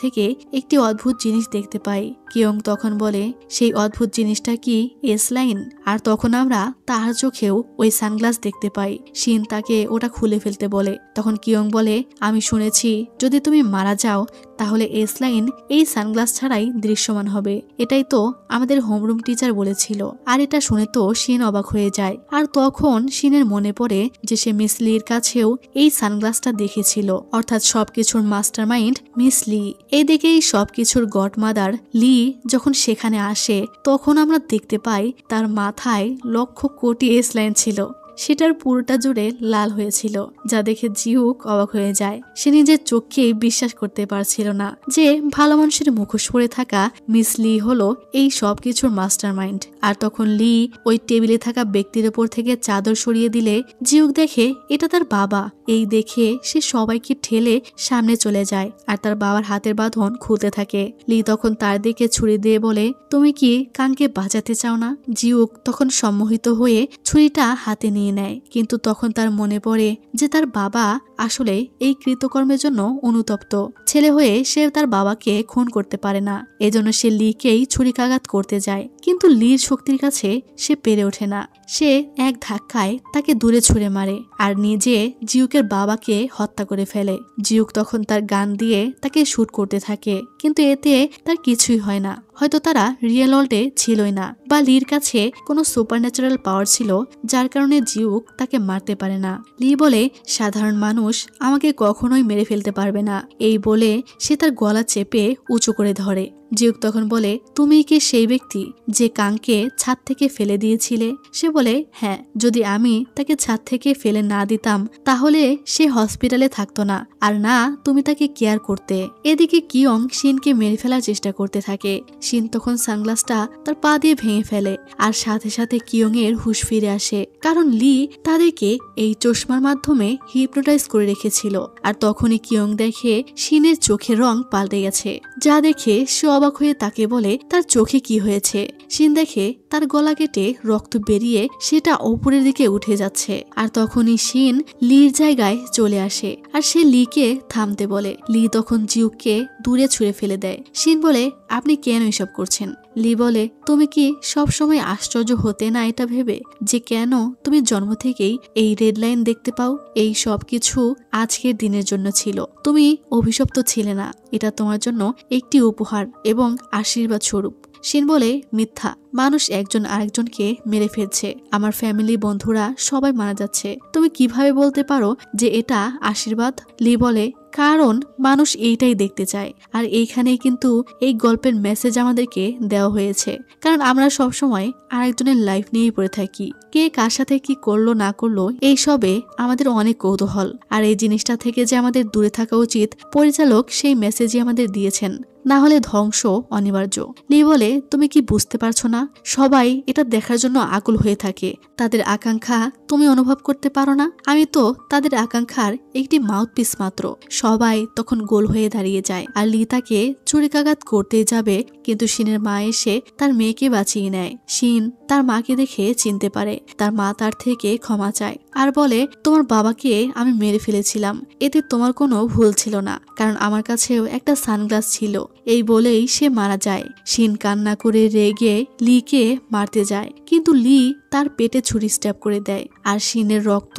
থেকে একটি অদ্ভুত জিনিস দেখতে পাই। কিয়ং তখন বলে, সেই অদ্ভুত জিনিসটা কি এস লাইন? আর তখন আমরা তার চোখেও ওই সানগ্লাস দেখতে পাই। শিন তাকে ওটা খুলে ফেলতে বলে। তখন কিয়ং বলে, আমি শুনেছি যদি তুমি মারা যাও তাহলে এস লাইন এই সানগ্লাস ছাড়াই দৃশ্যমান হবে। এটাই তো আমাদের হোমরুম টিচার বলেছিল। আর এটা শুনে তো শিন অবাক হয়ে যায়। আর তখন শিনের মনে পড়ে যে সে মিস লির কাছেও এই সানগ্লাসটা দেখেছিল, অর্থাৎ সবকিছুর মাস্টার মাইন্ড মিস লি। এদিকেই সবকিছুর গডমাদার লি যখন সেখানে আসে তখন আমরা দেখতে পাই তার মাথায় লক্ষ কোটি এস লাইন ছিল। সেটার পুরোটা জুড়ে লাল হয়েছিল, যা দেখে জিউক অবাক হয়ে যায়। সে নিজের চোখকেই বিশ্বাস করতে পারছিল না যে ভালো মানুষের মুখোশ পরে থাকা মিস লি হলো এই সব কিছুর মাস্টার মাইন্ড। আর তখন লি ওই টেবিলে থাকা ব্যক্তির ওপর থেকে চাদর সরিয়ে দিলে জিউক দেখে এটা তার বাবা। এই দেখে সে সবাইকে ঠেলে সামনে চলে যায় আর তার বাবার হাতের বাঁধন খুলতে থাকে। লি তখন তার দিকে ছুরি দিয়ে বলে, তুমি কি কানকে বাঁচাতে চাও না? জিউক তখন সম্মোহিত হয়ে ছুরিটা হাতে নিয়ে নেয়, কিন্তু তখন তার মনে পড়ে যে তার বাবা আসলে এই কৃতকর্মের জন্য অনুতপ্ত। ছেলে হয়ে সে তার বাবাকে খুন করতে পারে না, এজন্য সে লিকেই ছুরিকাঘাত করতে যায়। কিন্তু লির শক্তির কাছে সে পেরে ওঠে না। সে এক ধাক্কায় তাকে দূরে ছুঁড়ে মারে আর নিজে জিউকের বাবাকে হত্যা করে ফেলে। জিউক তখন তার গান দিয়ে তাকে শুট করতে থাকে, কিন্তু এতে তার কিছুই হয় না। হয়তো তারা রিয়েল ওয়ার্ল্ডে ছিলই না, বা লির কাছে কোনো সুপারন্যাচারাল পাওয়ার ছিল যার কারণে জিউক তাকে মারতে পারে না। লি বলে, সাধারণ মানুষ আমাকে কখনোই মেরে ফেলতে পারবে না। এই বলে সে তার গলা চেপে উঁচু করে ধরে। জিউক তখন বলে, তুমি কি সেই ব্যক্তি যে কাংকে ছাদ থেকে ফেলে দিয়েছিলে? সে বলে, হ্যাঁ, যদি আমি তাকে ছাদ থেকে ফেলে না দিতাম তাহলে সে হসপিটালে থাকতো না, আর না তুমি তাকে কেয়ার করতে। এদিকে কিয়ং শিনকে মেরে ফেলার চেষ্টা করতে থাকে। শিন তখন সানগ্লাসটা তার পা দিয়ে ভেঙে ফেলে আর সাথে সাথে কিয়ং এর হুঁশ ফিরে আসে, কারণ লি তাদেরকে এই চশমার মাধ্যমে হিপনোটাইজ করে রেখেছিল। আর তখনই কিয়ং দেখে শিনের চোখের রং পাল্টে গেছে, যা দেখে সে অবাক হয়ে তাকে বলে তার চোখে কি হয়েছে। শিন দেখে তার গলা কেটে রক্ত বেরিয়ে সেটা উপরের দিকে উঠে যাচ্ছে। আর তখনই শিন লির জায়গায় চলে আসে আর সে লিকে থামতে বলে। লি তখন জিউককে দূরে ছুঁড়ে ফেলে দেয়। শিন বলে, আপনি কেন এসব করছেন? লি বলে, তুমি কি সব সময় আশ্চর্য হতে না এটা ভেবে যে কেন তুমি জন্ম থেকেই এই রেড লাইন দেখতে পাও? এই সব কিছু আজকের দিনের জন্য ছিল। তুমি অভিশপ্ত ছিলে না, এটা তোমার জন্য একটি উপহার এবং আশীর্বাদ স্বরূপ। শিন বলে, মিথ্যা, মানুষ একজন আরেকজনকে মেরে ফেলছে, আমার ফ্যামিলি বন্ধুরা সবাই মারা যাচ্ছে, তুমি কিভাবে বলতে পারো যে এটা আশীর্বাদ? লি বলে, কারণ মানুষ এইটাই দেখতে চায়। আর এইখানেই কিন্তু এই গল্পের মেসেজ আমাদেরকে দেওয়া হয়েছে, কারণ আমরা সবসময় আরেকজনের লাইফ নিয়েই পড়ে থাকি। কে কার সাথে কি করলো না করলো এইসবে আমাদের অনেক কৌতূহল। আর এই জিনিসটা থেকে যে আমাদের দূরে থাকা উচিত, পরিচালক সেই মেসেজই আমাদের দিয়েছেন। না হলে ধ্বংস অনিবার্য। লি বলে, তুমি কি বুঝতে পারছো না? সবাই এটা দেখার জন্য আকুল হয়ে থাকে। তাদের আকাঙ্ক্ষা তুমি অনুভব করতে পারো না? আমি তো তাদের আকাঙ্ক্ষার একটি মাউথপিস মাত্র। সবাই তখন গোল হয়ে দাঁড়িয়ে যায় আর লি তাকে ছুরিকাঘাত করতে যাবে, কিন্তু শিনের মা এসে তার মেয়েকে বাঁচিয়ে নেয়। শিন তার মাকে দেখে চিনতে পারে। তার মা তার থেকে ক্ষমা চায় আর বলে, তোমার বাবাকে আমি মেরে ফেলেছিলাম, এতে তোমার কোনো ভুল ছিল না, কারণ আমার কাছেও একটা সানগ্লাস ছিল। এই বলেই সে মারা যায়। শিন কান্না করে রেগে লিকে মারতে যায়, কিন্তু লি তার পেটে ছুরি স্ট্যাব করে দেয় আর শিনের রক্ত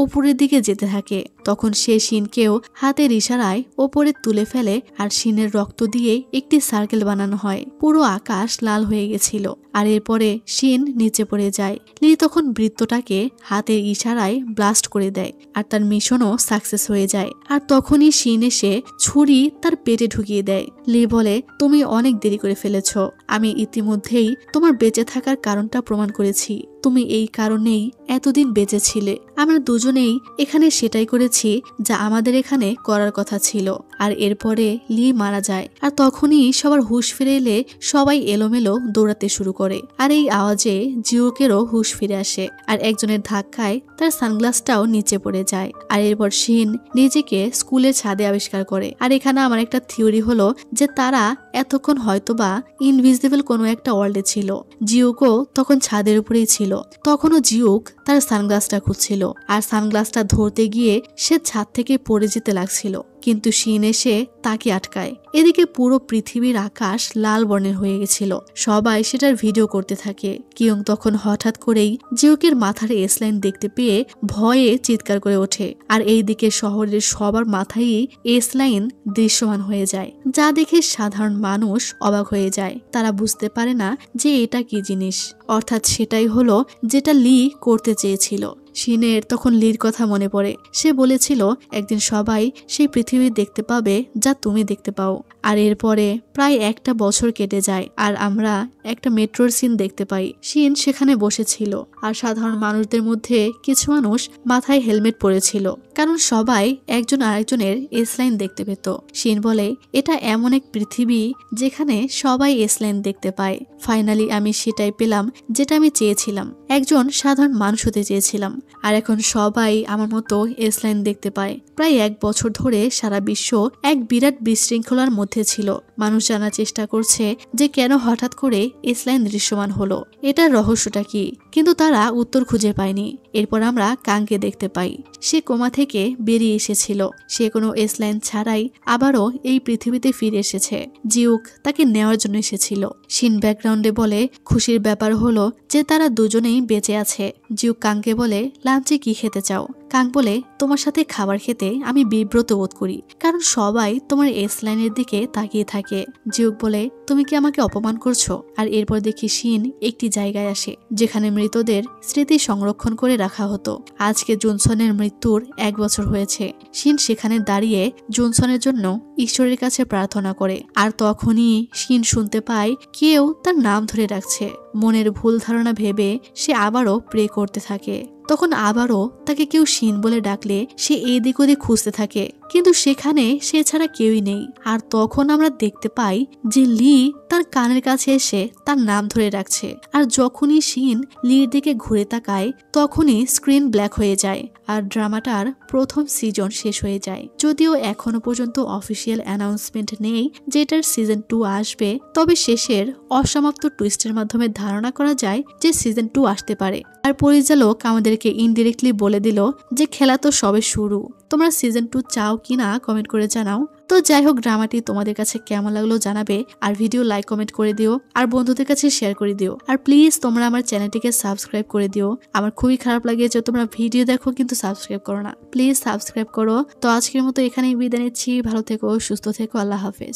ওপরের দিকে যেতে থাকে। তখন সে শিনকেও হাতের ইশারায় ওপরে তুলে ফেলে আর শিনের রক্ত দিয়ে একটি সার্কেল বানানো হয়। পুরো আকাশ লাল হয়ে গেছিল আর এরপরে শিন নিচে পড়ে যায়। লি তখন বৃত্তটাকে হাতের ইশারায় ব্লাস্ট করে দেয় আর তার মিশনও সাকসেস হয়ে যায়। আর তখনই শিন এসে ছুরি তার পেটে ঢুকিয়ে দেয়। লি বলে, তুমি অনেক দেরি করে ফেলেছ। আমি ইতিমধ্যেই তোমার বেঁচে থাকার কারণটা প্রমাণ করেছি। তুমি এই কারণেই এতদিন বেঁচে ছিলে। আমরা দুজনেই এখানে সেটাই করেছি যা আমাদের এখানে করার কথা ছিল। আর এরপরে লি মারা যায় আর তখনই সবার হুঁশ ফিরে এলে সবাই এলোমেলো দৌড়াতে শুরু করে। আর এই আওয়াজে জিওকেরও হুঁশ ফিরে আসে আর একজনের ধাক্কায় তার সানগ্লাসটাও নিচে পড়ে যায়। আর এরপর শিন নিজেকে স্কুলের ছাদে আবিষ্কার করে। আর এখানে আমার একটা থিওরি হলো যে তারা এতক্ষণ হয়তোবা ইনভিজিবল কোনো একটা ওয়ার্ল্ডে ছিল। জিওকও তখন ছাদের উপরেই ছিল। তখনও জিউক তার সানগ্লাসটা খুঁজছিল আর সানগ্লাসটা ধরতে গিয়ে সে ছাদ থেকে পড়ে যেতে লাগছিল, কিন্তু শিন এসে তাকে আটকায়। এদিকে পুরো পৃথিবীর আকাশ লাল বর্ণের হয়ে গেছিল। সবাই সেটার ভিডিও করতে থাকে। কিয়ং তখন হঠাৎ করেই জিউকের মাথার এসলাইন দেখতে পেয়ে ভয়ে চিৎকার করে ওঠে আর এইদিকে শহরের সবার মাথায় এসলাইন দৃশ্যমান হয়ে যায়, যা দেখে সাধারণ মানুষ অবাক হয়ে যায়। তারা বুঝতে পারে না যে এটা কি জিনিস, অর্থাৎ সেটাই হলো যেটা লি করতে চেয়েছিল। শিনের তখন লির কথা মনে পড়ে। সে বলেছিল একদিন সবাই সেই পৃথিবী দেখতে পাবে যা তুমি দেখতে পাও। আর এরপরে প্রায় একটা বছর কেটে যায় আর আমরা একটা মেট্রোর সিন দেখতে পাই। শিন সেখানে বসেছিল আর সাধারণ মানুষদের মধ্যে কিছু মানুষ মাথায় হেলমেট পরেছিল, কারণ সবাই একজন আরেকজনের এসলাইন দেখতে পেত। শিন বলে, এটা এমন এক পৃথিবী যেখানে সবাই এসলাইন দেখতে পায়। ফাইনালি আমি সেটাই পেলাম যেটা আমি চেয়েছিলাম। একজন সাধারণ মানুষ হতে চেয়েছিলাম আর এখন সবাই আমার মতো এসলাইন দেখতে পায়। প্রায় এক বছর ধরে সারা বিশ্ব এক বিরাট বিশৃঙ্খলার মধ্যে ছিল। মানুষ জানার চেষ্টা করছে যে কেন হঠাৎ করে এসলাইন দৃশ্যমান হলো, এটার রহস্যটা কি, কিন্তু তারা উত্তর খুঁজে পায়নি। এরপর আমরা কাংকে দেখতে পাই। সে কোমা থেকে বেরিয়ে এসেছিল। সে কোনো এসলাইন ছাড়াই আবারও এই পৃথিবীতে ফিরে এসেছে। জিউক তাকে নেওয়ার জন্য এসেছিল। শিন ব্যাকগ্রাউন্ডে বলে, খুশির ব্যাপার হলো যে তারা দুজনেই বেঁচে আছে। জিউক কাংকে বলে, লাঞ্চে কি খেতে চাও? কাং বলে, তোমার সাথে খাবার খেতে আমি বিব্রত বোধ করি, কারণ সবাই তোমার এসলাইনের দিকে তাকিয়ে থাকে। জিউক বলে, তুমি কি আমাকে অপমান করছো? আর এরপর দেখি শিন একটি জায়গায় আসে যেখানে মৃতদের স্মৃতি সংরক্ষণ করে রাখা হতো। আজকে জনসনের মৃত্যুর 1 বছর হয়েছে। শিন সেখানে দাঁড়িয়ে জনসনের জন্য ঈশ্বরের কাছে প্রার্থনা করে। আর তখনই শিন শুনতে পায় কেউ তার নাম ধরে রাখছে। মনের ভুল ধারণা ভেবে সে আবারও প্রে করতে থাকে। তখন আবারও তাকে কেউ শিন বলে ডাকলে সে এদিক ওদিক খুঁজতে থাকে, কিন্তু সেখানে সে ছাড়া কেউই নেই। আর তখন আমরা দেখতে পাই যে লি তার কানের কাছে এসে তার নাম ধরে রাখছে। আর যখনই শিন লির দিকে ঘুরে তাকায় তখনই স্ক্রিন ব্ল্যাক হয়ে যায় আর ড্রামাটার প্রথম সিজন শেষ হয়ে যায়। যদিও এখনো পর্যন্ত অফিসিয়াল অ্যানাউন্সমেন্ট নেই যে এটার সিজন 2 আসবে, তবে শেষের অসমাপ্ত টুইস্টের মাধ্যমে ধারণা করা যায় যে সিজন 2 আসতে পারে। আর পরিচালক আমাদেরকে ইনডিরেক্টলি বলে দিল যে খেলা তো সবে শুরু, তোমরা সিজন 2 চাও কিনা কমেন্ট করে জানাও। তো যাই হোক, ড্রামাটি তোমাদের কাছে কেমন লাগলো জানাবে। আর ভিডিও লাইক কমেন্ট করে দিও আর বন্ধুদের কাছে শেয়ার করে দিও। আর প্লিজ তোমরা আমার চ্যানেলটিকে সাবস্ক্রাইব করে দিও। আমার খুবই খারাপ লাগে যে তোমরা ভিডিও দেখো কিন্তু সাবস্ক্রাইব করো না। প্লিজ সাবস্ক্রাইব করো। তো আজকের মতো এখানেই বিদায় নিচ্ছি। ভালো থেকো, সুস্থ থেকো, আল্লাহ হাফেজ।